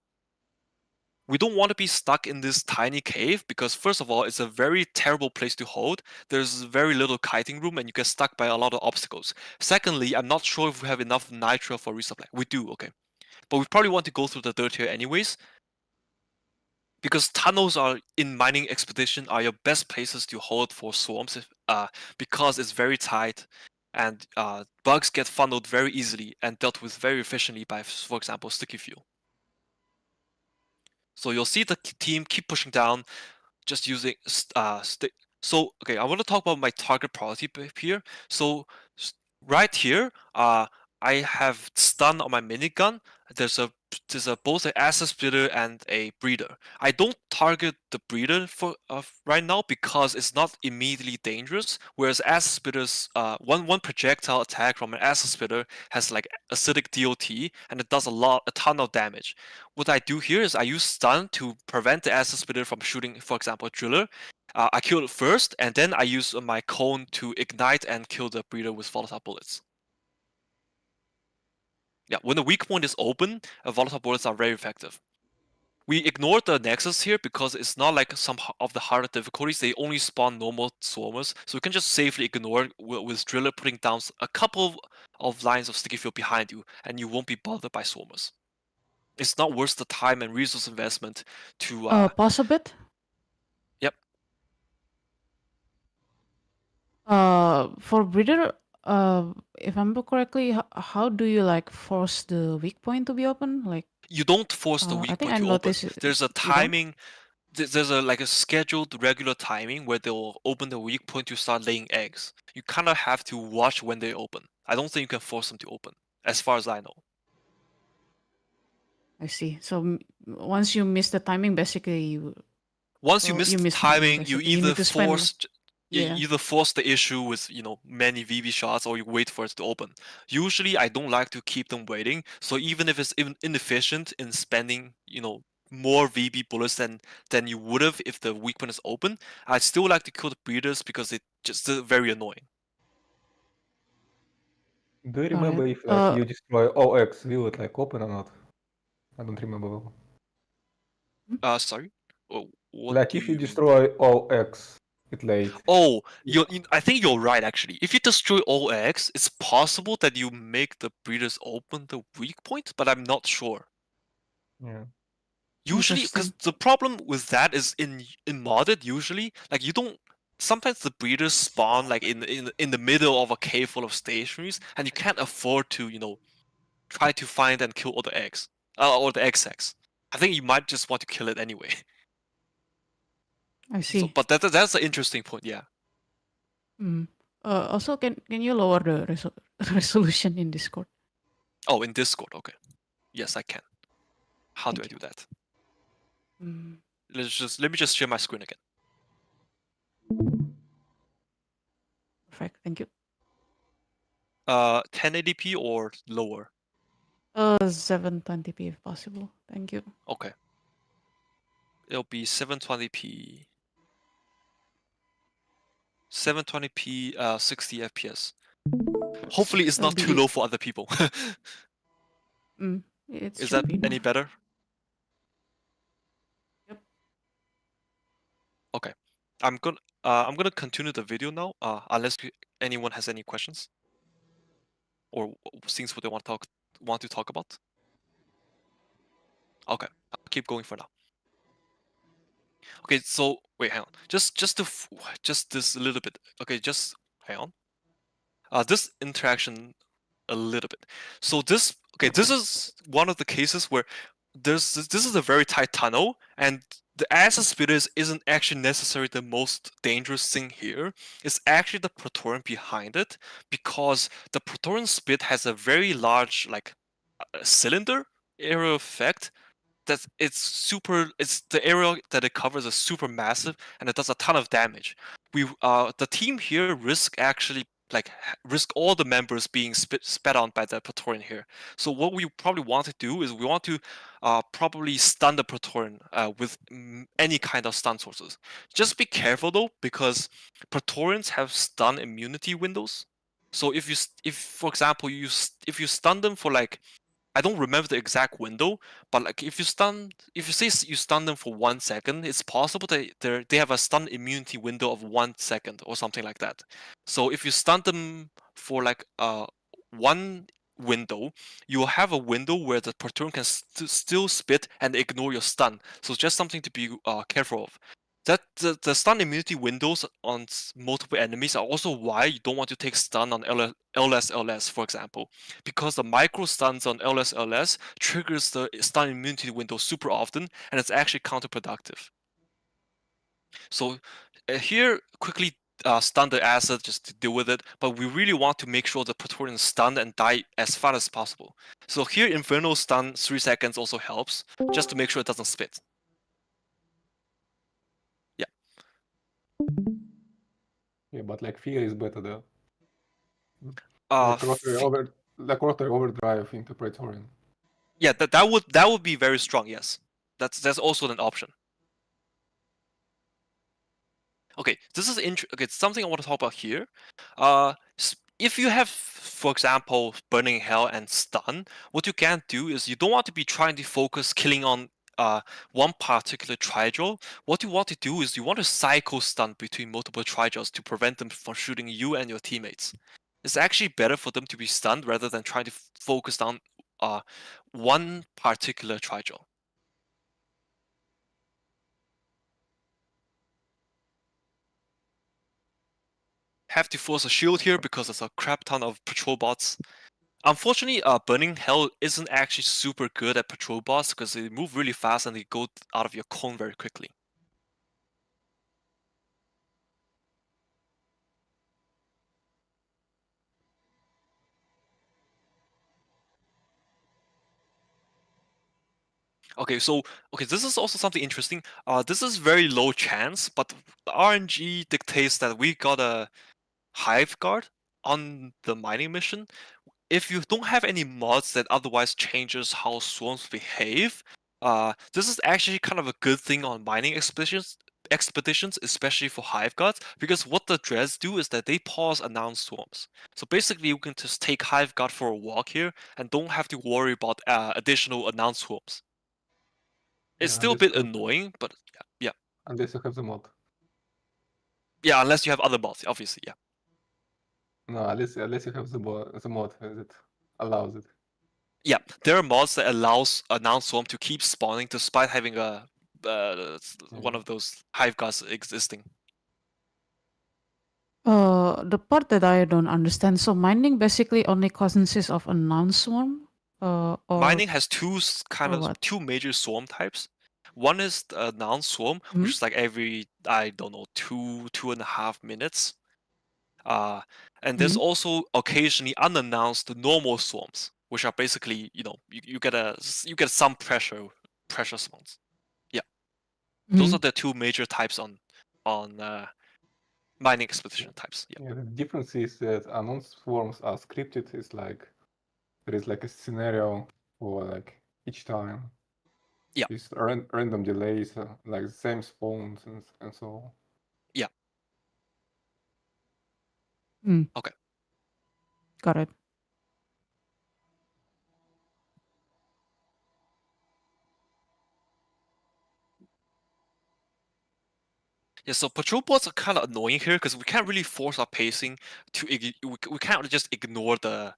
S7: We don't want to be stuck in this tiny cave because first of all, it's a very terrible place to hold. There's very little kiting room and you get stuck by a lot of obstacles. Secondly, I'm not sure if we have enough nitro for resupply. We do, okay. But we probably want to go through the dirt here anyways. Because tunnels in mining expedition are your best places to hold for swarms because it's very tight and bugs get funneled very easily and dealt with very efficiently by, for example, sticky fuel. So you'll see the team keep pushing down, just using so okay, I want to talk about my target priority here. So right here, I have stun on my minigun. There's both an acid splitter and a breeder. I don't target the breeder for right now because it's not immediately dangerous. Whereas acid splitters, one projectile attack from an acid splitter has like acidic DOT and it does a ton of damage. What I do here is I use stun to prevent the acid splitter from shooting, for example, a driller. I kill it first, and then I use my cone to ignite and kill the breeder with volatile bullets. Yeah, when the weak point is open, volatile bullets are very effective. We ignored the Nexus here because it's not like some of the harder difficulties. They only spawn normal swarmers, so we can just safely ignore it with Driller putting down a couple of lines of sticky field behind you, and you won't be bothered by swarmers. It's not worth the time and resource investment to...
S8: Pause a bit.
S7: Yep.
S8: For breeder, if I remember correctly, how do you like force the weak point to be open? Like
S7: You don't force the
S8: I
S7: weak
S8: think
S7: point
S8: I
S7: to open.
S8: noticed
S7: There's a
S8: you don't?
S7: timing. There's a scheduled regular timing where they'll open the weak point to start laying eggs. You kind of have to watch when they open. I don't think you can force them to open, as far as I know.
S8: I see. So once you miss the timing, basically you.
S7: Once you miss the timing, you
S8: basically. You
S7: either
S8: need to spend-
S7: force you
S8: Yeah.
S7: either force the issue with many VB shots, or you wait for it to open. Usually, I don't like to keep them waiting. So even if it's inefficient in spending more VB bullets than you would have if the weak point is open, I still like to kill the breeders because it's just very annoying.
S9: Do you remember if like you destroy OX, will it like open or not? I don't remember well.
S7: Sorry. What
S9: Like
S7: do
S9: if you
S7: mean?
S9: destroy OX, it late.
S7: Oh, I think you're right, actually. If you destroy all X, it's possible that you make the breeders open the weak point, but I'm not sure.
S9: Yeah.
S7: Usually, because the problem with that is in modded, usually, like you don't. Sometimes the breeders spawn like in the middle of a cave full of stationaries, and you can't afford to try to find and kill all the eggs or the XX. I think you might just want to kill it anyway.
S8: I see.
S7: So, but that's an interesting point, yeah.
S8: Also, can you lower the resolution in Discord?
S7: Oh, in Discord, okay. Yes, I can. How do I
S8: Thank
S7: do that?
S8: Mm.
S7: Let me just share my screen again.
S8: Perfect. Thank you.
S7: 1080p or lower?
S8: 720p if possible. Thank you.
S7: Okay. It'll be 720p. 720p, 60 FPS. Hopefully it's not too low for other people. Is that any better?
S8: Yep.
S7: Okay. I'm gonna continue the video now, unless anyone has any questions or things what they want to talk about. Okay, I'll keep going for now. Okay, so wait, hang on. Just this a little bit. Okay, just hang on. This interaction a little bit. So this is one of the cases where this is a very tight tunnel, and the acid splitters isn't actually necessarily the most dangerous thing here. It's actually the Praetorian behind it, because the Praetorian spit has a very large cylinder area effect. It's the area that it covers is super massive, and it does a ton of damage. The team here risk all the members being spat on by the Praetorian here. So what we probably want to do is we want to probably stun the Praetorian with any kind of stun sources. Just be careful though, because Praetorians have stun immunity windows. So if for example if you stun them for I don't remember the exact window, but if you say you stun them for 1 second, it's possible that they have a stun immunity window of 1 second or something like that. So if you stun them for one window, you'll have a window where the Praetorian can still spit and ignore your stun. So just something to be careful of. That the stun immunity windows on multiple enemies are also why you don't want to take stun on LS, for example, because the micro stuns on LS triggers the stun immunity window super often, and it's actually counterproductive. So here, quickly stun the asset just to deal with it, but we really want to make sure the Praetorian is stunned and die as fast as possible. So here Inferno stun 3 seconds also helps, just to make sure it doesn't spit. Yeah.
S9: Yeah, but like fear is better though.
S7: Uh,
S9: Like rotary overdrive into Praetorian.
S7: yeah, that would be very strong. Yes, that's also an option. Okay, this is okay. Something I want to talk about here. If you have, for example, Burning Hell and Stun, what you can do is you don't want to be trying to focus killing on one particular Tridril. What you want to do is you want to cycle stun between multiple Tridrils to prevent them from shooting you and your teammates. It's actually better for them to be stunned rather than trying to focus on one particular Tridril. Have to force a shield here because there's a crap ton of patrol bots. Unfortunately, Burning Hell isn't actually super good at patrol bots because they move really fast and they go out of your cone very quickly. Okay, so this is also something interesting. This is very low chance, but the RNG dictates that we got a Hive Guard on the mining mission. If you don't have any mods that otherwise changes how swarms behave, this is actually kind of a good thing on mining expeditions, especially for Hive Guards, because what the dreads do is that they pause announced swarms. So basically, you can just take Hive Guard for a walk here and don't have to worry about additional announced swarms. It's still a bit annoying, but yeah.
S9: Unless you have the mod.
S7: Yeah, unless you have other mods, obviously, yeah.
S9: No, unless you have the mod that allows it.
S7: Yeah, there are mods that allows announced swarm to keep spawning despite having a one of those Hive Guards existing.
S8: The part that I don't understand. So mining basically only consists of a non-swarm. Or
S7: Mining has two major swarm types. One is the non-swarm, which is like every, I don't know, 2.5 minutes. And there's also occasionally unannounced normal swarms, which are basically, you get some pressure swarms. Yeah, those are the two major types on mining expedition types.
S9: Yeah, the difference is that announced swarms are scripted. It's like there is like a scenario for like each time.
S7: Yeah.
S9: It's random delays, like the same spawns and so on.
S7: Yeah. Okay.
S8: Got it.
S7: Yeah, so patrol bots are kind of annoying here because we can't really force our pacing to we can't just ignore the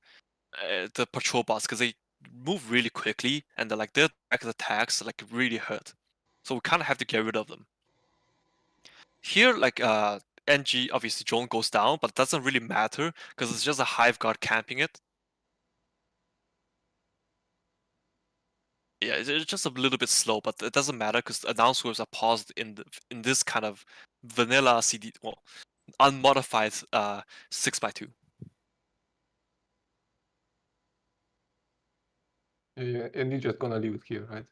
S7: patrol bots because they move really quickly and their direct attacks like really hurt. So we kind of have to get rid of them. Here, NG obviously drone goes down, but it doesn't really matter because it's just a Hive Guard camping it. Yeah, it's just a little bit slow, but it doesn't matter because announcements are paused in this kind of vanilla CD, well, unmodified 6x2.
S9: Yeah, and you're just gonna leave it here, right?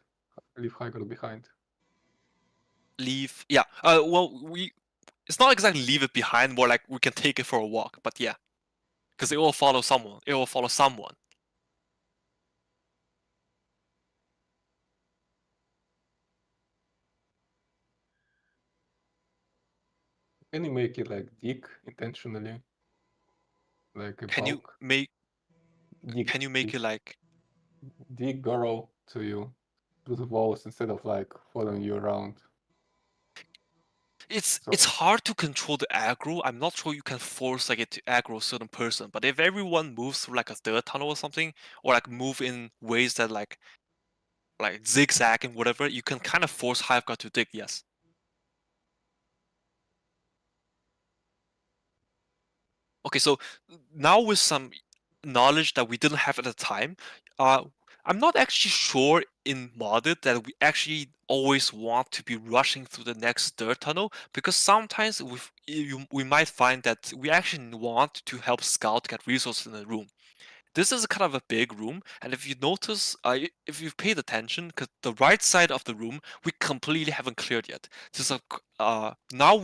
S9: Leave High Guard behind.
S7: Leave, yeah. Well, it's not exactly leave it behind, more like we can take it for a walk, but yeah, because it will follow someone. It will follow someone.
S9: Can you make it like dig intentionally? Like a
S7: Can you
S9: bulk?
S7: make
S9: Dig,
S7: it like
S9: dig burrow to you through the walls instead of like following you around?
S7: it's hard to control the aggro. I'm not sure you can force it to aggro a certain person, but if everyone moves through like a third tunnel or something, or like move in ways that like zigzag and whatever, you can kind of force Hive Guard to dig, yes. Okay, so now with some knowledge that we didn't have at the time, I'm not actually sure in modded that we actually always want to be rushing through the next dirt tunnel, because sometimes we might find that we actually want to help Scout get resources in the room. This is kind of a big room, and if you notice, if you've paid attention, because the right side of the room we completely haven't cleared yet. There's a now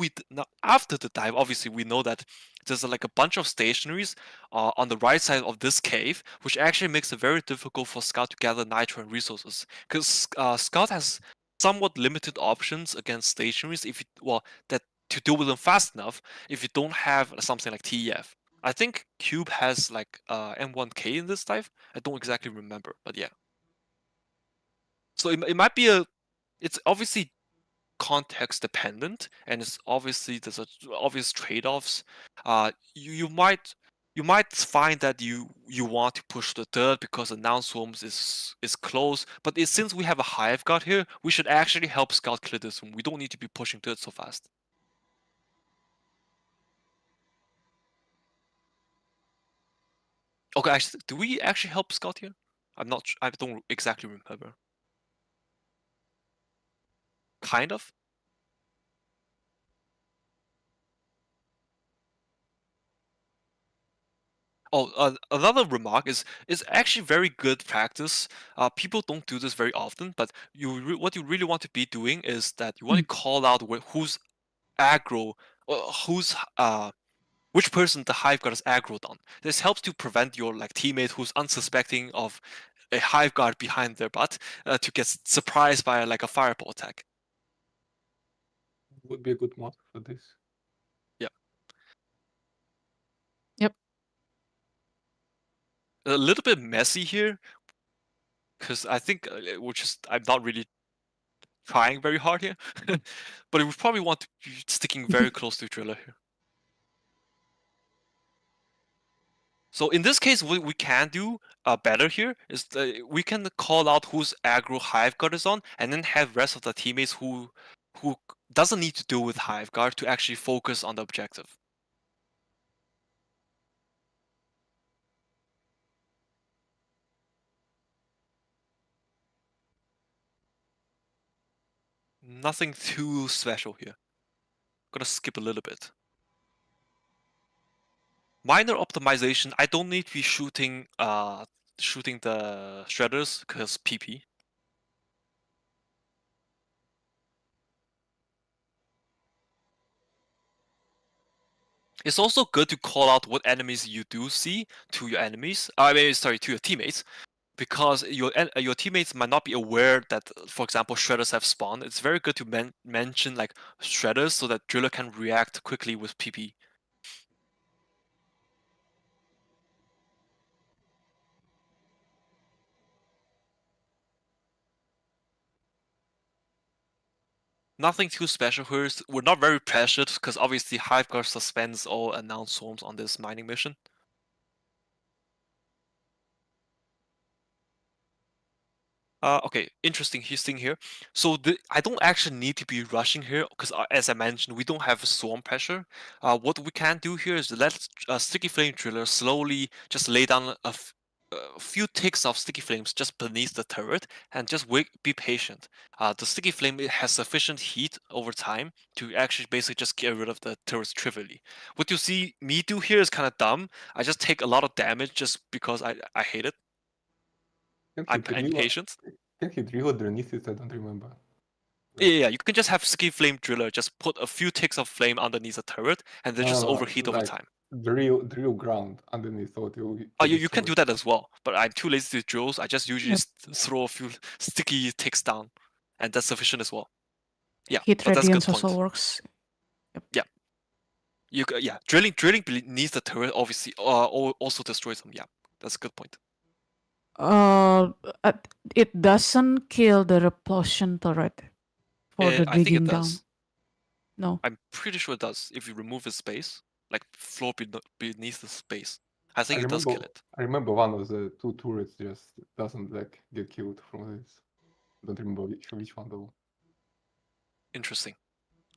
S7: after the dive, obviously we know that there's like a bunch of stationaries on the right side of this cave, which actually makes it very difficult for Scout to gather nitro and resources, because Scout has somewhat limited options against stationaries if you that to deal with them fast enough if you don't have something like TEF. I think Cube has like M1K in this dive. I don't exactly remember, but yeah. So it might be it's obviously context dependent, and it's obviously there's obvious trade-offs. You might find that you want to push the third because the noun swarms is close, but since we have a hive guard here, we should actually help Scout clear this room. We don't need to be pushing third so fast. Okay, actually, do we actually help Scout here? I'm not. I don't exactly remember. Kind of. Oh, another remark is actually very good practice. People don't do this very often, but what you really want to be doing is that you want to call out who's aggro, who's which person the hive guard is aggroed on. This helps to prevent your like teammate who's unsuspecting of a hive guard behind their butt to get surprised by like a fireball attack.
S9: Would be a good mod for this.
S7: Yeah.
S8: Yep.
S7: A little bit messy here, because I think I'm not really trying very hard here, but we probably want to be sticking very close to Driller here. So in this case, what we can do better here is we can call out whose aggro hive guard is on, and then have rest of the teammates who doesn't need to deal with hive guard to actually focus on the objective. Nothing too special here. Gonna skip a little bit. Minor optimization. I don't need to be shooting the shredders because PP. It's also good to call out what enemies you do see to your enemies. To your teammates, because your teammates might not be aware that, for example, shredders have spawned. It's very good to mention like shredders so that Driller can react quickly with PP. Nothing too special here. We're not very pressured because obviously Hiveguard suspends all announced swarms on this mining mission. Okay, interesting thing here. So I don't actually need to be rushing here because, as I mentioned, we don't have swarm pressure. What we can do here is let Sticky Flame Driller slowly just lay down a few ticks of Sticky Flames just beneath the turret and just be patient. The Sticky Flame has sufficient heat over time to actually basically just get rid of the turrets trivially. What you see me do here is kind of dumb. I just take a lot of damage just because I hate it. I'm impatient.
S9: Can he drill underneath it? I don't remember.
S7: Yeah, you can just have Sticky Flame Driller, just put a few ticks of flame underneath the turret, and then just overheat over time.
S9: Drill ground underneath.
S7: You can do that as well, but I'm too lazy to drill, so I just usually throw a few sticky ticks down, and that's sufficient as well. Yeah,
S8: Heat
S7: but that's a good
S8: radiance also
S7: point.
S8: works. Yep.
S7: Yeah, drilling beneath the turret obviously also destroys them. Yeah, that's a good point.
S8: It doesn't kill the repulsion turret for the
S7: I think
S8: digging
S7: it
S8: down.
S7: does.
S8: No.
S7: I'm pretty sure it does if you remove the space, like floor beneath the space. I think it does kill it.
S9: I remember one of the two turrets just doesn't like get killed from this. Don't remember which one though.
S7: Interesting.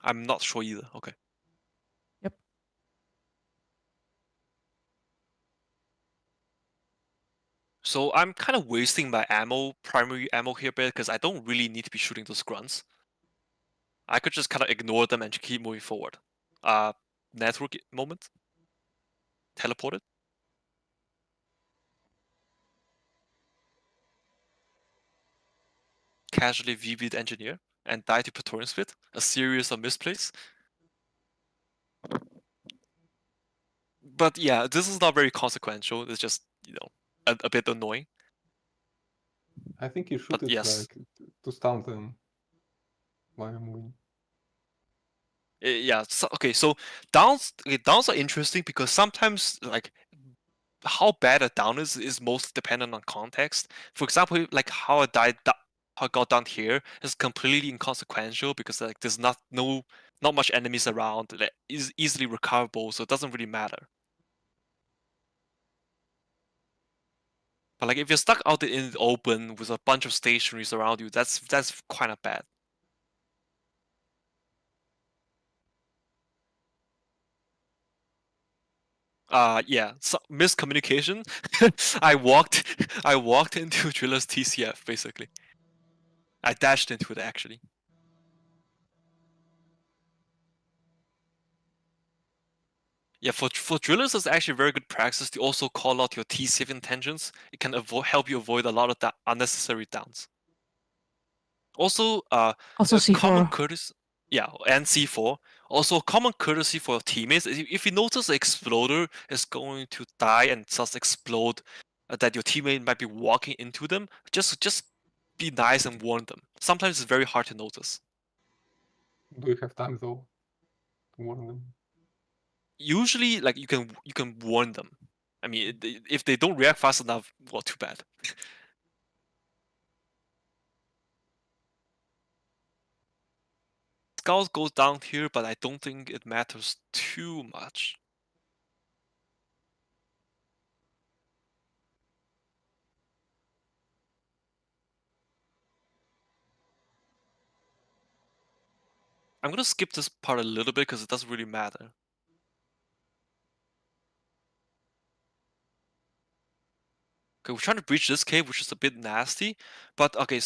S7: I'm not sure either. Okay.
S8: Yep.
S7: So So I'm kind of wasting my primary ammo here a bit, because I don't really need to be shooting those grunts. I could just kind of ignore them and keep moving forward. Network moment. Teleported. Casually VB'd engineer and died to Praetorian Spit. A series of misplays. But yeah, this is not very consequential. It's just, you know, a bit annoying.
S9: I think you shoot
S7: But
S9: it
S7: yes.
S9: like to stun them while you're moving.
S7: Yeah. So, okay. So downs are interesting because sometimes like how bad a down is most dependent on context. For example, like how I got down here is completely inconsequential because like there's not much enemies around that is easily recoverable, so it doesn't really matter. But like if you're stuck out in the open with a bunch of stationaries around you, that's kind of bad. Yeah, so miscommunication. I walked into Driller's TCF basically. I dashed into it actually. Yeah, for drillers, it's actually very good practice to also call out your TCF intentions. It can help you avoid a lot of unnecessary downs. Also,
S8: Also
S7: common
S8: C4.
S7: courtesy, yeah, and C4. Also, common courtesy for your teammates. If you notice the exploder is going to die and just explode, that your teammate might be walking into them, just be nice and warn them. Sometimes it's very hard to notice.
S9: Do you have time though to warn them?
S7: Usually, like you can warn them. I mean, if they don't react fast enough, well, too bad. Skulls goes down here, but I don't think it matters too much. I'm gonna skip this part a little bit because it doesn't really matter. Okay, we're trying to breach this cave, which is a bit nasty. But okay,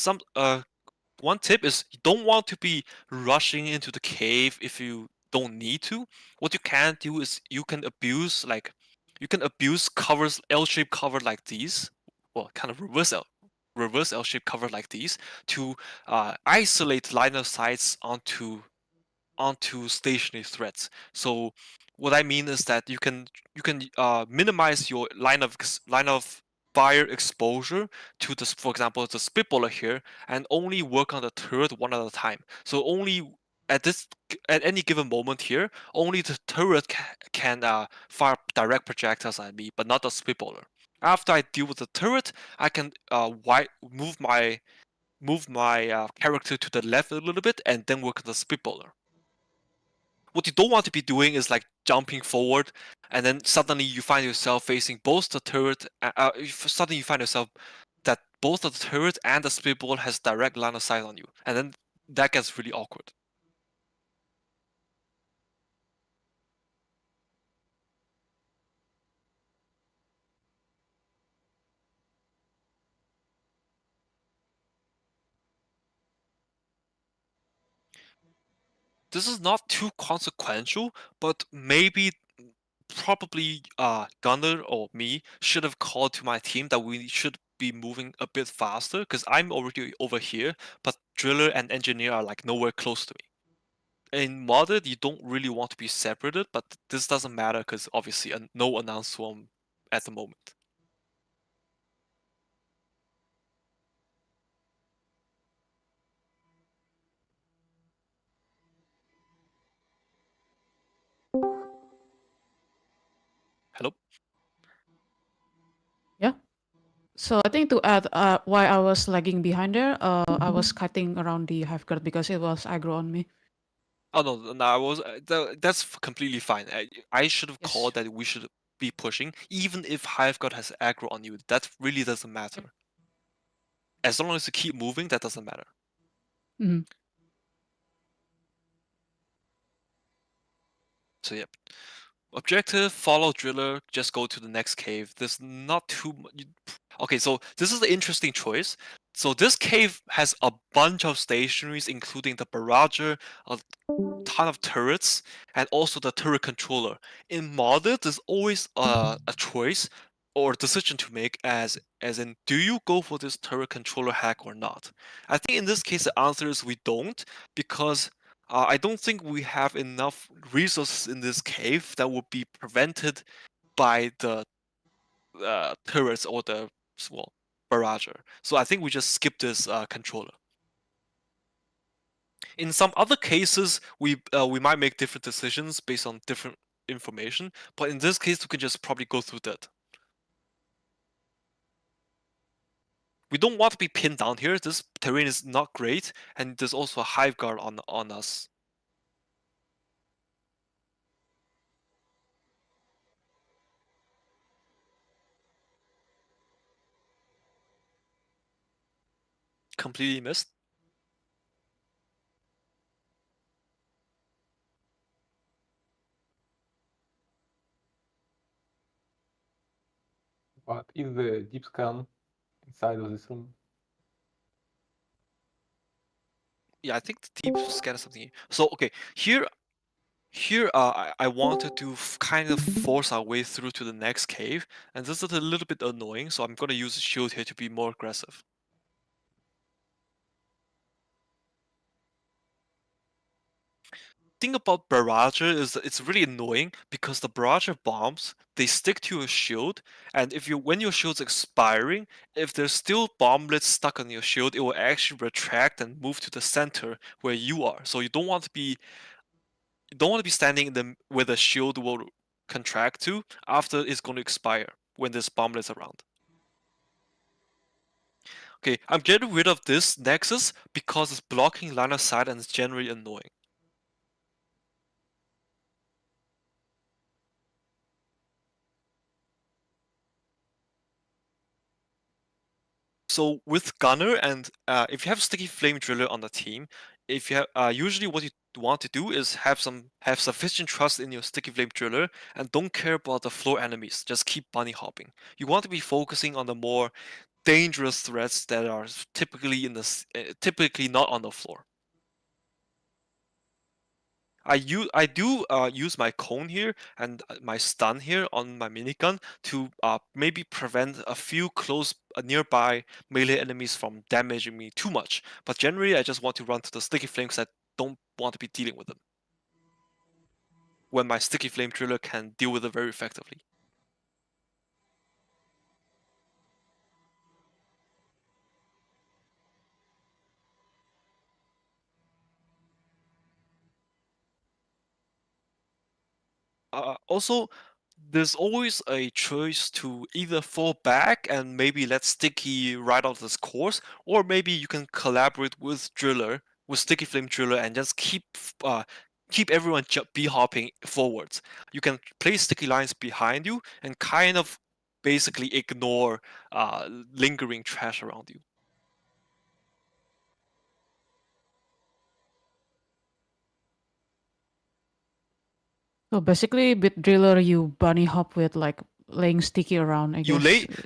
S7: one tip is you don't want to be rushing into the cave if you don't need to. What you can do is you can abuse covers, L-shaped cover like these, well, kind of reverse L-shaped cover like these to isolate line of sights onto stationary threats. So what I mean is that you can minimize your line of fire exposure to this, for example, the spitballer here, and only work on the turret one at a time. So only at any given moment here, only the turret can fire direct projectiles at me, but not the spitballer. After I deal with the turret, I can move my character to the left a little bit and then work on the spitballer. What you don't want to be doing is like jumping forward and then suddenly you find yourself facing both the turret, suddenly you find yourself that both the turret and the spitball has direct line of sight on you, and then that gets really awkward. This is not too consequential, but probably Gunner or me should have called to my team that we should be moving a bit faster because I'm already over here, but Driller and Engineer are like nowhere close to me. In modded, you don't really want to be separated, but this doesn't matter because obviously no announce swarm at the moment. Hello?
S8: Yeah. So I think to add why I was lagging behind there, I was cutting around the hive guard because it was aggro on me.
S7: Oh no, I was. That's completely fine. I should have
S8: Yes.
S7: called that we should be pushing, even if HiveGuard has aggro on you. That really doesn't matter. As long as you keep moving, that doesn't matter.
S8: Mhm.
S7: So yep. Objective: follow Driller. Just go to the next cave. There's not too much. Okay, so this is the interesting choice. So this cave has a bunch of stationaries, including the barrager, a ton of turrets, and also the turret controller. In Modlist, there's always a choice or decision to make as in, do you go for this turret controller hack or not? I think in this case the answer is we don't, because I don't think we have enough resources in this cave that would be prevented by the turrets or the barrager. So I think we just skip this controller. In some other cases, we might make different decisions based on different information, but in this case, we can just probably go through that. We don't want to be pinned down here. This terrain is not great, and there's also a hive guard on us. Completely missed.
S9: What is the deep scan inside of this room?
S7: Yeah, I think the deep scan is something. So okay, here I wanted to kind of force our way through to the next cave, and this is a little bit annoying, so I'm gonna use a shield here to be more aggressive. Thing about barrager is that it's really annoying because the barrager bombs, they stick to your shield, and when your shield's expiring, if there's still bomblets stuck on your shield, it will actually retract and move to the center where you are. So you don't want to be standing in where the shield will contract to after it's going to expire when there's bomblets around. Okay, I'm getting rid of this nexus because it's blocking line of sight and it's generally annoying. So with Gunner and if you have Sticky Flame Driller on the team, if you have usually what you want to do is have sufficient trust in your Sticky Flame Driller and don't care about the floor enemies. Just keep bunny hopping. You want to be focusing on the more dangerous threats that are typically typically not on the floor. I do use my cone here and my stun here on my minigun to maybe prevent a few close nearby melee enemies from damaging me too much. But generally, I just want to run to the sticky flames that don't want to be dealing with them. When my sticky flame driller can deal with it very effectively. Also, there's always a choice to either fall back and maybe let Sticky ride out this course, or maybe you can collaborate with Sticky Flame Driller, and just keep everyone bee hopping forwards. You can place sticky lines behind you and kind of basically ignore lingering trash around you.
S8: So basically, with driller, you bunny hop with like laying sticky around. I guess.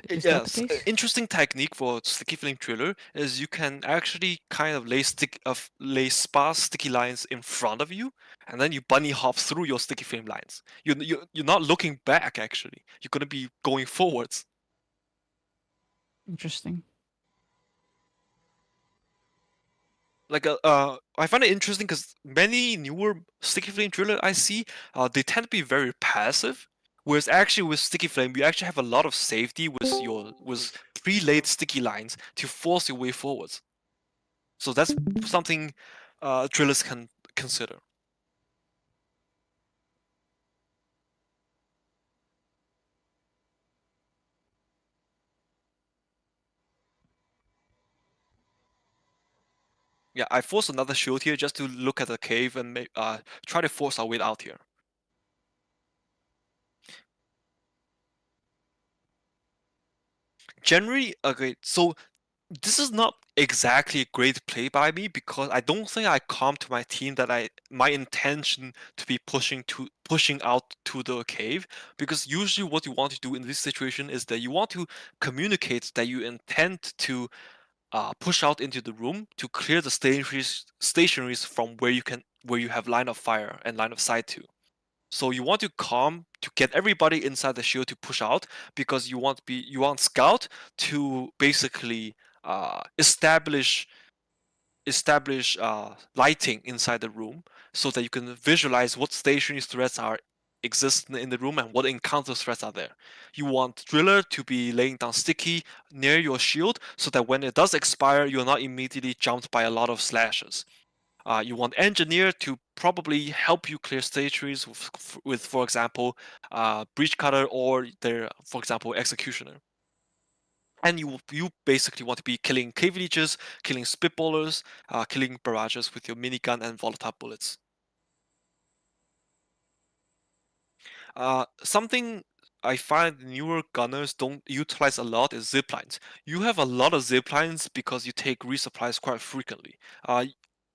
S8: Is that the case?
S7: Interesting technique for sticky flame driller is you can actually kind of lay sparse sticky lines in front of you, and then you bunny hop through your sticky flame lines. You're not looking back actually. You're gonna be going forwards.
S8: Interesting.
S7: Like I find it interesting because many newer sticky flame driller I see, they tend to be very passive. Whereas actually with sticky flame, you actually have a lot of safety with pre-laid sticky lines to force your way forwards. So that's something drillers can consider. Yeah, I forced another shield here just to look at the cave and try to force our way out here. Generally, okay, so this is not exactly a great play by me, because I don't think I calmed to my team that my intention to be pushing out to the cave, because usually what you want to do in this situation is that you want to communicate that you intend to push out into the room to clear the stationaries from where you have line of fire and line of sight to. So you want to calm to get everybody inside the shield to push out, because you want scout to basically establish lighting inside the room, so that you can visualize what stationary threats are existing in the room and what encounter threats are there. You want driller to be laying down sticky near your shield, so that when it does expire, you're not immediately jumped by a lot of slashes. You want engineer to probably help you clear stationaries with for example, breach cutter or their, for example, executioner. And you basically want to be killing cave leeches, killing spitballers, killing barrages with your minigun and volatile bullets. Something I find newer gunners don't utilize a lot is ziplines. You have a lot of ziplines because you take resupplies quite frequently.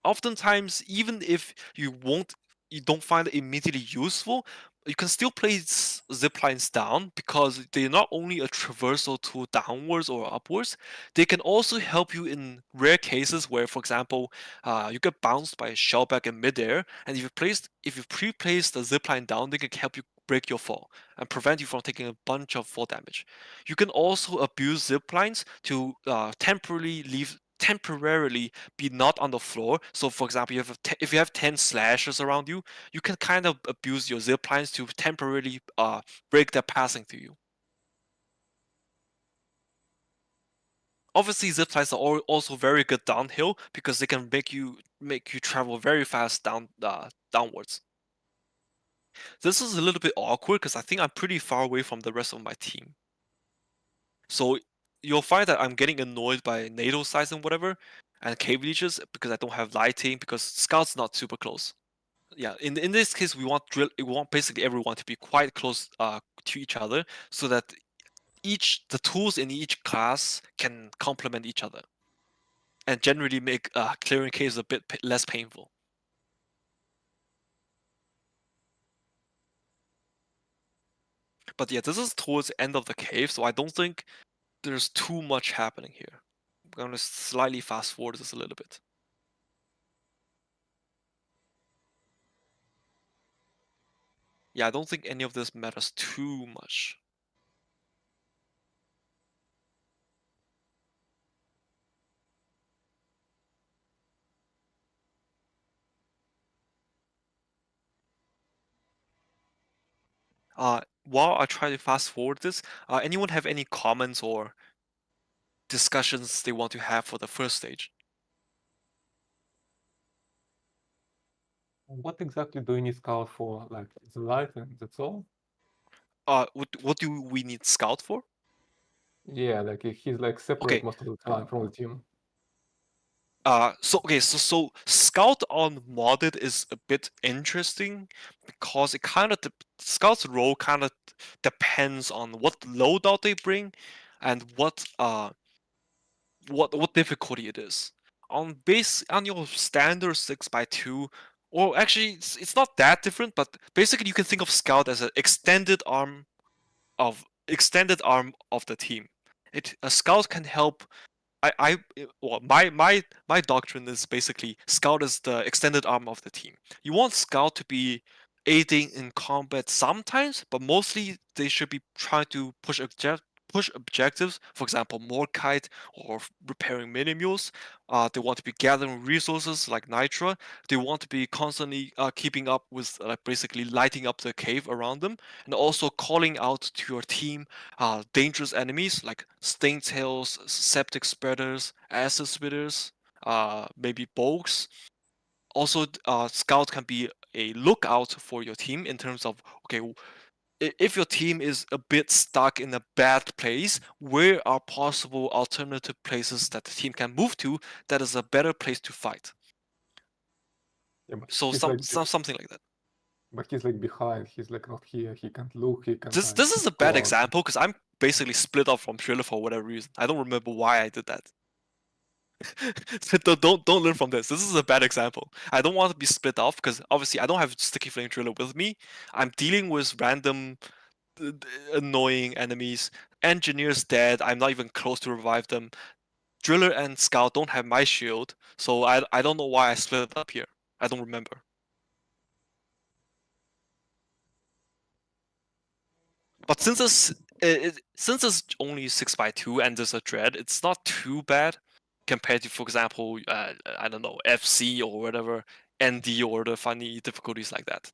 S7: Oftentimes, even if you don't find it immediately useful, you can still place ziplines down, because they're not only a traversal tool downwards or upwards, they can also help you in rare cases where, for example, you get bounced by a shellback in midair, and if you pre-placed the zipline down, they can help you break your fall and prevent you from taking a bunch of fall damage. You can also abuse ziplines to temporarily be not on the floor. So for example, if you have 10 slashers around you, you can kind of abuse your ziplines to temporarily break their passing to you. Obviously, ziplines are also very good downhill, because they can make you travel very fast downwards. This is a little bit awkward because I think I'm pretty far away from the rest of my team. So you'll find that I'm getting annoyed by NATO size and whatever, and cave leeches, because I don't have lighting, because scout's not super close. Yeah, in this case, we want basically everyone to be quite close to each other, so that the tools in each class can complement each other, and generally make clearing caves a bit less painful. But yeah, this is towards the end of the cave, so I don't think there's too much happening here. I'm going to slightly fast forward this a little bit. Yeah, I don't think any of this matters too much. While I try to fast forward this, anyone have any comments or discussions they want to have for the first stage?
S9: What exactly do you need scout for? Like, it's light and that's all?
S7: What do we need scout for?
S9: Yeah, like he's like separate
S7: Okay.
S9: most of the time from the team.
S7: So scout on modded is a bit interesting, because it kind of scout's role kind of depends on what loadout they bring and what difficulty it is. On your standard 6x2, or actually it's not that different, but basically you can think of scout as an extended arm of the team. A scout can help. My doctrine is basically scout is the extended arm of the team. You want scout to be aiding in combat sometimes, but mostly they should be trying to push objectives, for example, more kite or repairing mini mules. They want to be gathering resources like nitra. They want to be constantly keeping up with basically lighting up the cave around them, and also calling out to your team dangerous enemies like stingtails, septic spreaders, acid spitters, maybe bogs. Also, scout can be a lookout for your team in terms of, okay, if your team is a bit stuck in a bad place, where are possible alternative places that the team can move to that is a better place to fight?
S9: Yeah, but
S7: So something like that.
S9: But he's like behind. He's like not here. He can't look. He can't.
S7: This is a bad example because I'm basically split off from Thriller for whatever reason. I don't remember why I did that. So don't learn from this. This is a bad example. I don't want to be split off because obviously I don't have Sticky Flame Driller with me. I'm dealing with random annoying enemies. Engineer's dead. I'm not even close to revive them. Driller and Scout don't have my shield, so I don't know why I split it up here. I don't remember. But since it's only 6x2 and there's a dread, it's not too bad compared to, for example, I don't know, FC or whatever, ND or the funny difficulties like that.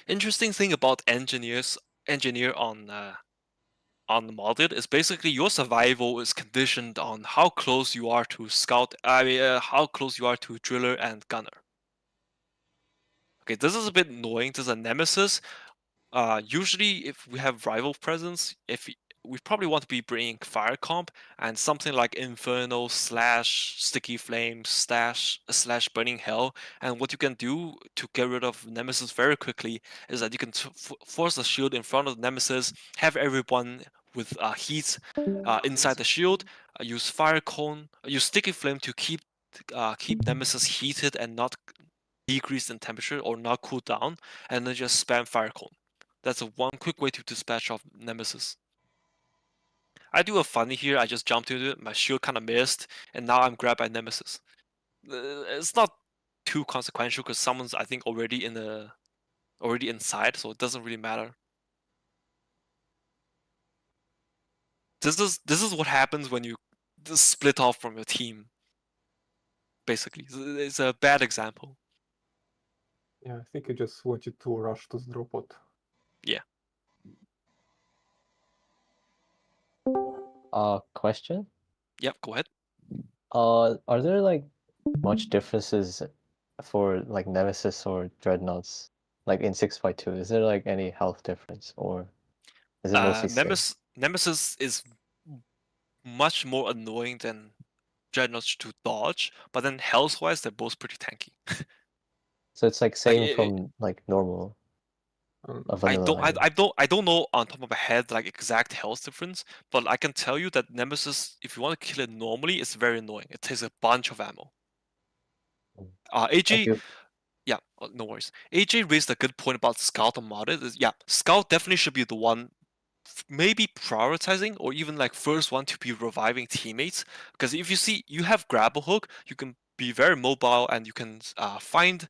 S7: Interesting thing about engineer on the Modlist is basically your survival is conditioned on how close you are to Scout. How close you are to Driller and Gunner. Okay, this is a bit annoying. This is a nemesis. Usually, if we have rival presence, we probably want to be bringing fire comp and something like Inferno / Sticky Flame / Burning Hell. And what you can do to get rid of Nemesis very quickly is that you can force a shield in front of the Nemesis, have everyone with heat inside the shield, use Fire Cone, use Sticky Flame to keep Nemesis heated and not decrease in temperature or not cool down, and then just spam Fire Cone. That's one quick way to dispatch off Nemesis. I do a funny here, I just jumped into it, my shield kind of missed, and now I'm grabbed by Nemesis. It's not too consequential because someone's, I think, already inside, so it doesn't really matter. This is what happens when you split off from your team. Basically, it's a bad example.
S9: Yeah, I think I just wanted to rush to the drop pod.
S7: Yeah.
S10: Question?
S7: Yep, go ahead.
S10: Are there like much differences for like Nemesis or Dreadnoughts, like in 6x2? Is there like any health difference, or is it mostly same?
S7: Nemesis is much more annoying than Dreadnoughts to dodge, but then health-wise, they're both pretty tanky.
S10: So it's like same from like normal.
S7: I don't know on top of my head like exact health difference, but I can tell you that Nemesis, if you want to kill it normally, it's very annoying. It takes a bunch of ammo. AJ, yeah, no worries. AJ raised a good point about Scout and modded. Yeah, Scout definitely should be the one maybe prioritizing or even like first one to be reviving teammates, because if you see you have grapple hook, you can be very mobile and you can find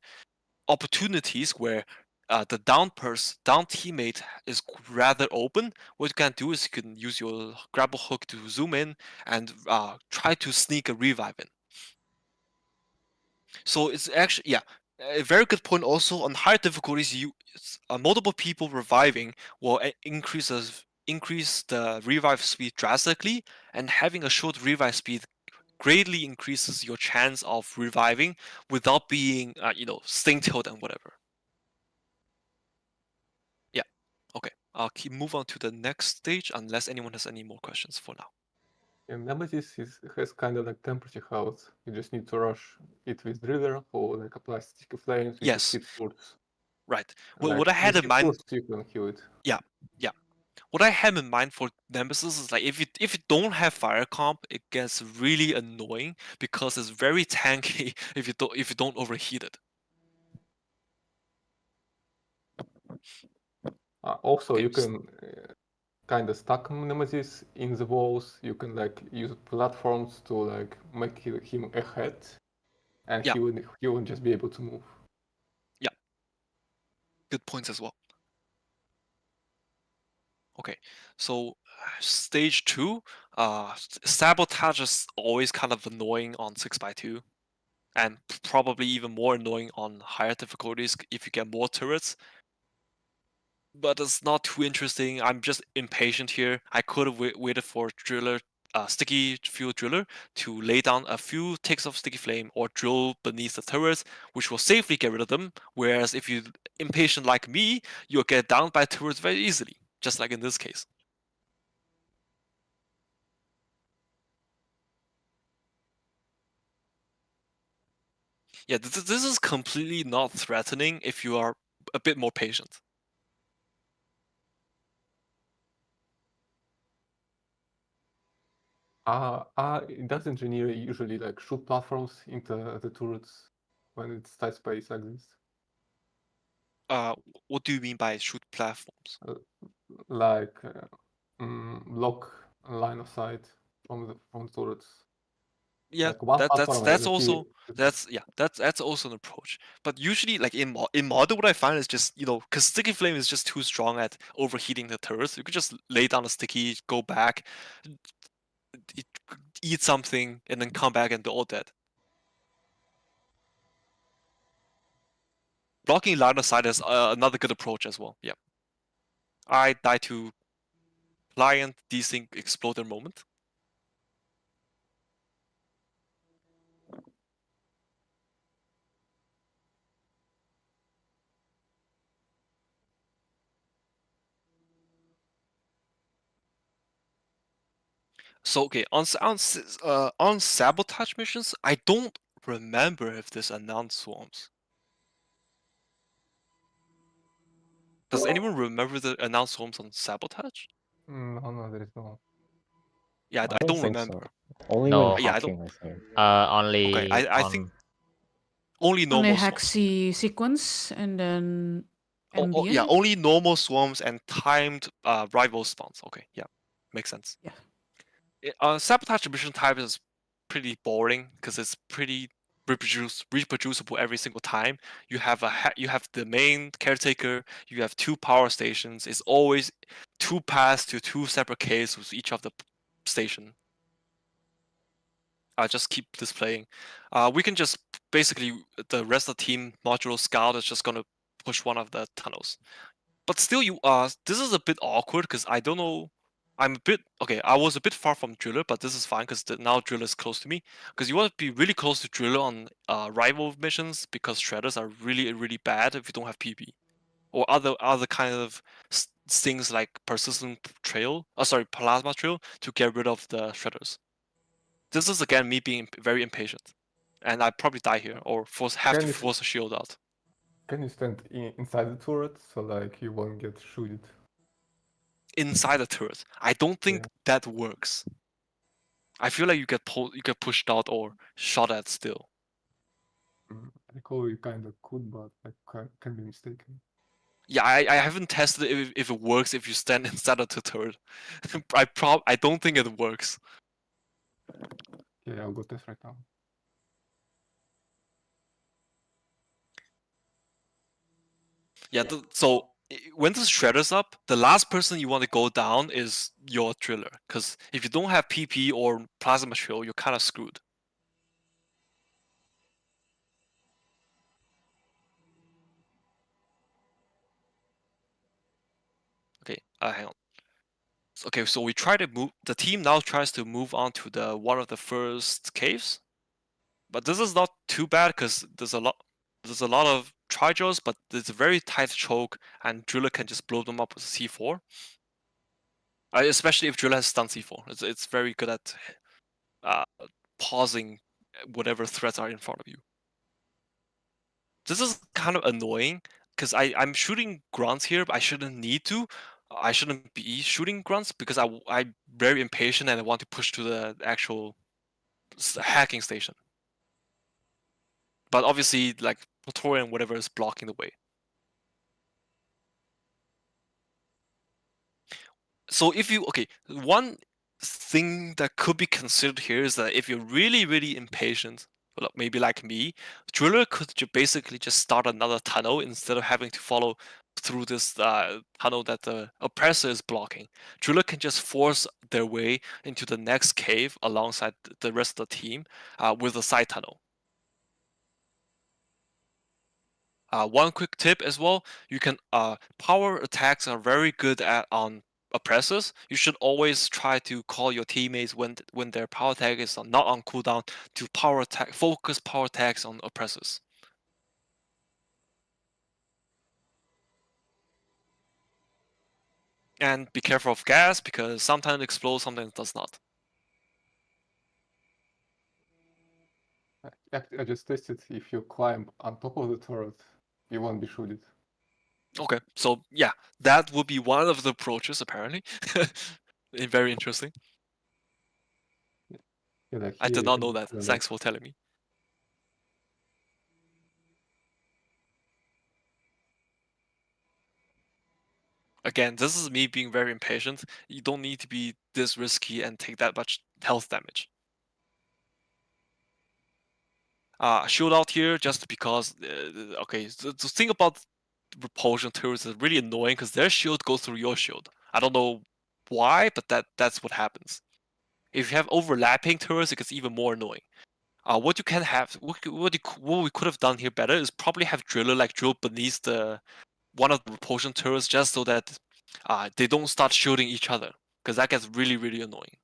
S7: opportunities where the down teammate is rather open. What you can do is you can use your grapple hook to zoom in and try to sneak a revive in. So it's actually, yeah, a very good point also. On higher difficulties, multiple people reviving will increase the revive speed drastically, and having a short revive speed greatly increases your chance of reviving without being, sting tilt and whatever. Yeah, okay. I'll move on to the next stage unless anyone has any more questions for now.
S9: Yeah, Nemesis has kind of like temperature health. You just need to rush it with Driller or like apply Sticky Flames.
S7: Yes.
S9: Hit force.
S7: Right.
S9: Like,
S7: what I had in mind.
S9: You can heal it.
S7: Yeah. What I have in mind for Nemesis is like if you don't have fire comp, it gets really annoying because it's very tanky if you don't overheat it.
S9: Also, you can kind of stuck Nemesis in the walls. You can like use platforms to like make him ahead, and he wouldn't just be able to move.
S7: Yeah. Good points as well. Okay, so stage 2, sabotage is always kind of annoying on 6x2, and probably even more annoying on higher difficulties if you get more turrets. But it's not too interesting. I'm just impatient here. I could have waited for Driller, Sticky Fuel Driller to lay down a few ticks of Sticky Flame or drill beneath the turrets, which will safely get rid of them. Whereas if you're impatient like me, you'll get downed by turrets very easily, just like in this case. Yeah, this is completely not threatening if you are a bit more patient.
S9: Does engineer usually like shoot platforms into the turrets when it's tight space like this?
S7: What do you mean by shoot platforms?
S9: Like block line of sight from the turrets.
S7: Yeah,
S9: Like one platform
S7: that's
S9: has a
S7: also
S9: few-
S7: that's also an approach. But usually, like in model, what I find is just because sticky flame is just too strong at overheating the turrets. You could just lay down a sticky, go back, eat something, and then come back and they're all dead. Blocking line of sight is another good approach as well. Yeah. I die to client desync exploder moment. So okay, on sabotage missions, I don't remember if there's announced swarms. Does anyone remember the announced swarms on sabotage?
S9: No, there is no.
S7: Yeah, I don't
S10: think
S7: remember.
S10: so. Only
S4: No.
S10: when
S7: Yeah, I don't.
S10: hacking, I think.
S4: Only
S7: Okay, I think only
S8: Only
S7: normal swarms.
S8: Hoxxes sequence and then
S7: Yeah,
S8: ambient.
S7: only normal swarms and timed rival spawns. Okay, yeah, makes sense.
S8: Yeah.
S7: Sabotage mission type is pretty boring because it's pretty reproducible every single time. You have you have the main caretaker. You have 2 power stations. It's always 2 paths to 2 separate caves with each of the station. I'll just keep displaying. We can just basically the rest of the team modular scout is just gonna push one of the tunnels. But still, this is a bit awkward because I don't know. I'm a bit okay. I was a bit far from driller, but this is fine because now driller is close to me. Because you want to be really close to driller on rival missions because shredders are really bad if you don't have PP or other kind of things like persistent trail. Plasma trail to get rid of the shredders. This is again me being very impatient, and I probably die here or have to force a shield out.
S9: Can you stand inside the turret so like you won't get shooted?
S7: Inside the turret, I don't think that works. I feel like you get pushed out or shot at still.
S9: I recall you kind of could, but I can be mistaken.
S7: Yeah, I haven't tested if it works if you stand inside of the turret. I don't think it works.
S9: Yeah, I'll go test right now.
S7: Yeah, so when the shredder's up, the last person you want to go down is your driller, because if you don't have PP or plasma material, you're kind of screwed. Okay, hang on. Okay, so we try to move. The team now tries to move on to the one of the first caves, but this is not too bad because there's a lot of tri-jaws, but there's a very tight choke, and driller can just blow them up with C4. Especially if driller has stun C4, it's very good at pausing whatever threats are in front of you. This is kind of annoying because I'm shooting grunts here, but I shouldn't need to. I shouldn't be shooting grunts because I'm very impatient and I want to push to the actual hacking station. But obviously, like Praetorian, whatever is blocking the way. So if you one thing that could be considered here is that if you're really impatient, maybe like me, driller could basically just start another tunnel instead of having to follow through this tunnel that the oppressor is blocking. Driller can just force their way into the next cave alongside the rest of the team with a side tunnel. One quick tip as well, you can power attacks are very good on oppressors. You should always try to call your teammates when their power attack is not on cooldown to focus power attacks on oppressors. And be careful of gas because sometimes it explodes, sometimes it does not.
S9: I just tested if you climb on top of the turret, you won't be shooted.
S7: Okay, so yeah, that would be one of the approaches apparently. Very interesting.
S9: Yeah, like
S7: I
S9: here
S7: did
S9: you
S7: not
S9: can
S7: know that.
S9: like,
S7: Thanks for telling me. Again, this is me being very impatient. You don't need to be this risky and take that much health damage. Shield out here just because, okay, the thing about repulsion turrets is really annoying because their shield goes through your shield. I don't know why, but that's what happens. If you have overlapping turrets, it gets even more annoying. What you can have, what we could have done here better is probably have driller like drill beneath one of the repulsion turrets just so that they don't start shooting each other, because that gets really, really annoying.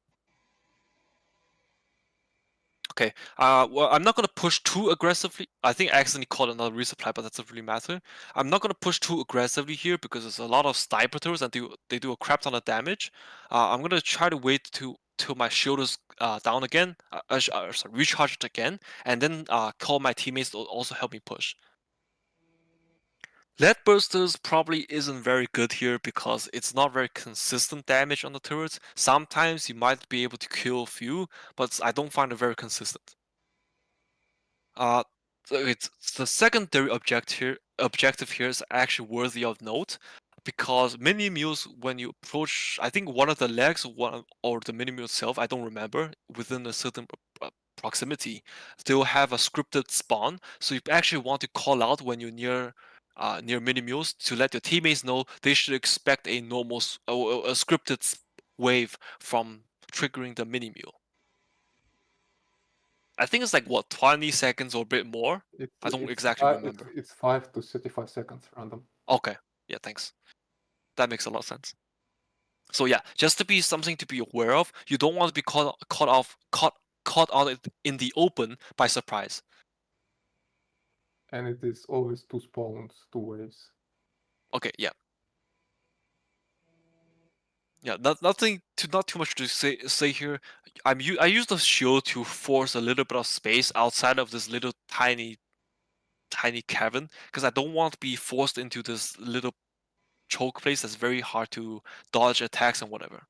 S7: Okay, well, I'm not going to push too aggressively. I think I accidentally called another resupply, but that doesn't really matter. I'm not going to push too aggressively here because there's a lot of sniper turrets and they do a crap ton of damage. I'm going to try to wait till my shield is down again, sorry, recharged again, and then call my teammates to also help me push. Lead bursters probably isn't very good here because it's not very consistent damage on the turrets. Sometimes you might be able to kill a few, but I don't find it very consistent. It's the secondary objective here is actually worthy of note because mini mules, when you approach, I think one of the legs or the mini mule itself, I don't remember, within a certain proximity, they'll have a scripted spawn. So you actually want to call out when you're near mini mules to let your teammates know they should expect a normal a scripted wave from triggering the mini mule. I think it's like what, 20 seconds or a bit more. I don't exactly remember.
S9: It's 5 to 35 seconds random.
S7: Okay, yeah, thanks. That makes a lot of sense. So yeah, just to be something to be aware of. You don't want to be caught out in the open by surprise.
S9: And it is always 2 spawns, 2 waves.
S7: Okay, yeah. Yeah, not too much to say here. I use the shield to force a little bit of space outside of this little tiny cavern because I don't want to be forced into this little choke place that's very hard to dodge attacks and whatever.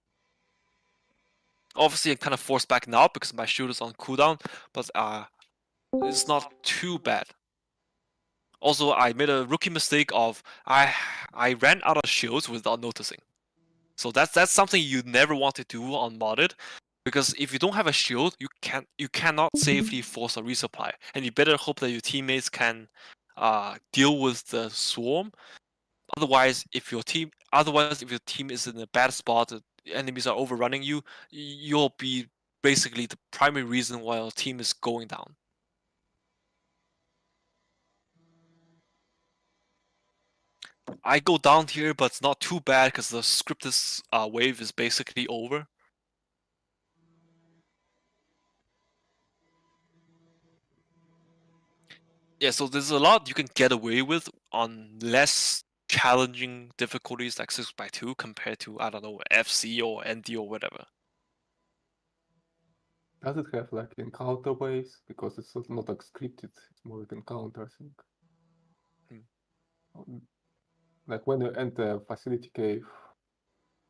S7: Obviously, I'm kind of forced back now because my shield is on cooldown, but it's not too bad. Also, I made a rookie mistake of I ran out of shields without noticing. So that's something you never want to do on modded, because if you don't have a shield, you cannot safely force a resupply, and you better hope that your teammates can deal with the swarm. Otherwise, if your team is in a bad spot, the enemies are overrunning you, you'll be basically the primary reason why your team is going down. I go down here, but it's not too bad because the scripted wave is basically over. Yeah, so there's a lot you can get away with on less challenging difficulties like 6x2 compared to, I don't know, FC or ND or whatever.
S9: Does it have like encounter waves? Because it's not like scripted, it's more like encounter, I think. Like when you enter facility cave,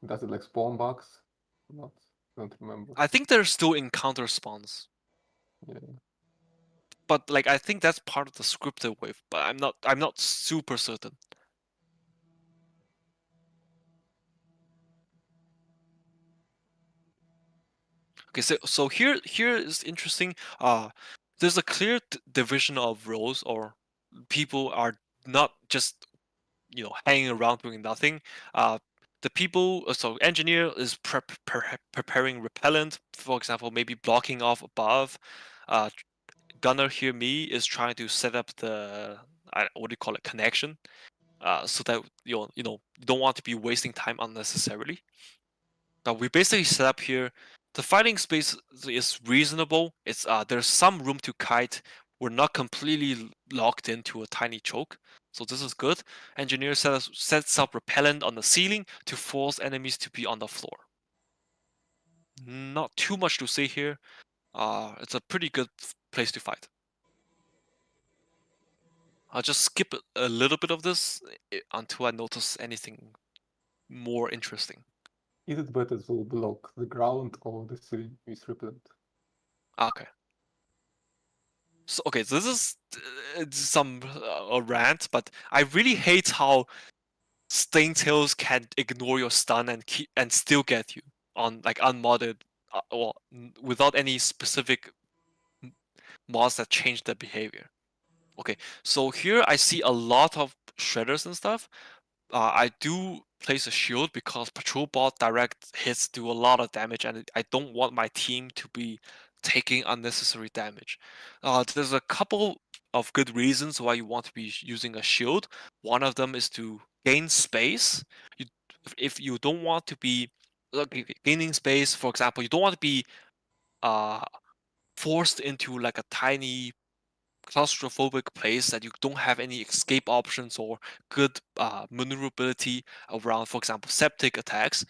S9: does it like spawn bugs? Not, I don't remember.
S7: I think there's still encounter spawns.
S9: Yeah.
S7: But like I think that's part of the scripted wave, but I'm not super certain. Okay, so here is interesting. There's a clear division of roles, or people are not just hanging around doing nothing. The people, so engineer is preparing repellent, for example, maybe blocking off above. Gunner here, me, is trying to set up the what do you call it, connection, so that you don't want to be wasting time unnecessarily. Now we basically set up here. The fighting space is reasonable. It's there's some room to kite. We're not completely locked into a tiny choke, so this is good. Engineer sets up repellent on the ceiling to force enemies to be on the floor. Not too much to say here. It's a pretty good place to fight. I'll just skip a little bit of this until I notice anything more interesting.
S9: Is it better to block the ground or the ceiling with repellent?
S7: Okay. So okay, so this is some a rant, but I really hate how Staintails can ignore your stun and still get you on like unmodded or without any specific mods that change the behavior. Okay, so here I see a lot of shredders and stuff. I do place a shield because patrol bot direct hits do a lot of damage, and I don't want my team to be taking unnecessary damage. There's a couple of good reasons why you want to be using a shield. One of them is to gain space. If you don't want to be gaining space, for example, you don't want to be forced into like a tiny claustrophobic place that you don't have any escape options or good maneuverability around, for example, septic attacks.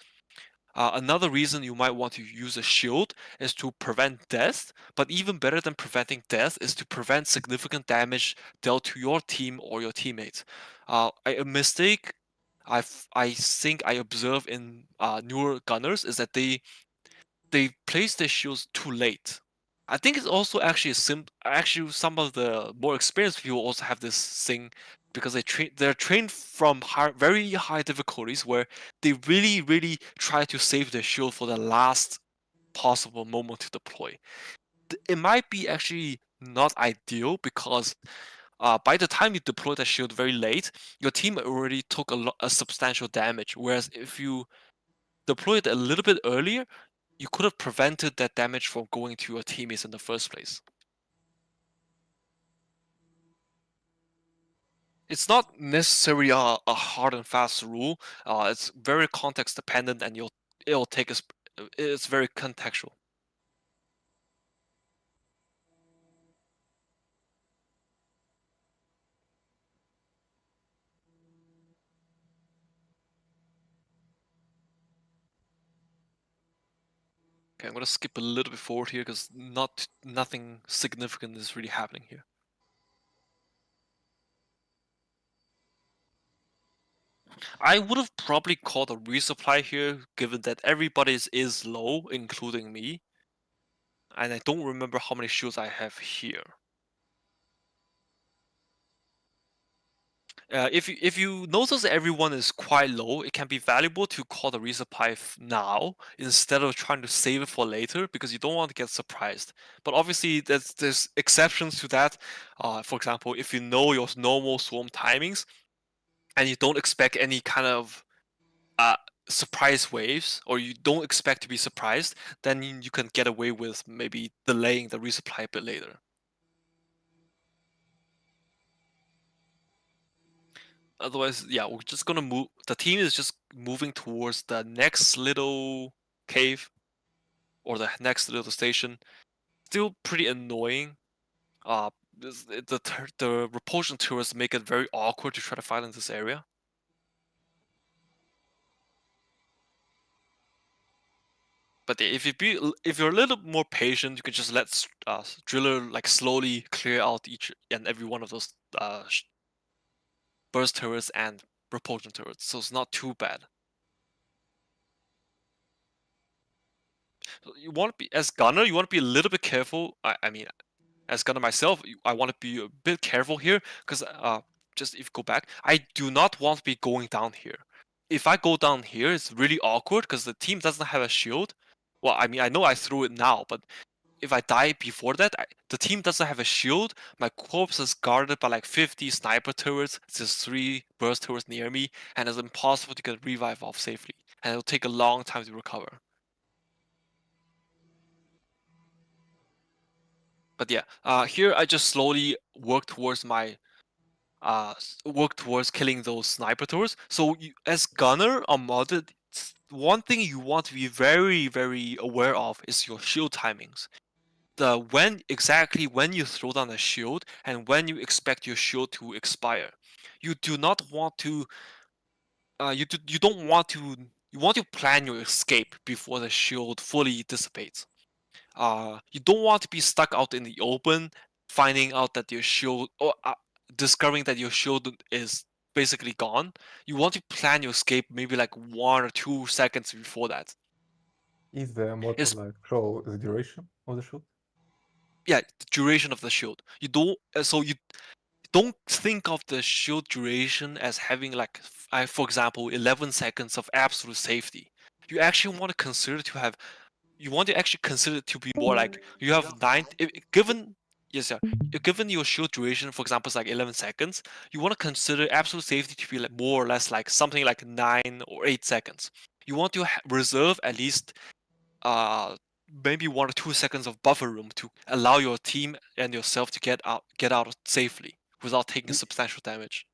S7: Another reason you might want to use a shield is to prevent death, but even better than preventing death is to prevent significant damage dealt to your team or your teammates. A mistake I think I observe in newer gunners is that they place their shields too late. I think it's also actually actually some of the more experienced people also have this thing because they're trained from very high difficulties where they really try to save their shield for the last possible moment to deploy. It might be actually not ideal because by the time you deploy that shield very late, your team already took a substantial damage. Whereas if you deploy it a little bit earlier, you could have prevented that damage from going to your teammates in the first place. It's not necessarily a hard and fast rule. It's very context dependent, and it'll take us. It's very contextual. Okay, I'm gonna skip a little bit forward here because nothing significant is really happening here. I would have probably called a resupply here, given that everybody is low, including me. And I don't remember how many shields I have here. If you notice that everyone is quite low, it can be valuable to call the resupply now instead of trying to save it for later because you don't want to get surprised. But obviously, there's exceptions to that. For example, if you know your normal swarm timings and you don't expect any kind of surprise waves, or you don't expect to be surprised, then you can get away with maybe delaying the resupply a bit later. Otherwise, yeah, we're just gonna move. The team is just moving towards the next little cave or the next little station. Still pretty annoying. The repulsion turrets make it very awkward to try to fight in this area. But if you're a little more patient, you can just let driller like slowly clear out each and every one of those burst turrets and repulsion turrets, so it's not too bad. You want to be, as gunner, you want to be a little bit careful. I mean, as gunner myself, I want to be a bit careful here because just if you go back, I do not want to be going down here. If I go down here, it's really awkward because the team doesn't have a shield. Well, I mean, I know I threw it now, but if I die before that, the team doesn't have a shield. My corpse is guarded by like 50 sniper turrets. There's 3 burst turrets near me, and it's impossible to get revive off safely. And it'll take a long time to recover. But yeah, here I just slowly work towards killing those sniper turrets. So as gunner on modded, one thing you want to be very aware of is your shield timings. Exactly when you throw down a shield and when you expect your shield to expire. You do not want to. You don't want to. You want to plan your escape before the shield fully dissipates. You don't want to be stuck out in the open, finding out that your shield or discovering that your shield is basically gone. You want to plan your escape maybe like 1 or 2 seconds before that.
S9: Is the mod to like show the duration of the shoot?
S7: yeah, the duration of the shield. You don't so you don't think of the shield duration as having like for example 11 seconds of absolute safety. You actually want to consider to have you want to actually consider it to be more like you have given your shield duration, for example, is like 11 seconds, you want to consider absolute safety to be like more or less like something like 9 or 8 seconds. You want to reserve at least maybe 1 or 2 seconds of buffer room to allow your team and yourself to get out safely without taking substantial damage.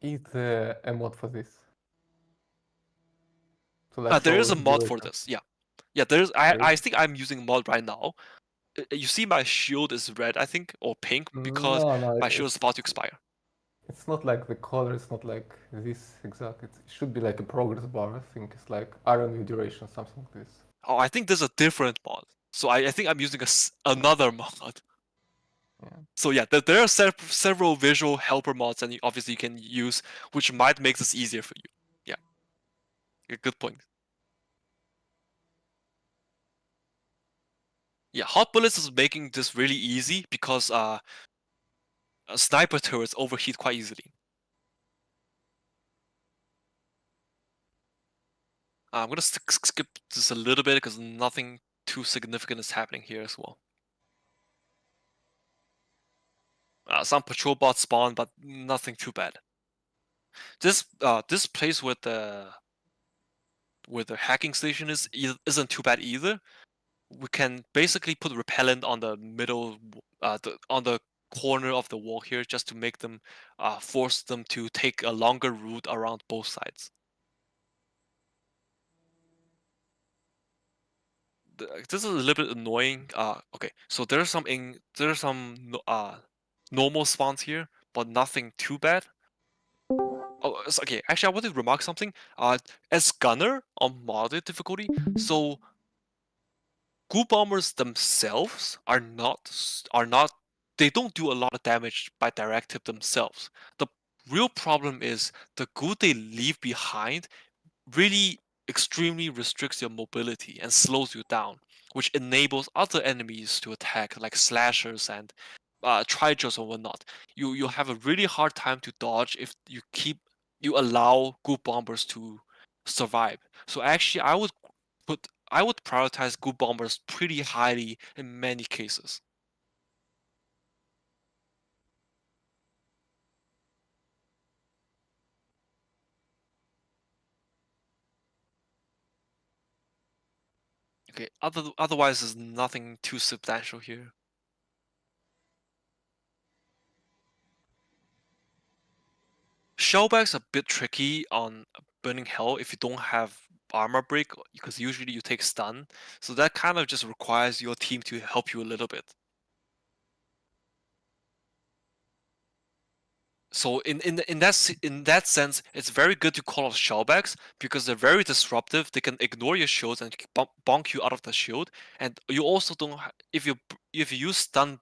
S9: Is there a mod for this? So like
S7: There is a
S9: show
S7: mod for
S9: duration.
S7: this, yeah. Yeah, there's
S9: There
S7: I
S9: is?
S7: think I'm using a mod right now. You see my shield is red, I think, or pink, because
S9: No,
S7: my shield is about to expire.
S9: it's not like the color, it's not like this exact. It should be like a progress bar. I think it's like RMU duration, something like this.
S7: Oh, I think there's a different mod. So I think I'm using another mod.
S9: Yeah.
S7: So yeah, there are several visual helper mods, and obviously you can use, which might make this easier for you. Yeah, a good point. Yeah, Hot Bullets is making this really easy because sniper turrets overheat quite easily. I'm gonna skip this a little bit because nothing too significant is happening here as well. Some patrol bots spawn, but nothing too bad. This place where the hacking station isn't too bad either. We can basically put repellent on the middle, on the corner of the wall here, just to make them force them to take a longer route around both sides. This is a little bit annoying. Okay, so there's some normal spawns here, but nothing too bad. Oh, okay. Actually, I wanted to remark something. As gunner on modded difficulty, so group bombers themselves are not. They don't do a lot of damage by directive themselves. The real problem is the goo they leave behind really extremely restricts your mobility and slows you down, which enables other enemies to attack, like slashers and trijos and whatnot. You'll have a really hard time to dodge if you allow group bombers to survive. So actually, I would prioritize group bombers pretty highly in many cases. Okay, otherwise there's nothing too substantial here. Shellback's a bit tricky on Burning Hell if you don't have armor break, because usually you take stun, so that kind of just requires your team to help you a little bit. So in that sense, it's very good to call out shellbacks because they're very disruptive. They can ignore your shields and bonk you out of the shield, and you also don't. If you use stun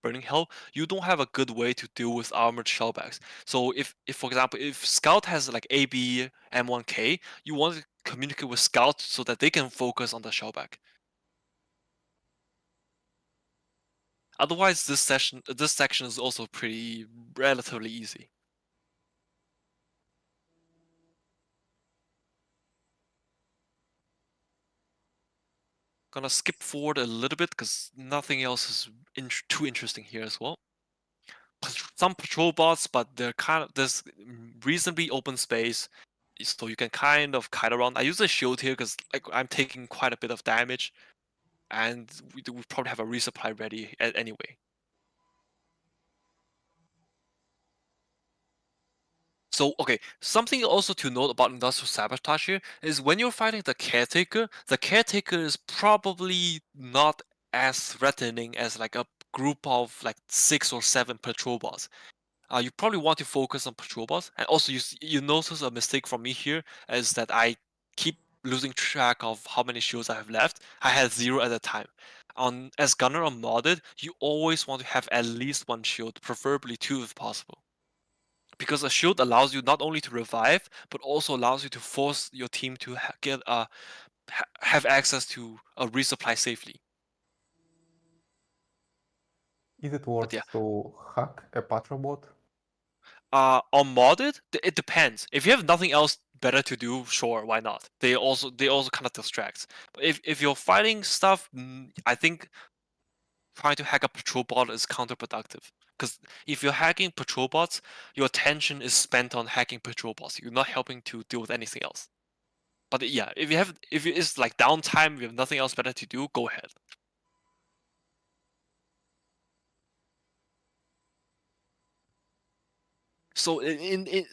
S7: Burning Hell, you don't have a good way to deal with armored shellbacks. So if for example, if Scout has like AB M1K, you want to communicate with Scout so that they can focus on the shellback. Otherwise, this section is also pretty relatively easy. Gonna skip forward a little bit because nothing else is too interesting here as well. Some patrol bots, but there's reasonably open space, so you can kind of kite around. I use a shield here because like I'm taking quite a bit of damage, and we probably have a resupply ready anyway. So, okay, something also to note about industrial sabotage here is when you're fighting the caretaker is probably not as threatening as like a group of like 6 or 7 patrol bots. You probably want to focus on patrol bots, and also you notice a mistake from me here is that I keep losing track of how many shields I have left. I had 0 at a time. As gunner on modded, you always want to have at least 1 shield, preferably 2 if possible. Because a shield allows you not only to revive, but also allows you to force your team to have access to a resupply safely.
S9: Is it worth to hack a patrol bot?
S7: On modded, it depends. If you have nothing else better to do, sure, why not? They also kind of distract. But if you're fighting stuff, I think trying to hack a patrol bot is counterproductive. Because if you're hacking patrol bots, your attention is spent on hacking patrol bots. You're not helping to deal with anything else. But yeah, if it's like downtime, you have nothing else better to do, go ahead. So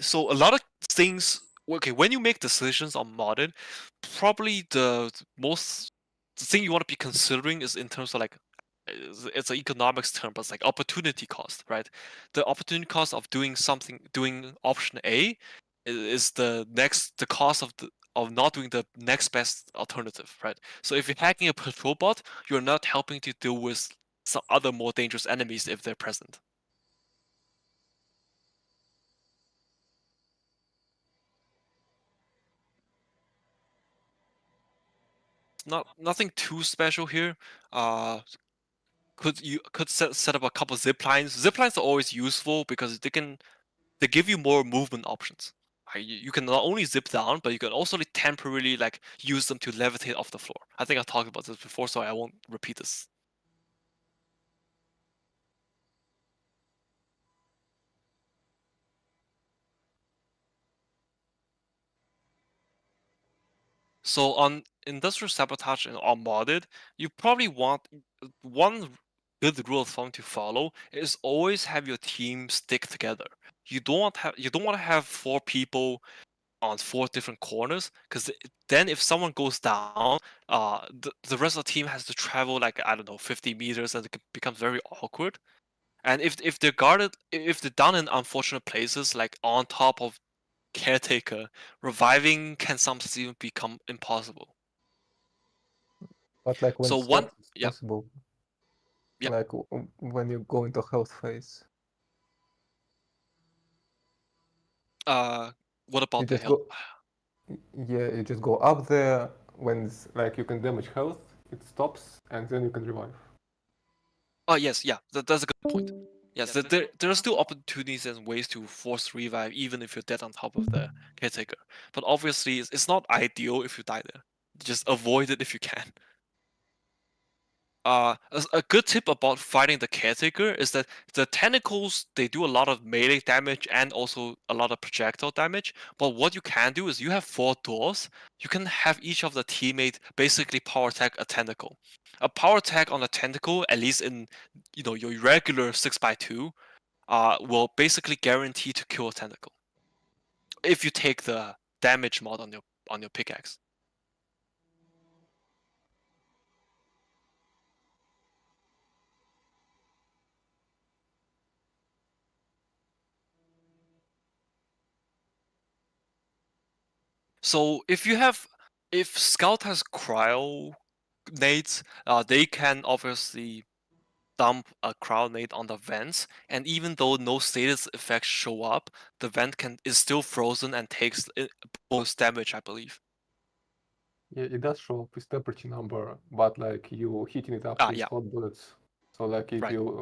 S7: so a lot of things. Okay, when you make decisions on modded, probably the thing you want to be considering is in terms of like it's an economics term, but it's like opportunity cost, right? The opportunity cost of doing option A is the cost of not doing the next best alternative, right? So if you're hacking a patrol bot, you're not helping to deal with some other more dangerous enemies if they're present. Nothing too special here. Could set up a couple zip lines. Zip lines are always useful because they give you more movement options. You can not only zip down, but you can also temporarily use them to levitate off the floor. I think I talked about this before, so I won't repeat this. So on Industrial Sabotage and on modded, you probably want one good rule of thumb to follow is always have your team stick together. You don't want to have 4 people on 4 different corners, because then if someone goes down, the rest of the team has to travel I don't know 50 meters, and it becomes very awkward. And if they're guarded, if they're down in unfortunate places like on top of caretaker, reviving can sometimes even become impossible.
S9: But like when
S7: So
S9: it's possible.
S7: Yeah.
S9: Like when you go into health phase.
S7: What about the
S9: health? Yeah, you just go up there when it's you can damage health, it stops, and then you can revive.
S7: Oh yes, yeah, that's a good point. Yes, there are still opportunities and ways to force revive even if you're dead on top of the caretaker. But obviously, it's not ideal if you die there. Just avoid it if you can. A good tip about fighting the caretaker is that the tentacles, they do a lot of melee damage and also a lot of projectile damage. But what you can do is you have 4 doors. You can have each of the teammate basically power attack a tentacle. A power attack on a tentacle, at least in your regular 6x2, will basically guarantee to kill a tentacle if you take the damage mod on your pickaxe. So if Scout has cryo nades, they can obviously dump a cryo nade on the vents, and even though no status effects show up, the vent is still frozen and takes bonus damage, I believe.
S9: Yeah, it does show up with temperature number, but you heating it up with hot bullets. So if you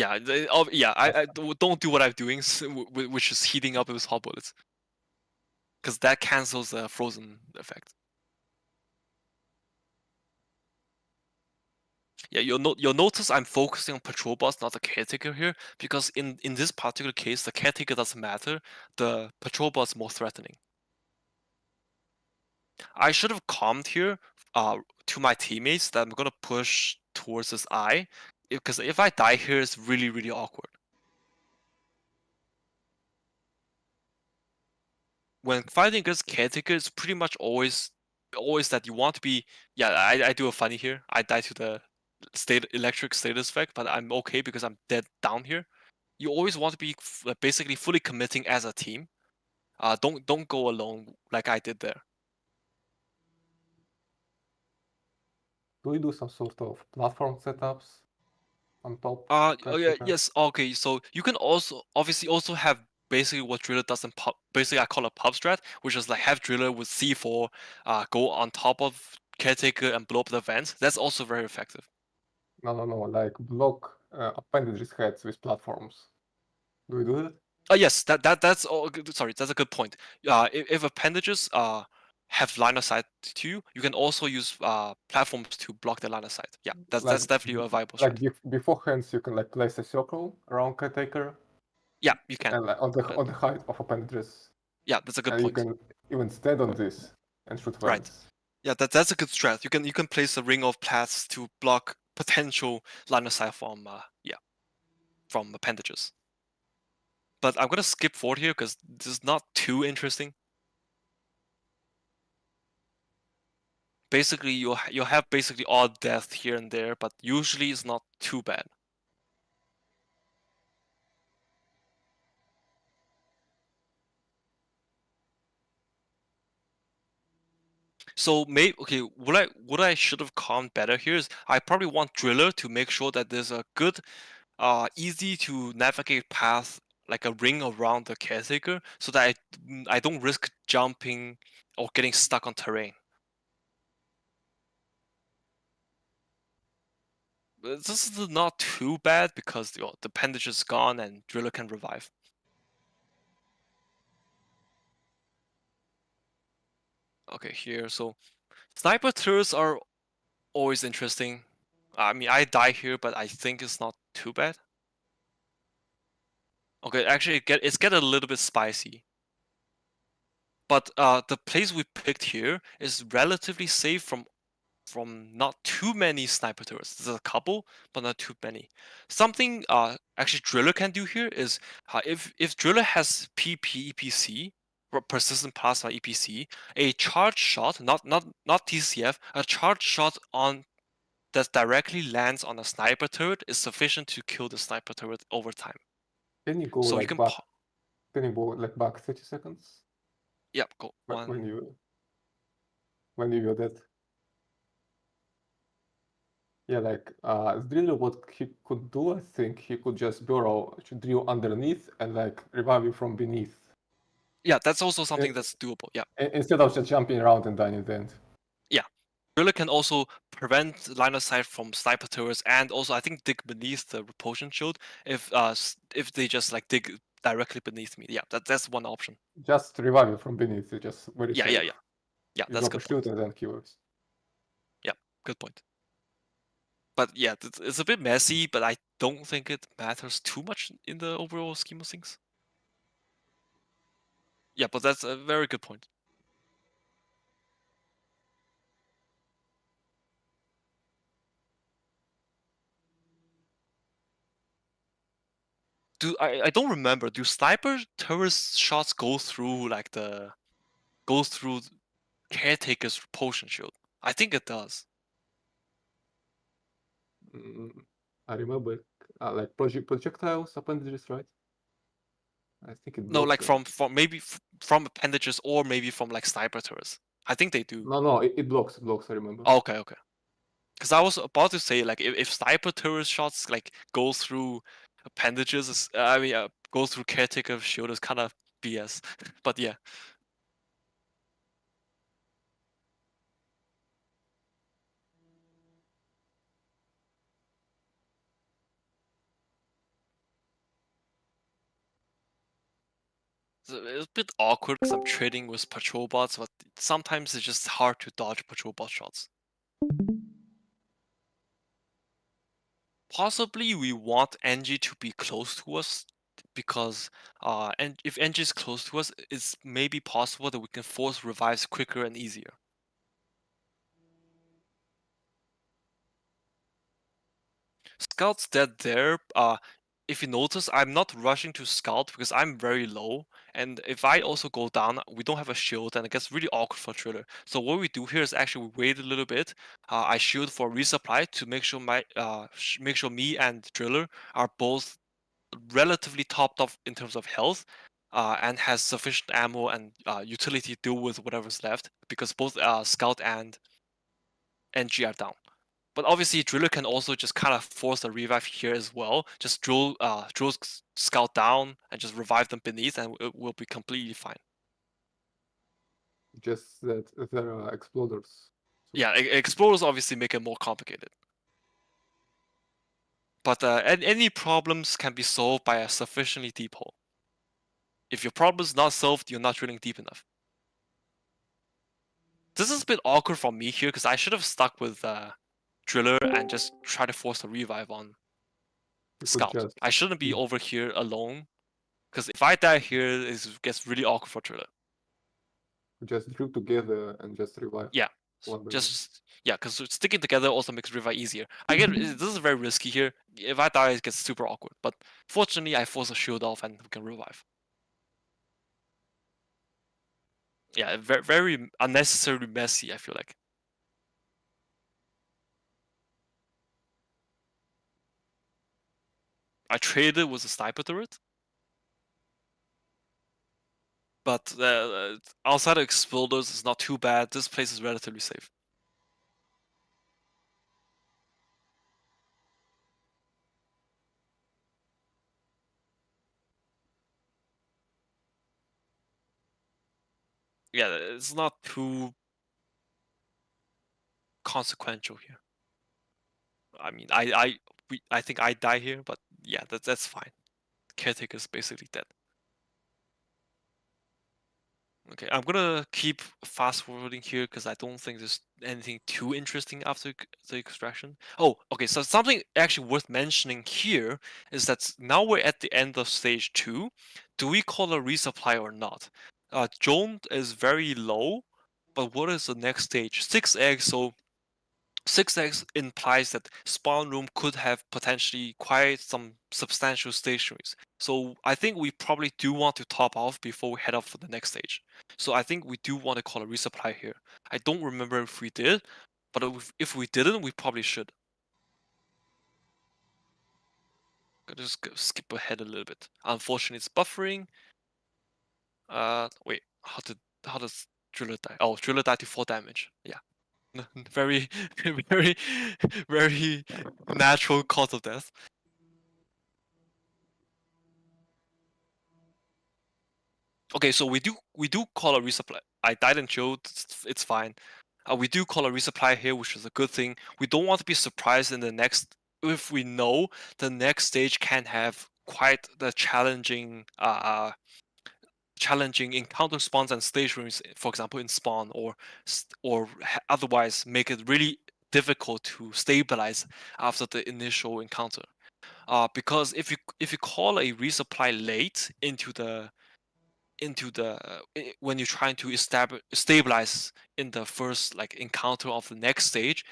S7: I don't do what I'm doing, which is heating up with hot bullets, because that cancels the frozen effect. Yeah, you'll notice I'm focusing on patrol bots, not the caretaker here, because in this particular case, the caretaker doesn't matter. The patrol bot's more threatening. I should have calmed here to my teammates that I'm gonna push towards this eye, because if I die here, it's really, really awkward. When fighting against caretaker, it's pretty much always that you want to be. Yeah, I do a funny here. I die to the electric status effect, but I'm okay because I'm dead down here. You always want to be basically fully committing as a team. Don't go alone like I did there.
S9: Do you do some sort of platform setups on top?
S7: Yes. Okay. So you can obviously have basically what Driller does in pub. Basically, I call it pub strat, which is have Driller with C4, go on top of caretaker and blow up the vents. That's also very effective.
S9: No. Block appendages heads with platforms. Do we do that?
S7: Oh yes, that's all. Sorry, that's a good point. If appendages have line of sight to you, you can also use platforms to block the line of sight. Yeah, that's definitely a viable strategy.
S9: Beforehand, you can like place a circle around caretaker.
S7: Yeah, you can.
S9: And like, on the height of appendages.
S7: Yeah, that's a good
S9: and
S7: point.
S9: You can even stand on this and shoot vents.
S7: Right. Yeah, that's a good strat. You can place a ring of plats to block potential line of sight from from appendages. But I'm gonna skip forward here because this is not too interesting. Basically, you have basically all death here and there, but usually it's not too bad. So maybe okay, what I should have calmed better here is I probably want Driller to make sure that there's a good, easy to navigate path, like a ring around the caretaker, so that I don't risk jumping or getting stuck on terrain. This is not too bad because the appendage is gone and Driller can revive. Okay, here, so sniper turrets are always interesting. I mean, I die here, but I think it's not too bad. Okay, actually, it's get a little bit spicy. But the place we picked here is relatively safe from not too many sniper turrets. There's a couple, but not too many. Something actually Driller can do here is if Driller has PPEPC, persistent plasma EPC, a charge shot, not TCF, a charge shot on that directly lands on a sniper turret is sufficient to kill the sniper turret over time.
S9: Can you go
S7: so
S9: like
S7: you can
S9: back? Can you go like back 30 seconds?
S7: Yep, go
S9: when you were dead. Yeah, like Driller, what he could do, I think he could just drill underneath and like revive you from beneath.
S7: Yeah, that's also something that's doable. Yeah.
S9: Instead of just jumping around and dying at the end.
S7: Yeah. Driller can also prevent line of sight from sniper turrets, and also I think dig beneath the repulsion shield if they just like dig directly beneath me. Yeah, that's one option.
S9: Just revive you from beneath. It's just very
S7: yeah,
S9: safe.
S7: yeah, yeah. Yeah,
S9: you
S7: that's
S9: drop
S7: good
S9: a shield
S7: point.
S9: and then he works.
S7: Yeah, good point. But yeah, it's a bit messy, but I don't think it matters too much in the overall scheme of things. Yeah, but that's a very good point. I don't remember. Do sniper turret shots go through like caretaker's repulsion shield? I think it does.
S9: I remember like projectiles, appendages, right? I think it.
S7: No, like from maybe from appendages or maybe from like sniper turrets. I think they do.
S9: No, it blocks. It blocks. I remember.
S7: Oh, okay. Because I was about to say like if sniper turret shots like go through appendages, go through caretaker shield is kind of BS. But yeah. So it's a bit awkward because I'm trading with patrol bots, but sometimes it's just hard to dodge patrol bot shots. Possibly we want NG to be close to us because and if NG is close to us, it's maybe possible that we can force revives quicker and easier. Scout's dead there. If you notice, I'm not rushing to scout because I'm very low, and if I also go down, we don't have a shield, and it gets really awkward for Driller. So what we do here is actually we wait a little bit. I shield for resupply to make sure me and Driller are both relatively topped off in terms of health, and has sufficient ammo and utility to deal with whatever's left because both Scout and NG are down. But obviously, Driller can also just kind of force a revive here as well. Just drill Scout down and just revive them beneath, and it will be completely fine.
S9: Just that there are exploders.
S7: Yeah, exploders obviously make it more complicated. But any problems can be solved by a sufficiently deep hole. If your problem is not solved, you're not drilling deep enough. This is a bit awkward for me here because I should have stuck with Driller and just try to force a revive on Scout. I shouldn't be over here alone because if I die here, it gets really awkward for Driller.
S9: Just drill together and just revive.
S7: Yeah, yeah, because sticking together also makes revive easier. I get this is very risky here. If I die, it gets super awkward. But fortunately, I force a shield off and we can revive. Yeah, very unnecessarily messy, I feel like. I traded with a sniper turret. But outside of exploders, it's not too bad. This place is relatively safe. Yeah, it's not too consequential here. I mean, I think I die here, but yeah, that's fine. Caretaker's basically dead. Okay, I'm gonna keep fast forwarding here because I don't think there's anything too interesting after the extraction. Oh, okay, so something actually worth mentioning here is that now we're at the end of stage 2. Do we call a resupply or not? Joan is very low, but what is the next stage? 6 eggs, so 6x implies that spawn room could have potentially quite some substantial stationaries. So I think we probably do want to top off before we head up for the next stage. So I think we do want to call a resupply here. I don't remember if we did, but if we didn't, we probably should. I'll just skip ahead a little bit. Unfortunately, it's buffering. Wait, how does Driller die? Oh, Driller died to 4 damage. Yeah. Very, very natural cause of death. Okay, so we do call a resupply. I died and chilled. It's fine. We do call a resupply here, which is a good thing. We don't want to be surprised in the next if we know the next stage can have quite the challenging encounter spawns and stage rooms, for example, in spawn or otherwise make it really difficult to stabilize after the initial encounter. Because if you call a resupply late into the when you're trying to stabilize in the first like encounter of the next stage,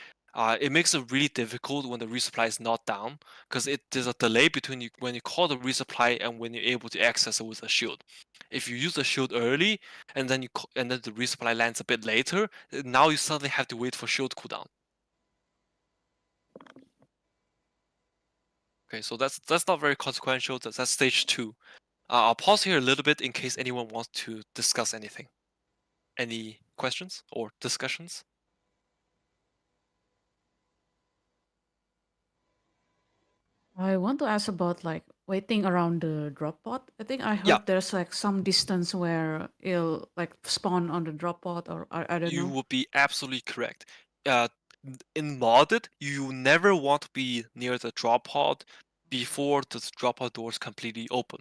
S7: it makes it really difficult when the resupply is not down because there's a delay between when you call the resupply and when you're able to access it with a shield. If you use the shield early and then the resupply lands a bit later, now you suddenly have to wait for shield cooldown. Okay, so that's not very consequential. That's stage 2. I'll pause here a little bit in case anyone wants to discuss anything. Any questions or discussions?
S8: I want to ask about like waiting around the drop pod. I think I heard there's like some distance where it'll like spawn on the drop pod, or I don't know.
S7: You will be absolutely correct. In modded, you never want to be near the drop pod before the drop pod doors completely open.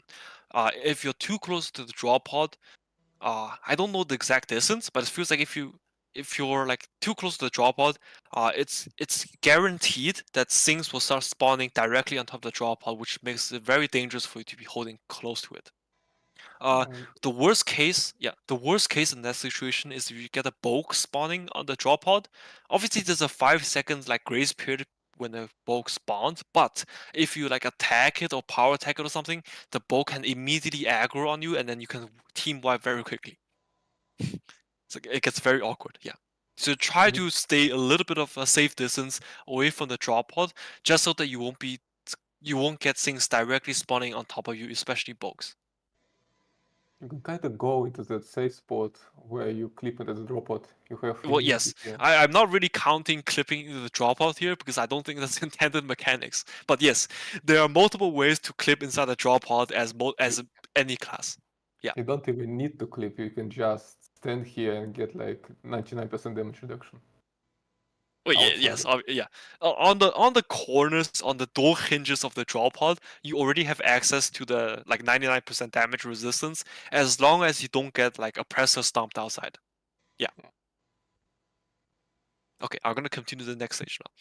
S7: If you're too close to the drop pod, I don't know the exact distance, but it feels like if you're like too close to the drop pod, it's guaranteed that things will start spawning directly on top of the drop pod, which makes it very dangerous for you to be holding close to it. The worst case in that situation is if you get a bulk spawning on the drop pod. Obviously, there's a 5 seconds like grace period when the bulk spawns, but if you like attack it or power attack it or something, the bulk can immediately aggro on you, and then you can team wipe very quickly. So it gets very awkward. Yeah. So try to stay a little bit of a safe distance away from the drop pod, just so that you won't get things directly spawning on top of you, especially bulks.
S9: You can kind of go into that safe spot where you clip into the drop pod. You have.
S7: Well, yes. I'm not really counting clipping into the dropout here because I don't think that's intended mechanics. But yes, there are multiple ways to clip inside the dropout as any class. Yeah.
S9: You don't even need to clip. You can just stand here and get like 99% damage reduction.
S7: Well, yeah,
S9: outside.
S7: yes, yeah. On the corners, on the door hinges of the drop pod, you already have access to the like 99% damage resistance, as long as you don't get like oppressor stomped outside. Yeah. Okay, I'm gonna continue to the next stage now.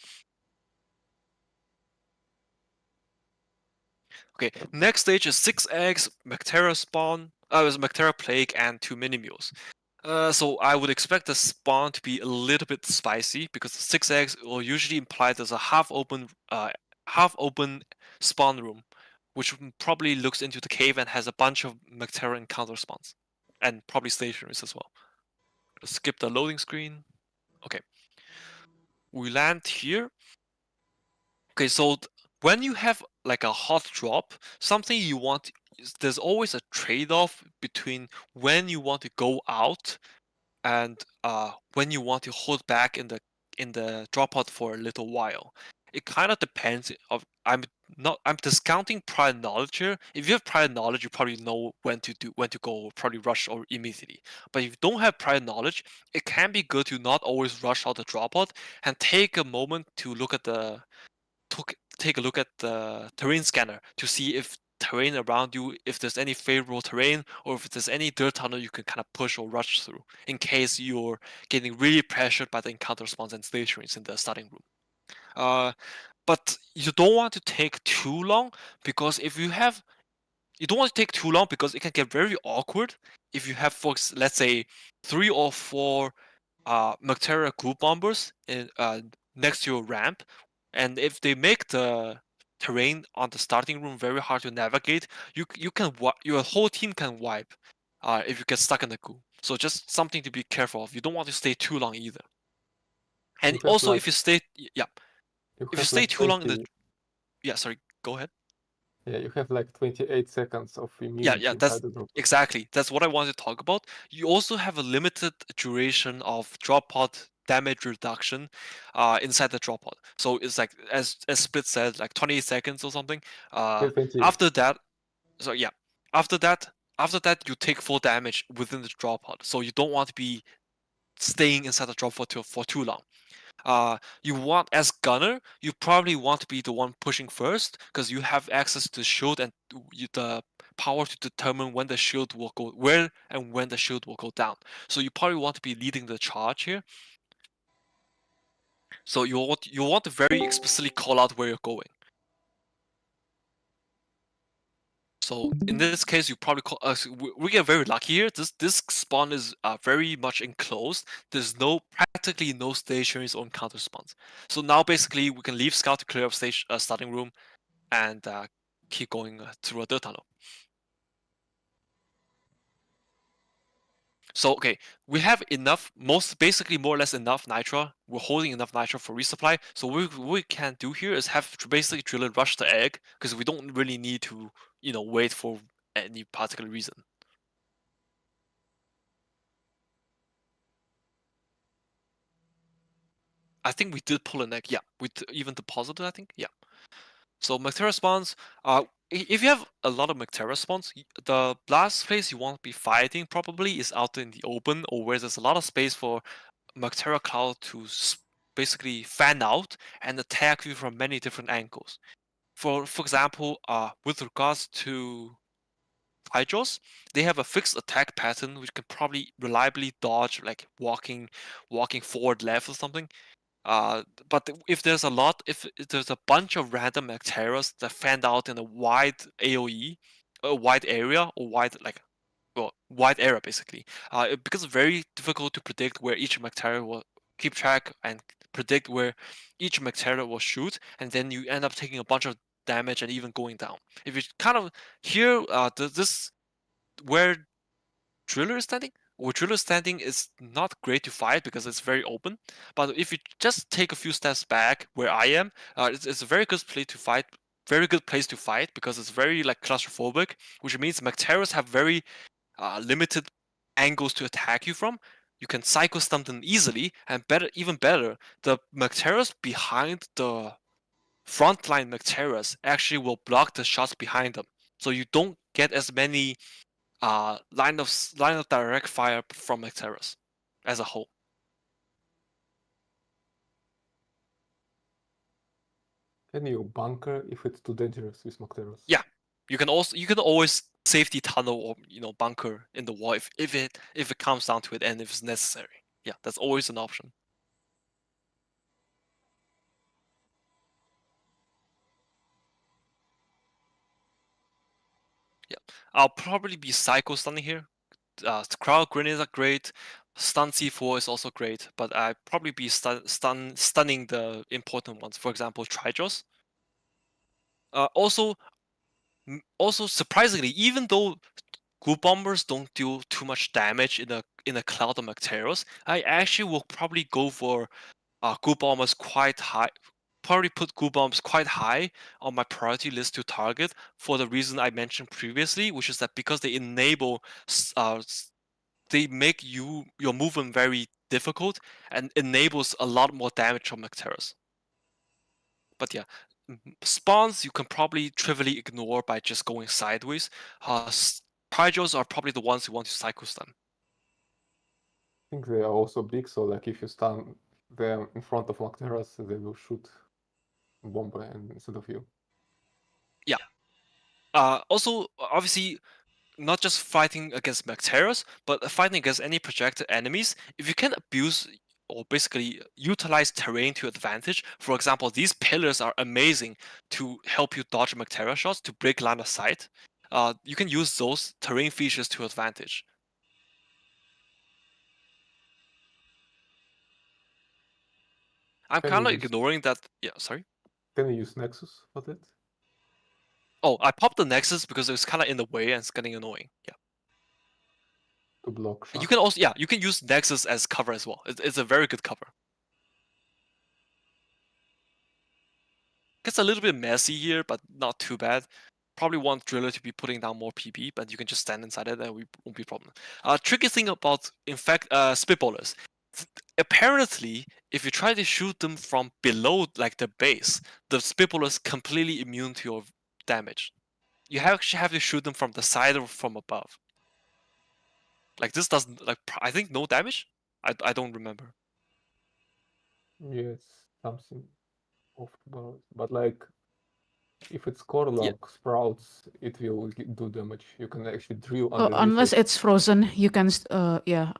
S7: Okay, next stage is 6 eggs, Mactera spawn, Mactera plague, and 2 mini mules. So I would expect the spawn to be a little bit spicy because the 6 eggs will usually imply there's a half-open spawn room, which probably looks into the cave and has a bunch of Mactera encounter spawns, and probably stationaries as well. Skip the loading screen. Okay, we land here. Okay, so when you have like a hot drop, something you want, there's always a trade-off between when you want to go out and when you want to hold back in the drop pod for a little while. It kind of depends. I'm discounting prior knowledge here. If you have prior knowledge, you probably know when to go, probably rush or immediately. But if you don't have prior knowledge, it can be good to not always rush out the drop pod and take a moment to look at the take a look at the terrain scanner to see if terrain around you, if there's any favorable terrain, or if there's any dirt tunnel you can kind of push or rush through, in case you're getting really pressured by the encounter spawns and stationaries in the starting room. But you don't want to take too long, because you don't want to take too long because it can get very awkward if you have, folks, let's say 3 or 4 Mactera group bombers next to your ramp, and if they make the terrain on the starting room very hard to navigate, your whole team can wipe if you get stuck in the goo. So just something to be careful of. You don't want to stay too long either. And also, if you stay, if you stay too long in the, sorry, go ahead.
S9: Yeah, you have like 28 seconds of immunity inside the drop.
S7: Exactly. That's what I wanted to talk about. You also have a limited duration of drop pod damage reduction inside the drop pod. So it's like, as Split said, like 28 seconds or something. After that, after that you take full damage within the drop pod. So you don't want to be staying inside the drop pod for too long. You want, as gunner, you probably want to be the one pushing first, because you have access to the shield and the power to determine when the shield will go where and when the shield will go down. So you probably want to be leading the charge here. So you want to very explicitly call out where you're going. So in this case, you probably call we get very lucky here. This spawn is very much enclosed. There's practically no stationaries or encounter spawns. So now basically we can leave scout to clear up starting room and keep going through a dirt tunnel. So okay, we have enough, basically more or less enough nitro. We're holding enough nitro for resupply. So what we can do here is have basically driller rush the egg, because we don't really need to, wait for any particular reason. I think we did pull an egg. Yeah, we even deposited, I think. Yeah. So Mactera spawns, if you have a lot of Mactera spawns, the last place you want to be fighting probably is out in the open, or where there's a lot of space for Mactera cloud to basically fan out and attack you from many different angles. For example, with regards to Hydros, they have a fixed attack pattern which can probably reliably dodge, like walking forward left or something. But if there's a bunch of random Macteras that fan out in a wide AOE, a wide area, or wide area basically, it becomes very difficult to predict where each Mactera will keep track and predict where each Mactera will shoot, and then you end up taking a bunch of damage and even going down. If you kind of here, this where Driller is standing. Where Driller is standing is not great to fight because it's very open. But if you just take a few steps back, where I am, it's a very good place to fight. Very good place to fight because it's very like claustrophobic, which means Macteras have very limited angles to attack you from. You can cycle stump them easily, and even better, the Macteras behind the frontline Macteras actually will block the shots behind them, so you don't get as many line of direct fire from Macteras as a whole.
S9: Can you bunker if it's too dangerous with Macteros?
S7: Yeah, you can always safety tunnel or bunker in the wall if it comes down to it and if it's necessary. Yeah, that's always an option. Yeah, I'll probably be psycho stunning here. Crowd grenades are great. Stun C4 is also great, but I probably be stunning the important ones. For example, Trijaws. Also surprisingly, even though group bombers don't do too much damage in a cloud of Macteros, I actually will probably go for group bombers quite high. Probably put group bombs quite high on my priority list to target for the reason I mentioned previously, which is that because they enable they make your movement very difficult and enables a lot more damage from Macteros. But yeah, spawns you can probably trivially ignore by just going sideways. Trijaws are probably the ones who want to cycle stun.
S9: I think they are also big, so like if you stun them in front of Macteros, they will shoot bomber instead of you.
S7: Yeah. Also, obviously, not just fighting against Macteros, but fighting against any projected enemies. If you can abuse or basically utilize terrain to advantage, for example, these pillars are amazing to help you dodge Mactera shots, to break line of sight. You can use those terrain features to advantage. I'm kind of ignoring that. Yeah, sorry.
S9: Can you use Nexus for that?
S7: Oh, I popped the Nexus because it was kind of in the way and it's getting annoying. Yeah.
S9: To block shots.
S7: You can also, you can use Nexus as cover as well. It's a very good cover. Gets a little bit messy here, but not too bad. Probably want Driller to be putting down more PP, but you can just stand inside it and we won't be a problem. Tricky thing about, in fact, spitballers. Apparently, if you try to shoot them from below, like the base, the spitballer is completely immune to your damage. You actually have to shoot them from the side or from above. Like this doesn't, like, I think no damage? I don't remember.
S9: Yes, something off about, but like if it's core log sprouts, it will do damage. You can actually drill underneath
S8: unless it's frozen, you can yeah.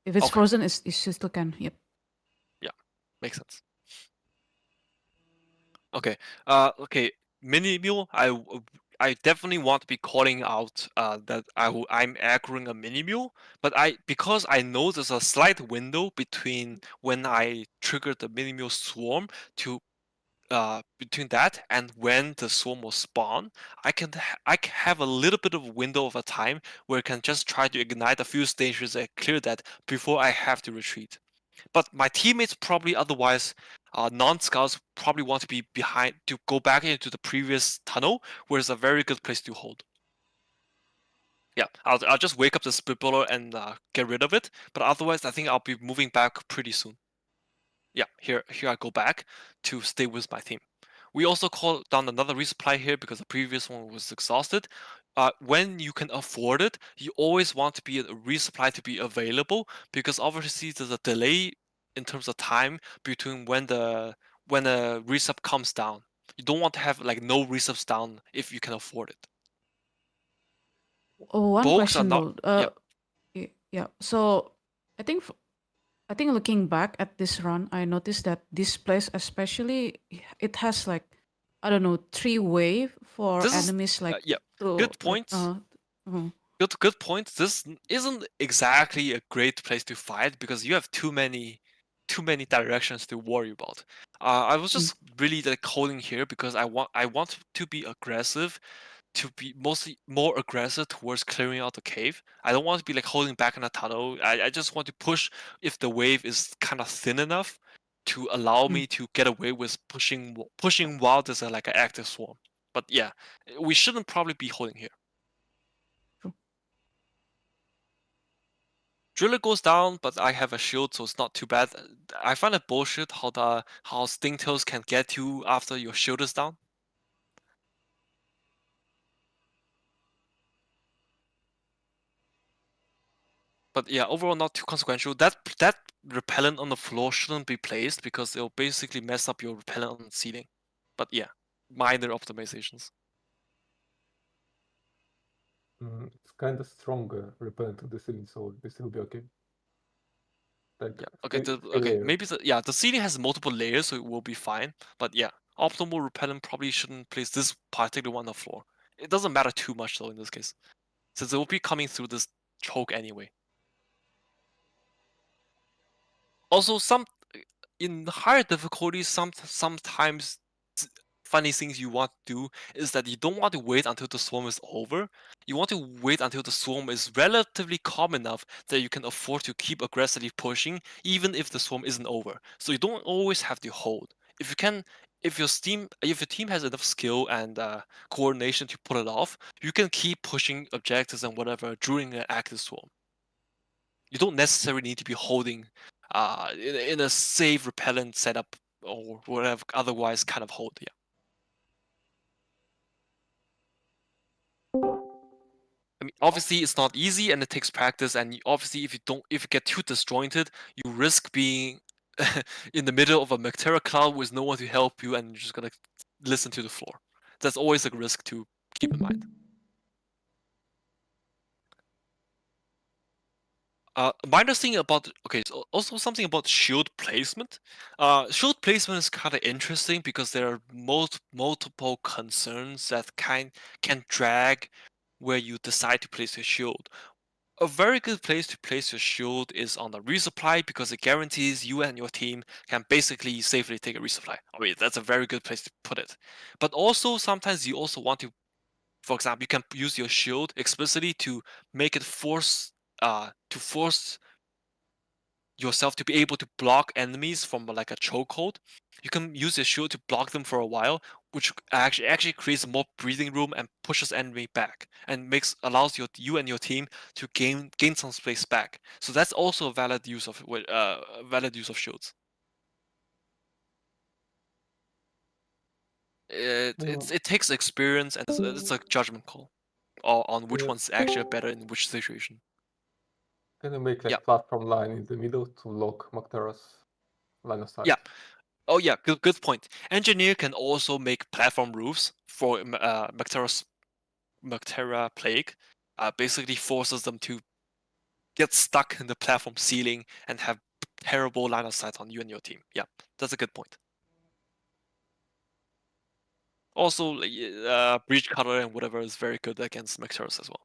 S8: If it's
S7: Okay.
S8: frozen, you still can. Yep.
S7: Yeah, makes sense. Okay. Okay. Mini mule. I definitely want to be calling out that I'm aggroing a mini mule, but because I know there's a slight window between when I trigger the mini mule swarm to between that and when the swarm will spawn, I can have a little bit of a window of a time where I can just try to ignite a few stations and clear that before I have to retreat. But my teammates probably otherwise, non-scouts probably want to be behind to go back into the previous tunnel, where it's a very good place to hold. Yeah, I'll just wake up the spitballer and get rid of it. But otherwise, I think I'll be moving back pretty soon. Yeah, here I go back to stay with my team. We also call down another resupply here because the previous one was exhausted. When you can afford it, you always want to be a resupply to be available because obviously there's a delay in terms of time between when a resup comes down. You don't want to have like no resubs down if you can afford it.
S8: Oh, one
S7: Bulks
S8: question
S7: are not,
S8: though. Yeah. So I think looking back at this run, I noticed that this place especially it has like, I don't know, 3 wave for enemies like
S7: good point. Good point. This isn't exactly a great place to fight because you have too many directions to worry about. I was just really like holding here because I want to be aggressive, to be mostly more aggressive towards clearing out the cave. I don't want to be like holding back in a tunnel. I just want to push if the wave is kind of thin enough to allow me to get away with pushing while there's like an active swarm. But yeah, we shouldn't probably be holding here. Driller goes down, but I have a shield, so it's not too bad. I find it bullshit how Stingtails can get you after your shield is down. But yeah, overall not too consequential. That repellent on the floor shouldn't be placed because it'll basically mess up your repellent on the ceiling. But yeah, minor optimizations.
S9: It's kind of stronger repellent to the ceiling, so this will be okay. Like,
S7: Yeah. Okay.
S9: three
S7: Okay.
S9: layers.
S7: Maybe the ceiling has multiple layers, so it will be fine. But yeah, optimal repellent probably shouldn't place this particular one on the floor. It doesn't matter too much though in this case, since it will be coming through this choke anyway. Also, in higher difficulties, sometimes funny things you want to do is that you don't want to wait until the swarm is over. You want to wait until the swarm is relatively calm enough that you can afford to keep aggressively pushing, even if the swarm isn't over. So you don't always have to hold. If you can, if your team has enough skill and coordination to pull it off, you can keep pushing objectives and whatever during an active swarm. You don't necessarily need to be holding in a safe repellent setup or whatever otherwise kind of hold. Yeah. I mean, obviously it's not easy and it takes practice. And obviously, if you get too disjointed, you risk being in the middle of a Mactera cloud with no one to help you, and you're just gonna listen to the floor. That's always a risk to keep in mind. Minor thing about so also something about shield placement. Shield placement is kind of interesting because there are multiple concerns that can drag where you decide to place your shield. A very good place to place your shield is on the resupply because it guarantees you and your team can basically safely take a resupply. I mean, that's a very good place to put it. But also sometimes you also want to, for example, you can use your shield explicitly to make it force yourself to be able to block enemies from like a chokehold. You can use your shield to block them for a while, which actually creates more breathing room and pushes enemy back, and allows you and your team to gain some space back. So that's also a valid use of shields. It takes experience, and it's a judgment call on which one's actually better in which situation.
S9: Can you make like platform line in the middle to lock Mactera's line of sight?
S7: Yeah. Oh yeah, good point. Engineer can also make platform roofs for Mactera Plague. Basically forces them to get stuck in the platform ceiling and have terrible line of sight on you and your team. Yeah, that's a good point. Also, Breach Cutter and whatever is very good against Macteras as well.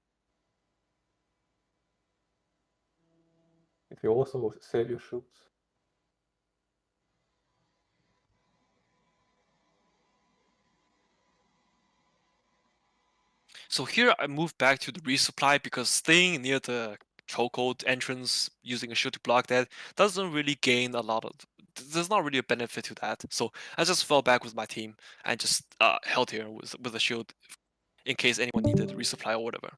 S9: If you also save your shields.
S7: So here I move back to the resupply because staying near the chokehold entrance using a shield to block that doesn't really gain a lot of. There's not really a benefit to that. So I just fell back with my team and just held here with a shield in case anyone needed resupply or whatever.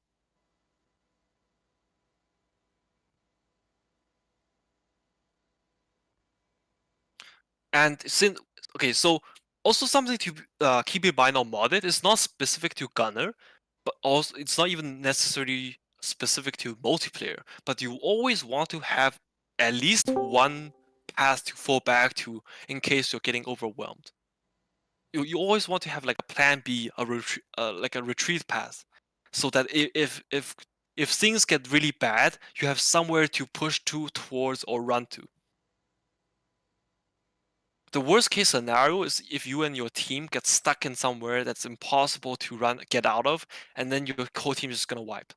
S7: And so also something to keep in mind on modded, it's not specific to Gunner, but also it's not even necessarily specific to multiplayer, but you always want to have at least one path to fall back to in case you're getting overwhelmed. You always want to have like a plan B, like a retreat path, so that if things get really bad, you have somewhere to push towards or run to. The worst case scenario is if you and your team get stuck in somewhere that's impossible to get out of, and then your whole team is just gonna wipe.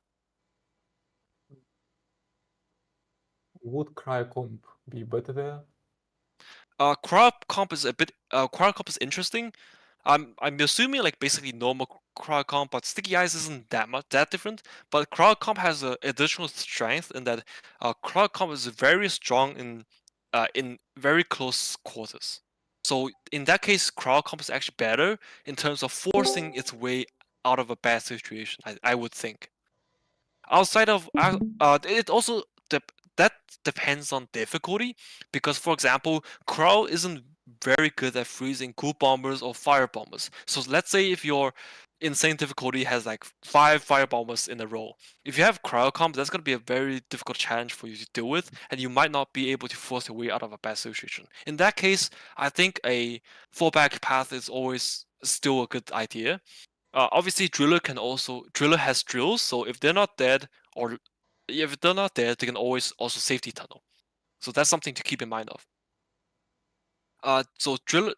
S9: Would cryocomp be better there?
S7: Cryocomp is interesting. I'm assuming like basically normal cryocomp, but sticky eyes isn't that different. But cryocomp has an additional strength in that cryocomp is very strong in very close quarters. So in that case, cryocomp is actually better in terms of forcing its way out of a bad situation. I would think. Outside of it also that depends on difficulty, because for example, Crow isn't very good at freezing cool bombers or fire bombers. So let's say if your insane difficulty has like 5 fire bombers in a row, if you have cryocomp, that's going to be a very difficult challenge for you to deal with, and you might not be able to force your way out of a bad situation. In that case, I think a fallback path is always still a good idea. Obviously, driller has drills, so if they're not dead, or if they're not dead, they can always also safety tunnel. So that's something to keep in mind of. So driller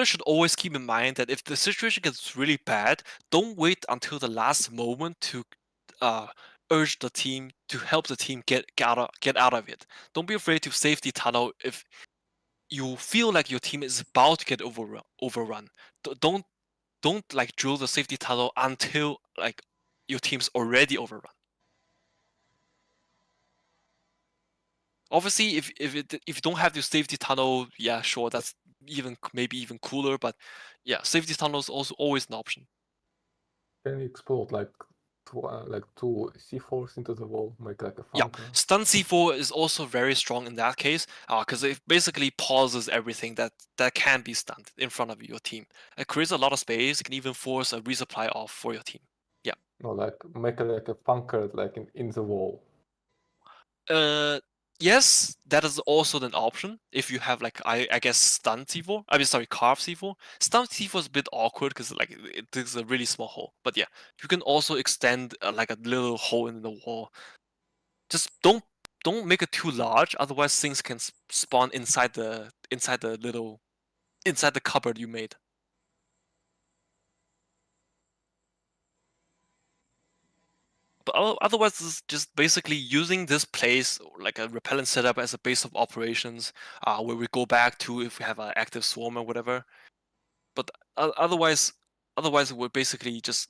S7: should always keep in mind that if the situation gets really bad, don't wait until the last moment to urge the team to help the team get out of it. Don't be afraid to safety tunnel if you feel like your team is about to get overrun. Don't like drill the safety tunnel until like your team's already overrun. Obviously, if you don't have your safety tunnel, yeah, sure, that's maybe even cooler. But yeah, safety tunnel is also always an option.
S9: Can you explode like two C4s into the wall, make like a
S7: Yeah,
S9: funker?
S7: stun C4 is also very strong in that case, because it basically pauses everything that can be stunned in front of your team. It creates a lot of space. It can even force a resupply off for your team. Yeah.
S9: No, like make it like a funker like in the wall.
S7: Yes, that is also an option if you have like I guess stun C4. I mean, sorry, carve C4. Stun C4 is a bit awkward because like it is a really small hole. But yeah, you can also extend like a little hole in the wall. Just don't make it too large, otherwise things can spawn inside the cupboard you made. But otherwise, it's just basically using this place, like a repellent setup, as a base of operations, where we go back to if we have an active swarm or whatever. But otherwise, we're basically just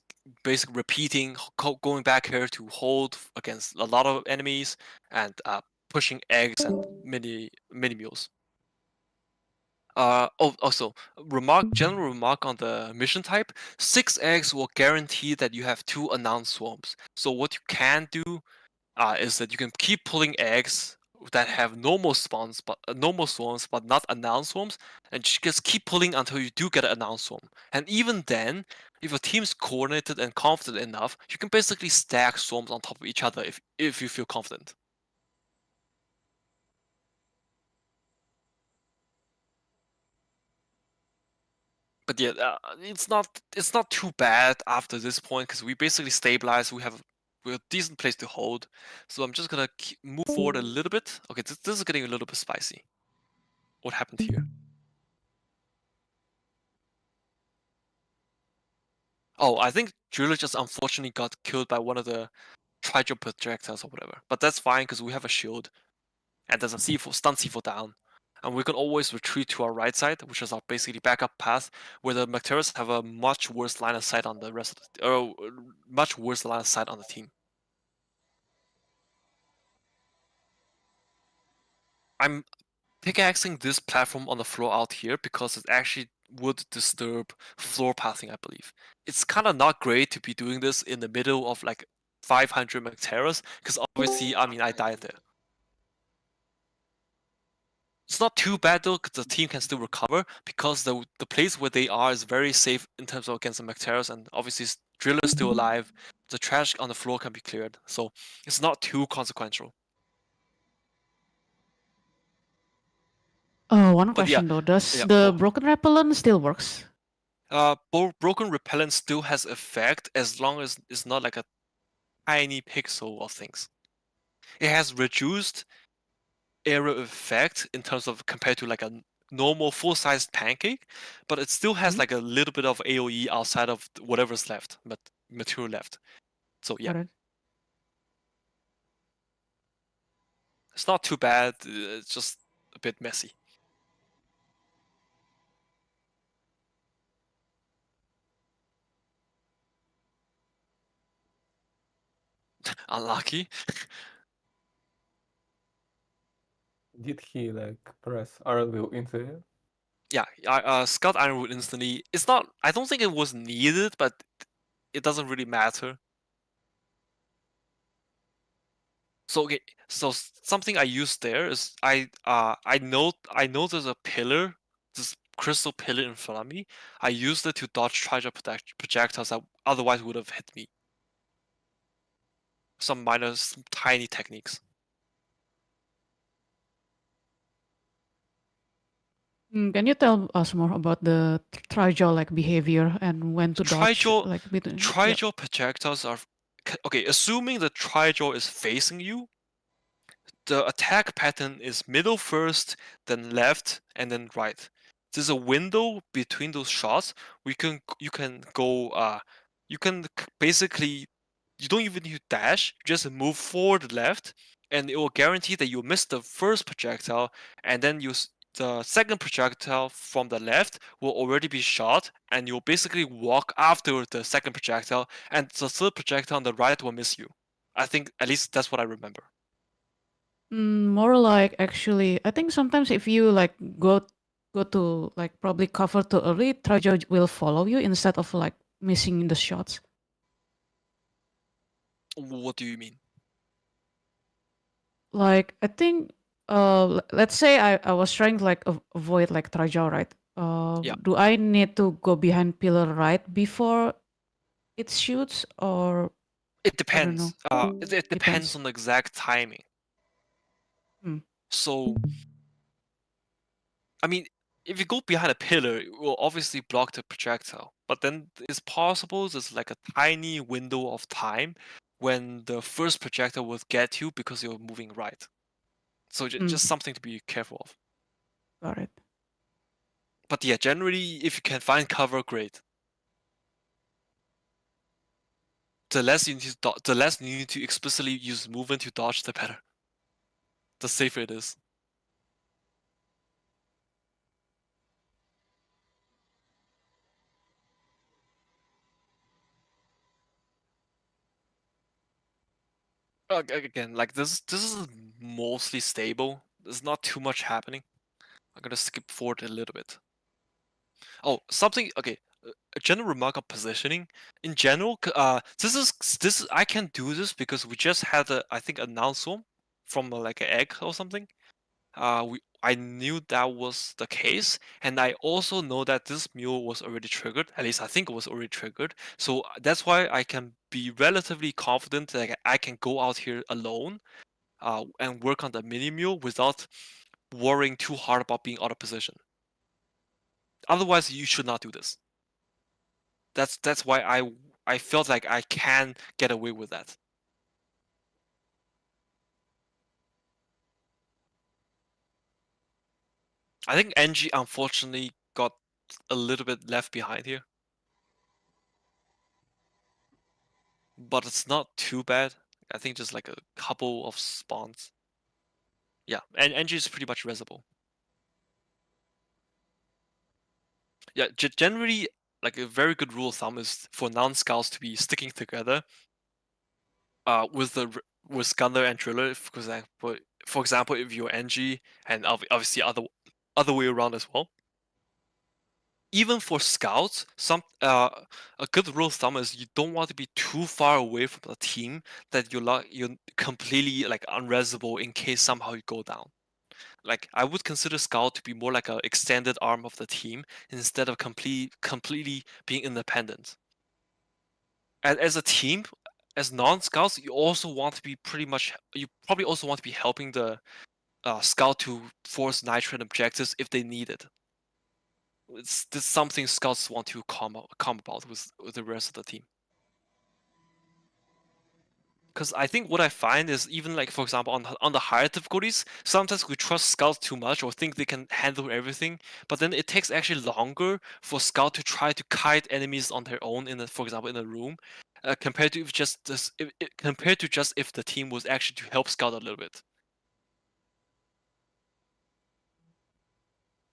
S7: repeating, going back here to hold against a lot of enemies and pushing eggs and mini mules. Also, general remark on the mission type. 6 eggs will guarantee that you have 2 announced swarms. So what you can do is that you can keep pulling eggs that have normal swarms, but not announced swarms, and just keep pulling until you do get an announced swarm. And even then, if your team's coordinated and confident enough, you can basically stack swarms on top of each other if you feel confident. But yeah, it's not too bad after this point because we basically stabilized. We're a decent place to hold. So I'm just gonna move forward a little bit. Okay, this is getting a little bit spicy. What happened here? Oh, I think Driller just unfortunately got killed by one of the tri-jump projectiles or whatever. But that's fine because we have a shield. And there's a C4, stun C4 down. And we can always retreat to our right side, which is our basically backup path, where the MASTERLIQUID have a much worse line of sight on the rest of the much worse line of sight on the team. I'm pickaxing this platform on the floor out here because it actually would disturb floor pathing, I believe. It's kind of not great to be doing this in the middle of like 500 MASTERLIQUID, because obviously, I mean, I died there. It's not too bad though, because the team can still recover, because the place where they are is very safe in terms of against the MASTERLIQUID, and obviously Driller is still alive. The trash on the floor can be cleared, so it's not too consequential.
S8: One question though, does the broken repellent still works?
S7: Broken repellent still has effect as long as it's not like a tiny pixel of things. It has reduced area effect in terms of compared to like a normal full-sized pancake, but it still has like a little bit of AoE outside of whatever's left, but material left. So yeah, it's not too bad. It's just a bit messy. Unlucky.
S9: Did he like press RL in there?
S7: Yeah, Scout Ironwood instantly. It's not. I don't think it was needed, but it doesn't really matter. So okay, so something I use there is I know there's a pillar, this crystal pillar in front of me. I used it to dodge tri-jump projectiles that otherwise would have hit me. Some tiny techniques.
S8: Can you tell us more about the trijaw like behavior and when to dodge
S7: Trijaw,
S8: like between? Yeah.
S7: trijaw projectiles are okay. Assuming the trijaw is facing you, the attack pattern is middle first, then left, and then right. There's a window between those shots. You can go. You can basically, you don't even need to dash. Just move forward left, and it will guarantee that you miss the first projectile, and then the second projectile from the left will already be shot, and you'll basically walk after the second projectile, and the third projectile on the right will miss you. I think at least that's what I remember.
S8: More like actually, I think sometimes if you like go to like probably cover too early, trijaw will follow you instead of like missing the shots.
S7: What do you mean?
S8: Like I think, let's say I was trying to like avoid like trijaw, right?
S7: Yeah.
S8: Do I need to go behind pillar right before it shoots, or
S7: It
S8: I don't know.
S7: depends. It depends
S8: Depends.
S7: on the exact timing. So, I mean, if you go behind a pillar, it will obviously block the projectile. But then it's possible there's like a tiny window of time when the first projectile will get you because you're moving right. So just something to be careful of.
S8: Got it.
S7: But yeah, generally, if you can find cover, great. The less you need to explicitly use movement to dodge, the better. The safer it is. Again, like this is mostly stable. There's not too much happening. I'm gonna skip forward a little bit. Oh, something. Okay, a general remark on positioning. In general, this I can do this because we just had I think a null swarm from like an egg or something. I knew that was the case, and I also know that this mule was already triggered. At least I think it was already triggered. So that's why I can be relatively confident that I can go out here alone, and work on the mini mule without worrying too hard about being out of position. Otherwise, you should not do this. That's why I felt like I can get away with that. I think NG unfortunately got a little bit left behind here. But it's not too bad. I think just like a couple of spawns. Yeah, and NG is pretty much resable. Yeah, generally, like a very good rule of thumb is for non-scouts to be sticking together. With Gunner and Driller, for example, if you're NG and obviously other way around as well. Even for scouts, a good rule of thumb is you don't want to be too far away from the team that you're completely like unresable in case somehow you go down. Like I would consider scout to be more like an extended arm of the team instead of completely being independent. And as a team, as non-scouts, you probably also want to be helping the scout to force nitrate objectives if they need it. This is something scouts want to calm about with the rest of the team. Because I think what I find is even like, for example, on the higher difficulties, sometimes we trust scouts too much or think they can handle everything, but then it takes actually longer for scout to try to kite enemies on their own for example, in a room, compared to if the team was actually to help scout a little bit.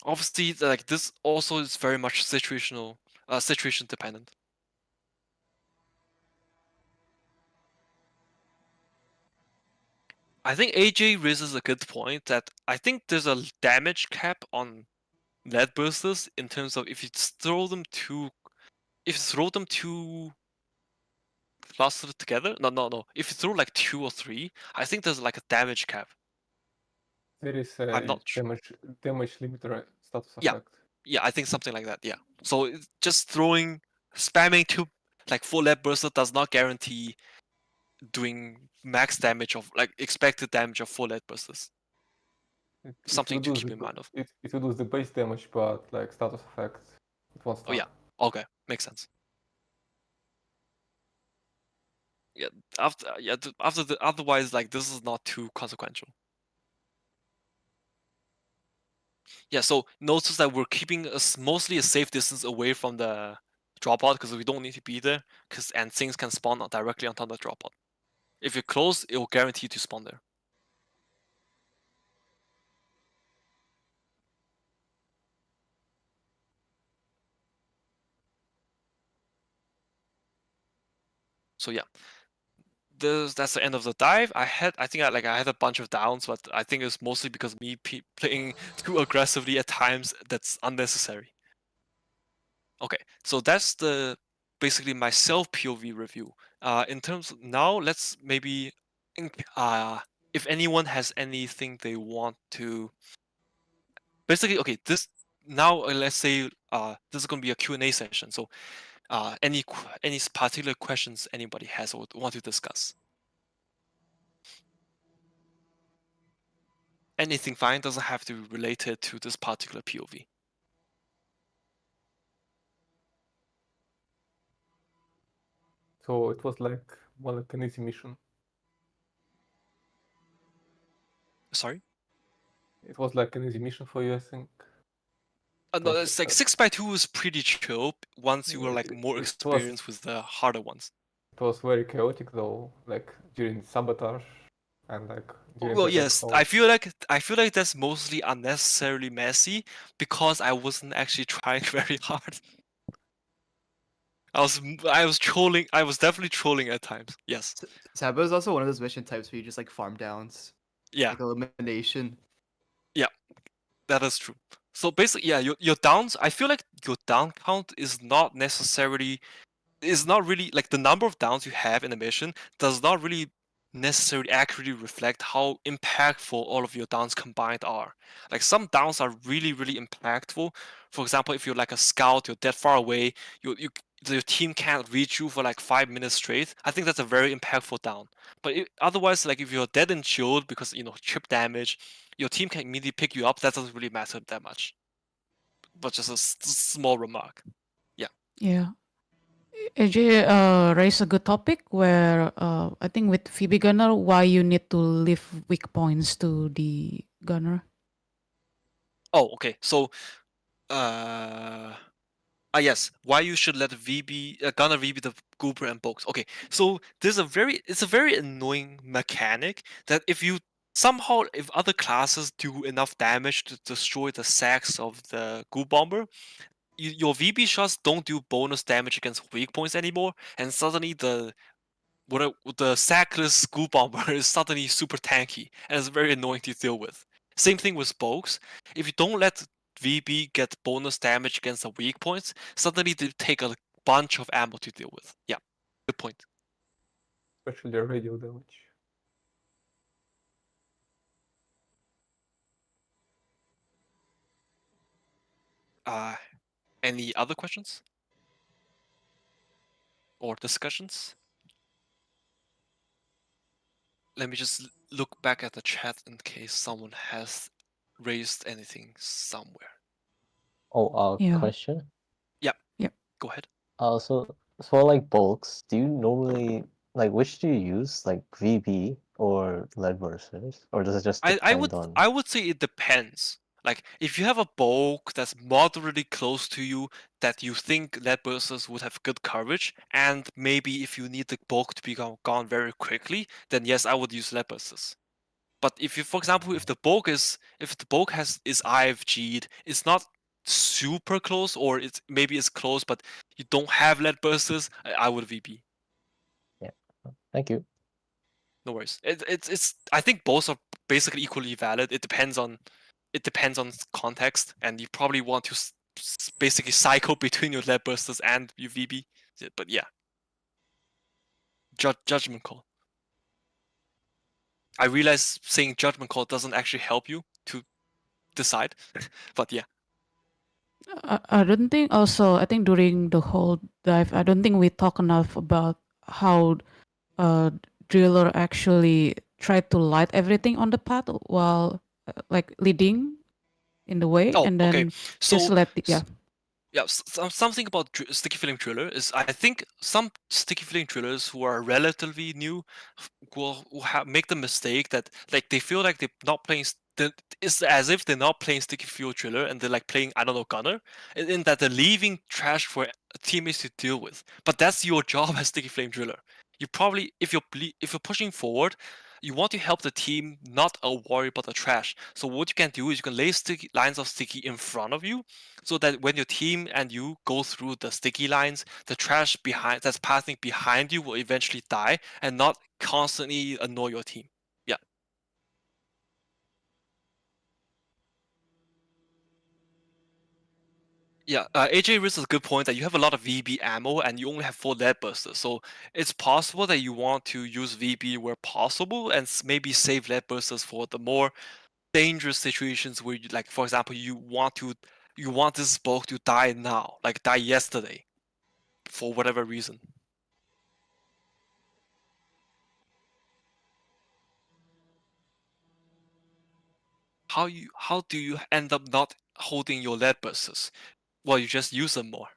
S7: Obviously, like this also is very much situation dependent. I think AJ raises a good point that I think there's a damage cap on lead bursters in terms of if you throw them too clustered together. No. If you throw like 2 or 3, I think there's like a damage cap.
S9: There is a
S7: I'm not sure.
S9: damage limiter status
S7: Yeah.
S9: effect.
S7: Yeah, I think something like that. Yeah. So just spamming 4 lead burster does not guarantee doing max damage of like expected damage of 4 lead bursters. something to keep in mind of.
S9: It reduces the base damage, but like status effect, it won't stop.
S7: Oh yeah, okay, makes sense. Yeah, otherwise, like, this is not too consequential. Yeah, so notice that we're keeping mostly a safe distance away from the dropout because we don't need to be there, and things can spawn directly on top of the dropout. If you're close, it will guarantee to spawn there. So yeah, that's the end of the dive. I think I had a bunch of downs, but I think it's mostly because me playing too aggressively at times. That's unnecessary. Okay, so that's basically my self POV review. In terms of, now, let's maybe if anyone has anything they want to, basically, okay, this now let's say this is gonna be a Q&A session. So any particular questions anybody has or want to discuss? Anything fine, doesn't have to be related to this particular POV.
S9: So it was like more like an easy mission.
S7: Sorry?
S9: It was like an easy mission for you, I think.
S7: No, it's like 6x2 is pretty chill once you were like more experienced with the harder ones.
S9: It was very chaotic though, like during sabotage and like during
S7: well, yes, I feel like that's mostly unnecessarily messy because I wasn't actually trying very hard. I was trolling. I was definitely trolling at times. Yes.
S11: Sabo is also one of those mission types where you just like farm downs.
S7: Yeah.
S11: Like elimination.
S7: Yeah, that is true. So basically, yeah, your downs. I feel like your down count is not really like the number of downs you have in a mission does not really necessarily accurately reflect how impactful all of your downs combined are. Like some downs are really, really impactful. For example, if you're like a scout, you're that far away, your team can't reach you for like 5 minutes straight. I think that's a very impactful down. But otherwise, like if you're dead and chilled because chip damage, your team can immediately pick you up. That doesn't really matter that much. But just a small remark. Yeah.
S8: Yeah. AJ raised a good topic where I think with VB Gunner, why you need to leave weak points to the gunner.
S7: Oh, okay. So, yes, why you should let Gunner VB the Goober and Box. Okay, so it's a very annoying mechanic that if other classes do enough damage to destroy the sacks of the Goo Bomber, your VB shots don't do bonus damage against weak points anymore, and suddenly the sackless Goo Bomber is suddenly super tanky, and it's very annoying to deal with. Same thing with Spokes. If you don't let VB get bonus damage against the weak points, suddenly they take a bunch of ammo to deal with. Yeah, good point.
S9: Especially the radio damage.
S7: Any other questions? Or discussions? Let me just look back at the chat in case someone has raised anything somewhere.
S10: Oh, question?
S7: Yep.
S8: Yep.
S7: Go ahead.
S10: So for like bulks, do you normally which do you use, like VB or lead versus, or does it just depend on?
S7: I would say it depends. Like if you have a bulk that's moderately close to you that you think lead bursters would have good coverage, and maybe if you need the bulk to be gone very quickly, then yes, I would use lead bursters. But if you, for example, if the bulk is IFG'd, it's not super close, or maybe it's close, but you don't have lead bursters, I would VB.
S10: Yeah, thank you.
S7: No worries. It's I think both are basically equally valid. It depends on context, and you probably want to basically cycle between your lead bursters and your VB. But yeah, judgment call. I realize saying judgment call doesn't actually help you to decide, but yeah.
S8: I don't think also, I think during the whole dive, I don't think we talk enough about how Driller actually tried to light everything on the path, while like leading in the way,
S7: Oh,
S8: and
S7: okay.
S8: then
S7: So
S8: just let the, yeah.
S7: Yeah, something about sticky film driller is I think some sticky film drillers who are relatively new will make the mistake that like they feel like they're not playing. It's as if they're not playing sticky film driller and they're like playing, I don't know, gunner, in that they're leaving trash for teammates to deal with. But that's your job as sticky flame driller. You probably, if you're pushing forward, you want to help the team not worry about the trash. So what you can do is you can lay sticky lines of sticky in front of you, so that when your team and you go through the sticky lines, the trash behind that's passing behind you will eventually die and not constantly annoy your team. Yeah. Yeah, AJ raises a good point that you have a lot of VB ammo and you only have 4 lead bursters. So it's possible that you want to use VB where possible and maybe save lead bursters for the more dangerous situations where, you, like for example, you want this bulk to die now, like die yesterday, for whatever reason. How do you end up not holding your lead bursters? Well, you just use them more.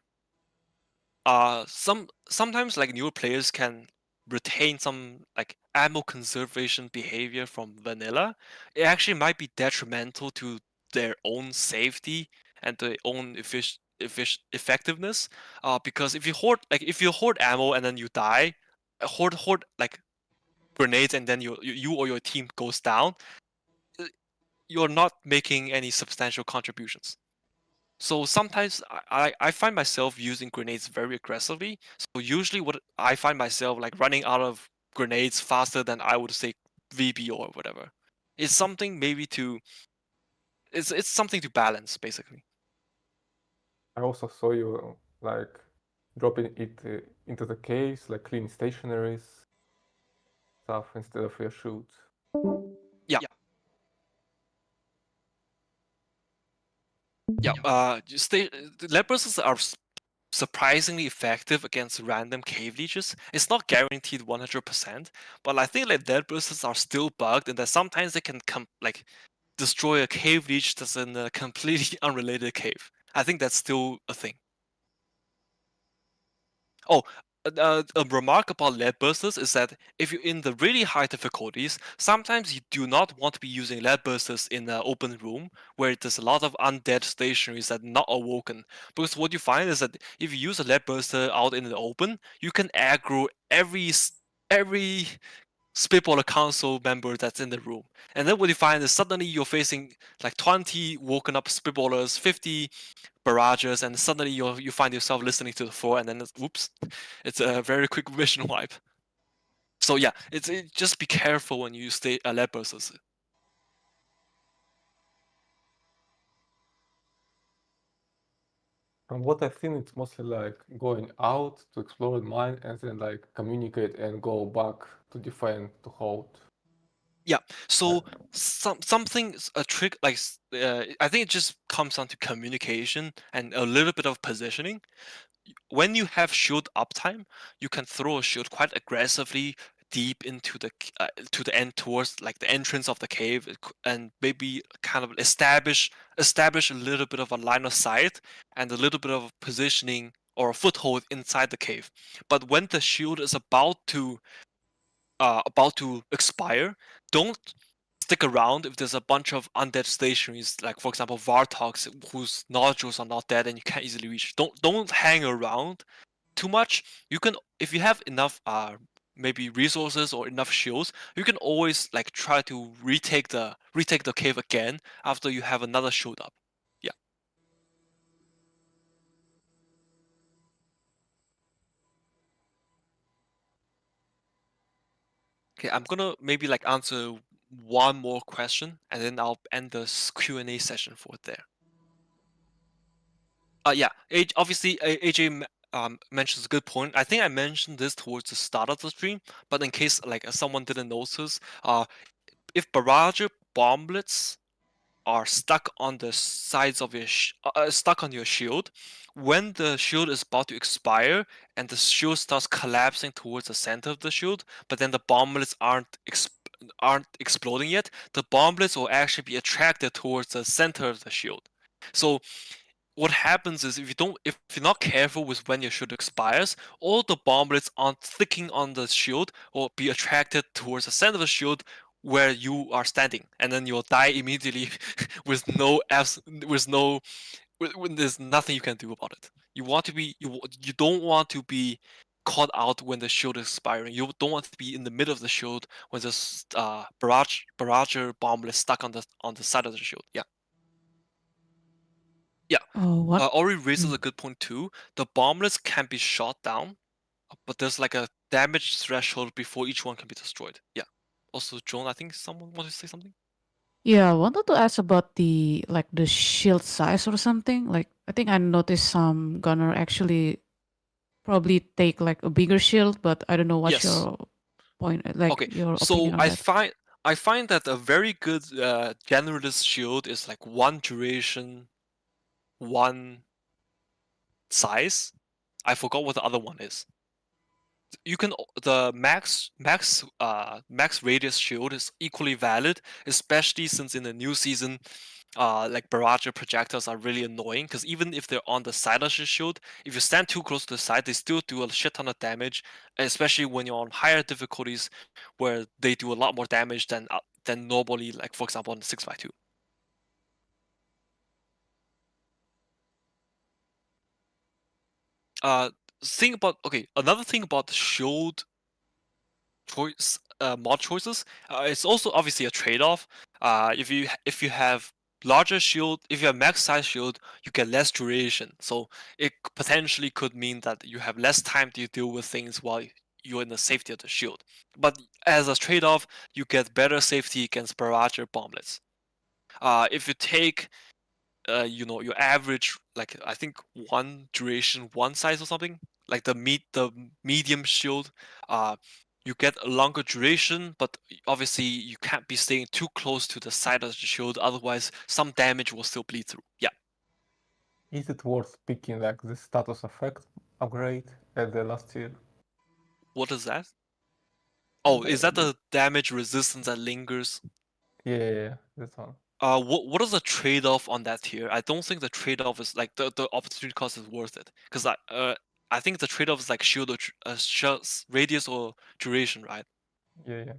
S7: Sometimes like newer players can retain some like ammo conservation behavior from vanilla. It actually might be detrimental to their own safety and their own effectiveness. Because if you hoard ammo and then you die, hoard like grenades and then you or your team goes down, you're not making any substantial contributions. So sometimes I find myself using grenades very aggressively. So usually what I find myself like running out of grenades faster than I would say VB or whatever. It's something maybe to it's something to balance basically.
S9: I also saw you like dropping it into the case, like clean stationaries stuff instead of your shoot.
S7: Yeah. Lead bursters are surprisingly effective against random cave leeches. It's not guaranteed 100%, but I think like lead bursters are still bugged, and that sometimes they can destroy a cave leech that's in a completely unrelated cave. I think that's still a thing. Oh, a remark about lead bursters is that if you're in the really high difficulties, sometimes you do not want to be using lead bursters in an open room where there's a lot of undead stationaries that are not awoken. Because what you find is that if you use a lead burster out in the open, you can aggro every spitballer council member that's in the room. And then what you find is suddenly you're facing like 20 woken up spitballers, 50 barrages, and suddenly you find yourself listening to the floor, and then whoops, it's a very quick vision wipe. So yeah, just be careful when you stay lead bursters.
S9: From what I've seen, it's mostly like going out to explore the mine and then like communicate and go back to defend to hold.
S7: Yeah, so a trick like I think it just comes down to communication and a little bit of positioning. When you have shield uptime, you can throw a shield quite aggressively deep into the end towards like the entrance of the cave, and maybe kind of establish a little bit of a line of sight and a little bit of positioning or a foothold inside the cave. But when the shield is about to expire, don't stick around if there's a bunch of undead stationaries, like for example Vartox, whose nodules are not dead and you can't easily reach. Don't hang around too much. You can, if you have enough maybe resources or enough shields, you can always like try to retake the cave again after you have another shield up. Yeah. Okay, I'm gonna maybe like answer one more question and then I'll end this Q&A session for there. Yeah, obviously AJ mentions a good point. I think I mentioned this towards the start of the stream, but in case like someone didn't notice, if barrage bomblets are stuck on the sides of your stuck on your shield, when the shield is about to expire and the shield starts collapsing towards the center of the shield, but then the bomblets aren't aren't exploding yet, the bomblets will actually be attracted towards the center of the shield. So what happens is if you're not careful with when your shield expires, all the bomblets on sticking on the shield will be attracted towards the center of the shield where you are standing, and then you'll die immediately with when there's nothing you can do about it. You want to be you don't want to be caught out when the shield is expiring. You don't want to be in the middle of the shield when there's barrager bomblet stuck on the side of the shield. Yeah. Yeah.
S8: Oh, what?
S7: Ori raises a good point too. The bomblets can be shot down, but there's like a damage threshold before each one can be destroyed. Yeah. Also, Joan, I think someone wanted to say something.
S8: Yeah, I wanted to ask about the shield size or something. Like I think I noticed some gunner actually probably take like a bigger shield, but I don't know what's
S7: Yes.
S8: your point, like
S7: Okay,
S8: your
S7: so
S8: opinion on that.
S7: I find that a very good generalist shield is like one duration, one size. I forgot what the other one is. You can the max radius shield is equally valid, especially since in the new season, like barrage projectiles are really annoying because even if they're on the side of the shield, if you stand too close to the side, they still do a shit ton of damage, especially when you're on higher difficulties where they do a lot more damage than normally, like for example on the 6x2. Another thing about the shield choice mod choices, it's also obviously a trade-off. If you have larger shield, if you have max size shield, you get less duration. So it potentially could mean that you have less time to deal with things while you're in the safety of the shield. But as a trade-off, you get better safety against barrage bomblets. If you take your average, like I think one duration, one size or something, like the medium shield, you get a longer duration, but obviously you can't be staying too close to the side of the shield, otherwise some damage will still bleed through. Yeah.
S9: Is it worth picking like the status effect upgrade at the last tier?
S7: What is that? Oh, is that the damage resistance that lingers?
S9: Yeah, that's one.
S7: What is the trade-off on that tier? I don't think the trade-off is like the opportunity cost is worth it, because I think the trade-off is like shield or radius or duration, right?
S9: Yeah.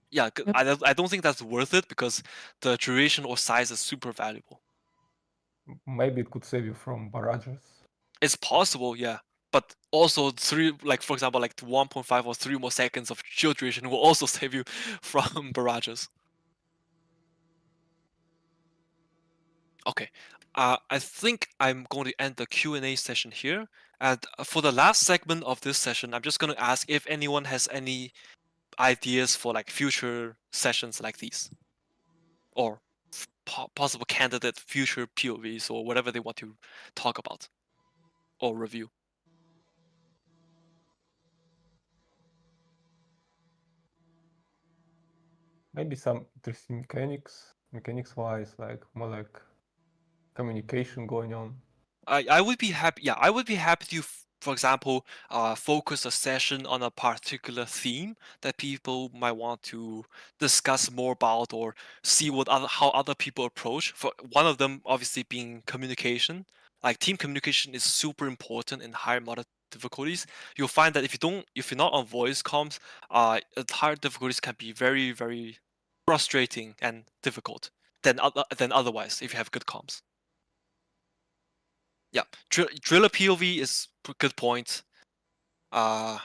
S7: Yeah, I don't think that's worth it because the duration or size is super valuable.
S9: Maybe it could save you from barrages.
S7: It's possible, yeah. But also for example, like 1.5 or 3 more seconds of shield duration will also save you from barrages. Okay, I think I'm going to end the Q&A session here. And for the last segment of this session, I'm just going to ask if anyone has any ideas for like future sessions like these, or possible candidate future POVs or whatever they want to talk about or review.
S9: Maybe some interesting mechanics-wise, like more like communication going on.
S7: I would be happy. Yeah, I would be happy to, for example, focus a session on a particular theme that people might want to discuss more about or see how other people approach. For one of them, obviously, being communication. Like team communication is super important in higher model difficulties. You'll find that if you're not on voice comms, higher difficulties can be very, very frustrating and difficult than otherwise if you have good comms. Yeah, driller POV is a good point. Yeah,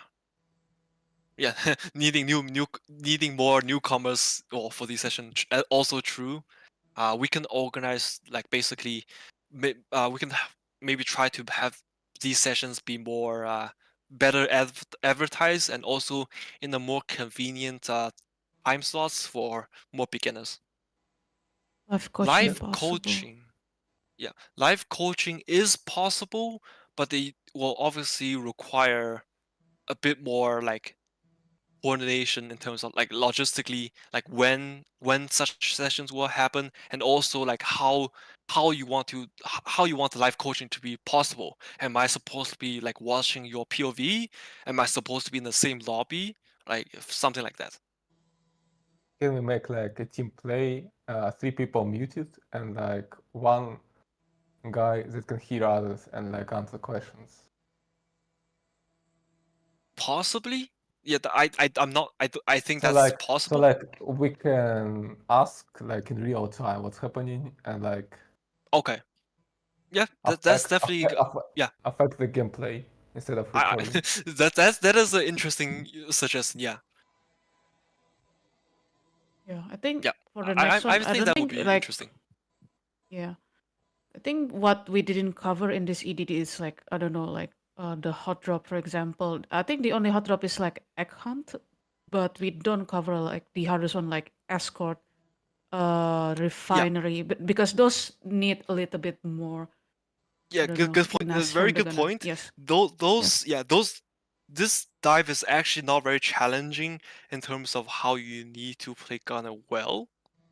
S7: needing more newcomers for these sessions also true. We can organize like basically, we can maybe try to have these sessions be more better advertised and also in a more convenient time slots for more beginners.
S8: Live
S7: coaching. Yeah, live coaching is possible, but they will obviously require a bit more like coordination in terms of like logistically, like when such sessions will happen, and also like how you want the live coaching to be possible. Am I supposed to be like watching your POV? Am I supposed to be in the same lobby? Like something like that.
S9: can we make like a team play, 3 people muted, and like one guy that can hear others and like answer questions?
S7: Possibly. Yeah, I think
S9: So
S7: that's
S9: like,
S7: possible.
S9: we can ask like in real time what's happening and like.
S7: Okay. Yeah, that's definitely yeah.
S9: Affect the gameplay instead of recording.
S7: that is an interesting suggestion. Yeah.
S8: Yeah, I think
S7: Yeah.
S8: for the next one,
S7: I
S8: I
S7: think
S8: don't
S7: that would
S8: think
S7: be
S8: like
S7: interesting.
S8: yeah, I think what we didn't cover in this EDD is like I don't know like the hot drop for example. I think the only hot drop is like egg hunt, but we don't cover like the hardest one like escort, refinery, but because those need a little bit more.
S7: Yeah, good point. Very good point.
S8: Yes.
S7: This dive is actually not very challenging in terms of how you need to play Gunner well,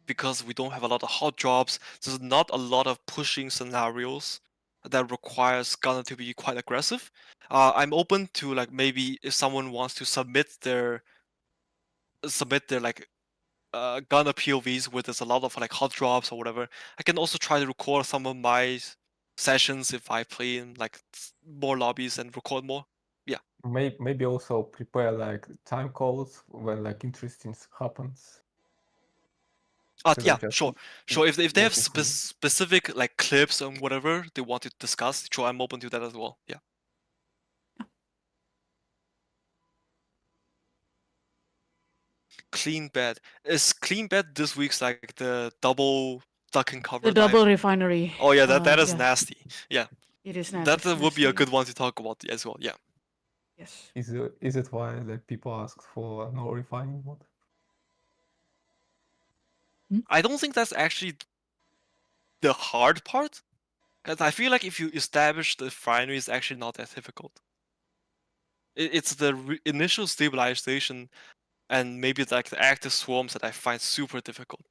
S7: because we don't have a lot of hot drops. There's not a lot of pushing scenarios that requires Gunner to be quite aggressive. I'm open to like maybe if someone wants to submit their like Gunner POVs where there's a lot of like hot drops or whatever. I can also try to record some of my sessions if I play in like more lobbies and record more. Yeah.
S9: Maybe also prepare like time codes when like interesting happens.
S7: Yeah, sure. If they have specific like clips and whatever they want to discuss, sure, I'm open to that as well. Yeah. Clean bed. Is clean bed this week's like the double duck and cover?
S8: The double refinery.
S7: Oh yeah, that is nasty. Yeah.
S8: It is nasty.
S7: That would be a good one to talk about as well. Yeah.
S8: Yes.
S9: Is it why like people ask for no refining mode?
S7: I don't think that's actually the hard part, because I feel like if you establish the refinery, is actually not that difficult. It's the initial stabilization and maybe like the active swarms that I find super difficult.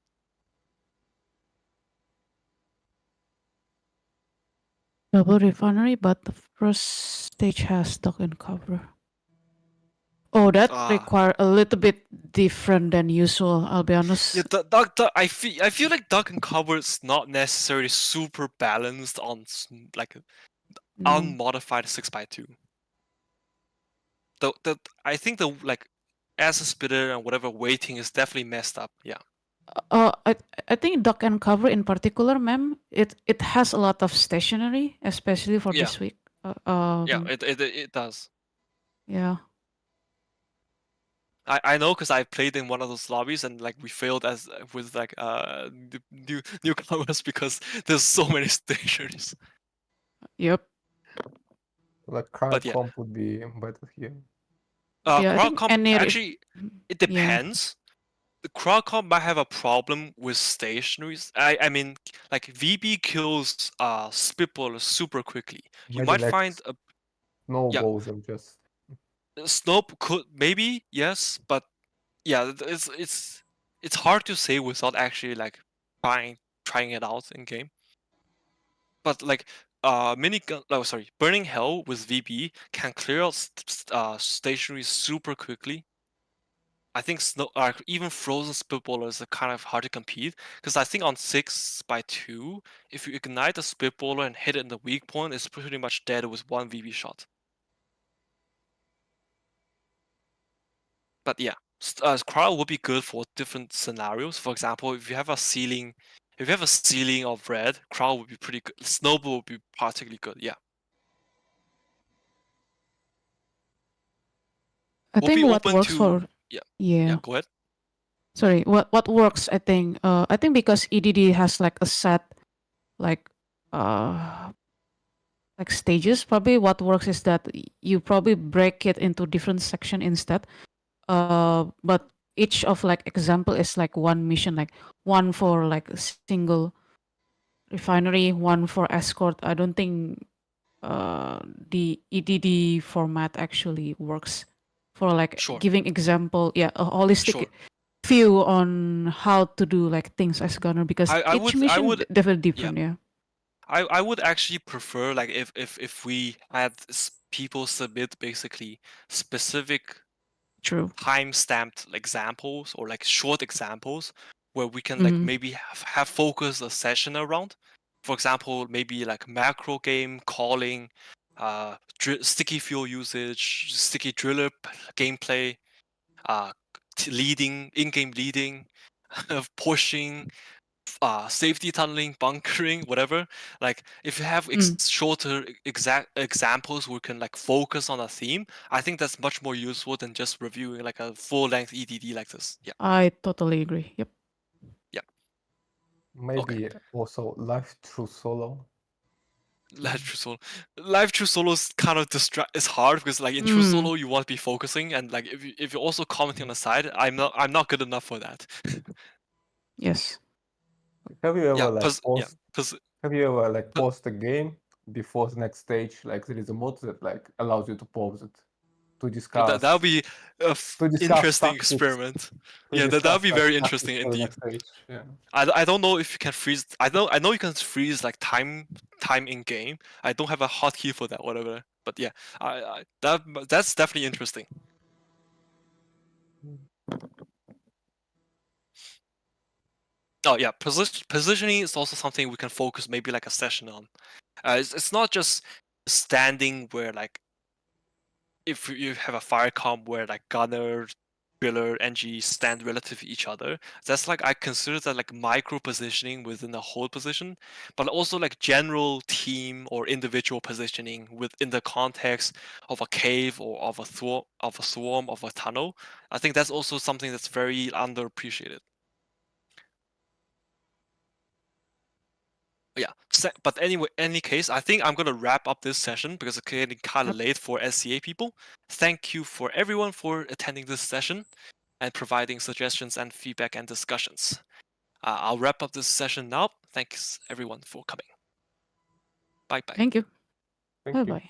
S8: Double refinery, but the first stage has duck and cover. Oh, that require a little bit different than usual. I'll be honest.
S7: Yeah, I feel like duck and cover is not necessarily super balanced on like unmodified 6x2. I think the like as a spitter and whatever weighting is definitely messed up. Yeah.
S8: I think duck and cover in particular, ma'am. It has a lot of stationary, especially for this week.
S7: Yeah, it does.
S8: Yeah.
S7: I know because I played in one of those lobbies and like we failed with like newcomers because there's so many stations.
S8: Yep.
S9: Like crowd comp would be better here.
S7: Crowd comp actually it depends. The crowd comp might have a problem with stationaries. I mean like VB kills spitballers super quickly. You might find a
S9: snowballs are just
S7: Snope could maybe, yes, but yeah, it's hard to say without actually like trying it out in game. But like Burning Hell with VB can clear out stationary super quickly. I think even frozen spitballers are kind of hard to compete because I think on 6x2, if you ignite a spitballer and hit it in the weak point, it's pretty much dead with one VB shot. But yeah, crowd would be good for different scenarios. For example, if you have a ceiling of red, crowd would be pretty good. Snowball would be particularly good. Yeah.
S8: I think what works for
S7: yeah. Go ahead.
S8: Sorry, what works? I think because EDD has like a set like stages. Probably what works is that you probably break it into different section instead. But each of like example is like one mission, like one for like a single refinery, one for escort. I don't think the EDD format actually works for like giving example. Yeah, a holistic view on how to do like things as gunner because each mission definitely different. Yeah.
S7: I would actually prefer like if we had people submit basically specific
S8: True.
S7: time-stamped examples or like short examples where we can like
S8: Mhm.
S7: maybe have focus a session around. For example, maybe like macro game calling, sticky fuel usage, sticky driller gameplay, leading, in-game leading, pushing, safety tunneling, bunkering, whatever. Like if you have shorter examples, we can like focus on a theme. I think that's much more useful than just reviewing like a full-length EDD like this. Yeah.
S8: I totally agree. Yep.
S7: Yeah.
S9: Maybe also live through solo.
S7: Live true solo. Live true solo is kind of it's hard because like in true solo you want to be focusing, and like if you're also commenting on the side, I'm not good enough for that.
S8: Yes.
S9: Have you ever
S7: Yeah,
S9: like paused?
S7: because
S9: Have you ever like paused the game before the next stage? Like there is a mod that like allows you to pause it to discuss.
S7: that would be a interesting
S9: tactics.
S7: experiment.
S9: To
S7: Yeah, that would
S9: discuss,
S7: be
S9: like,
S7: very
S9: tactics
S7: interesting
S9: for the
S7: indeed.
S9: next stage. Yeah.
S7: I don't know if you can freeze. I know you can freeze like time in game. I don't have a hotkey for that, whatever. But yeah, that's definitely interesting. Oh yeah, positioning is also something we can focus maybe like a session on. It's not just standing where like if you have a fire comp where like gunner, driller, NG stand relative to each other. That's like I consider that like micro positioning within a whole position, but also like general team or individual positioning within the context of a cave or of a swarm of a tunnel. I think that's also something that's very underappreciated. Yeah, but anyway, any case, I think I'm gonna wrap up this session because it's getting kind of late for SCA people. Thank you for everyone for attending this session and providing suggestions and feedback and discussions. I'll wrap up this session now. Thanks everyone for coming. Bye bye.
S8: Thank you.
S9: Thank
S8: Bye
S9: you.
S8: bye.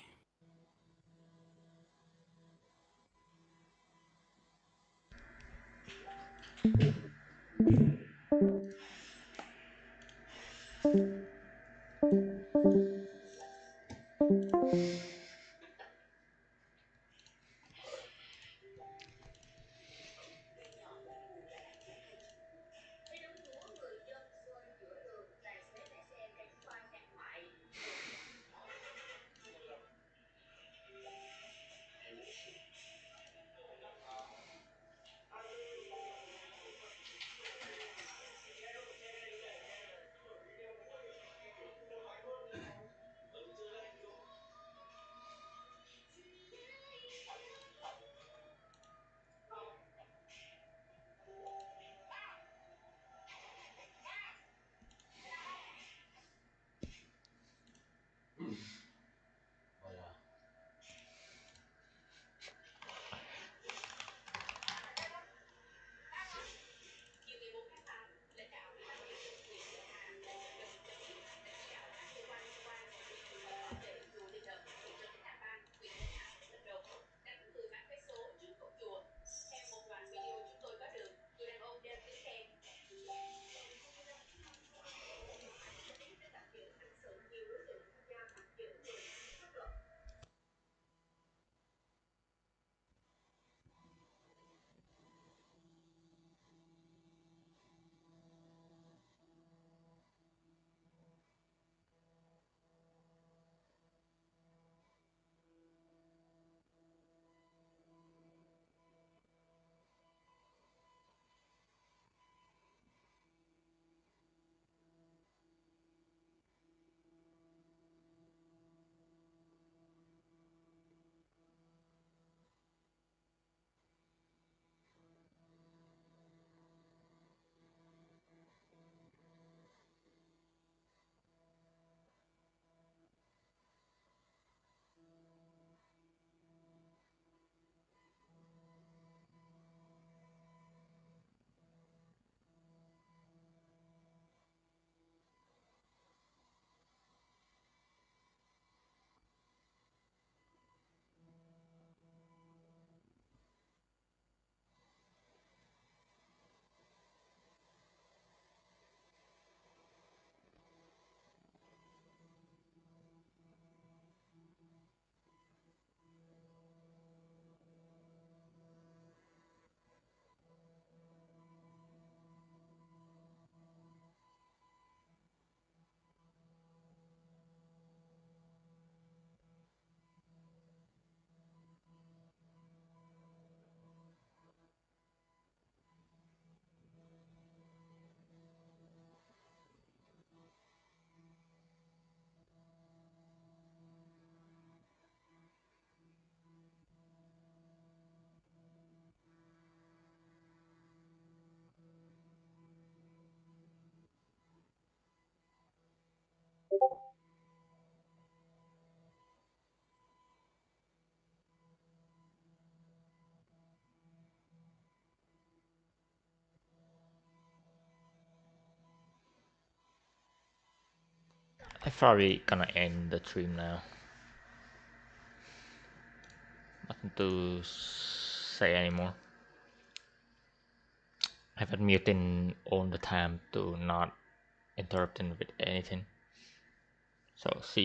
S4: I'm probably gonna end the stream now. Nothing to say anymore. I have it muted all the time to not interrupting with anything. So see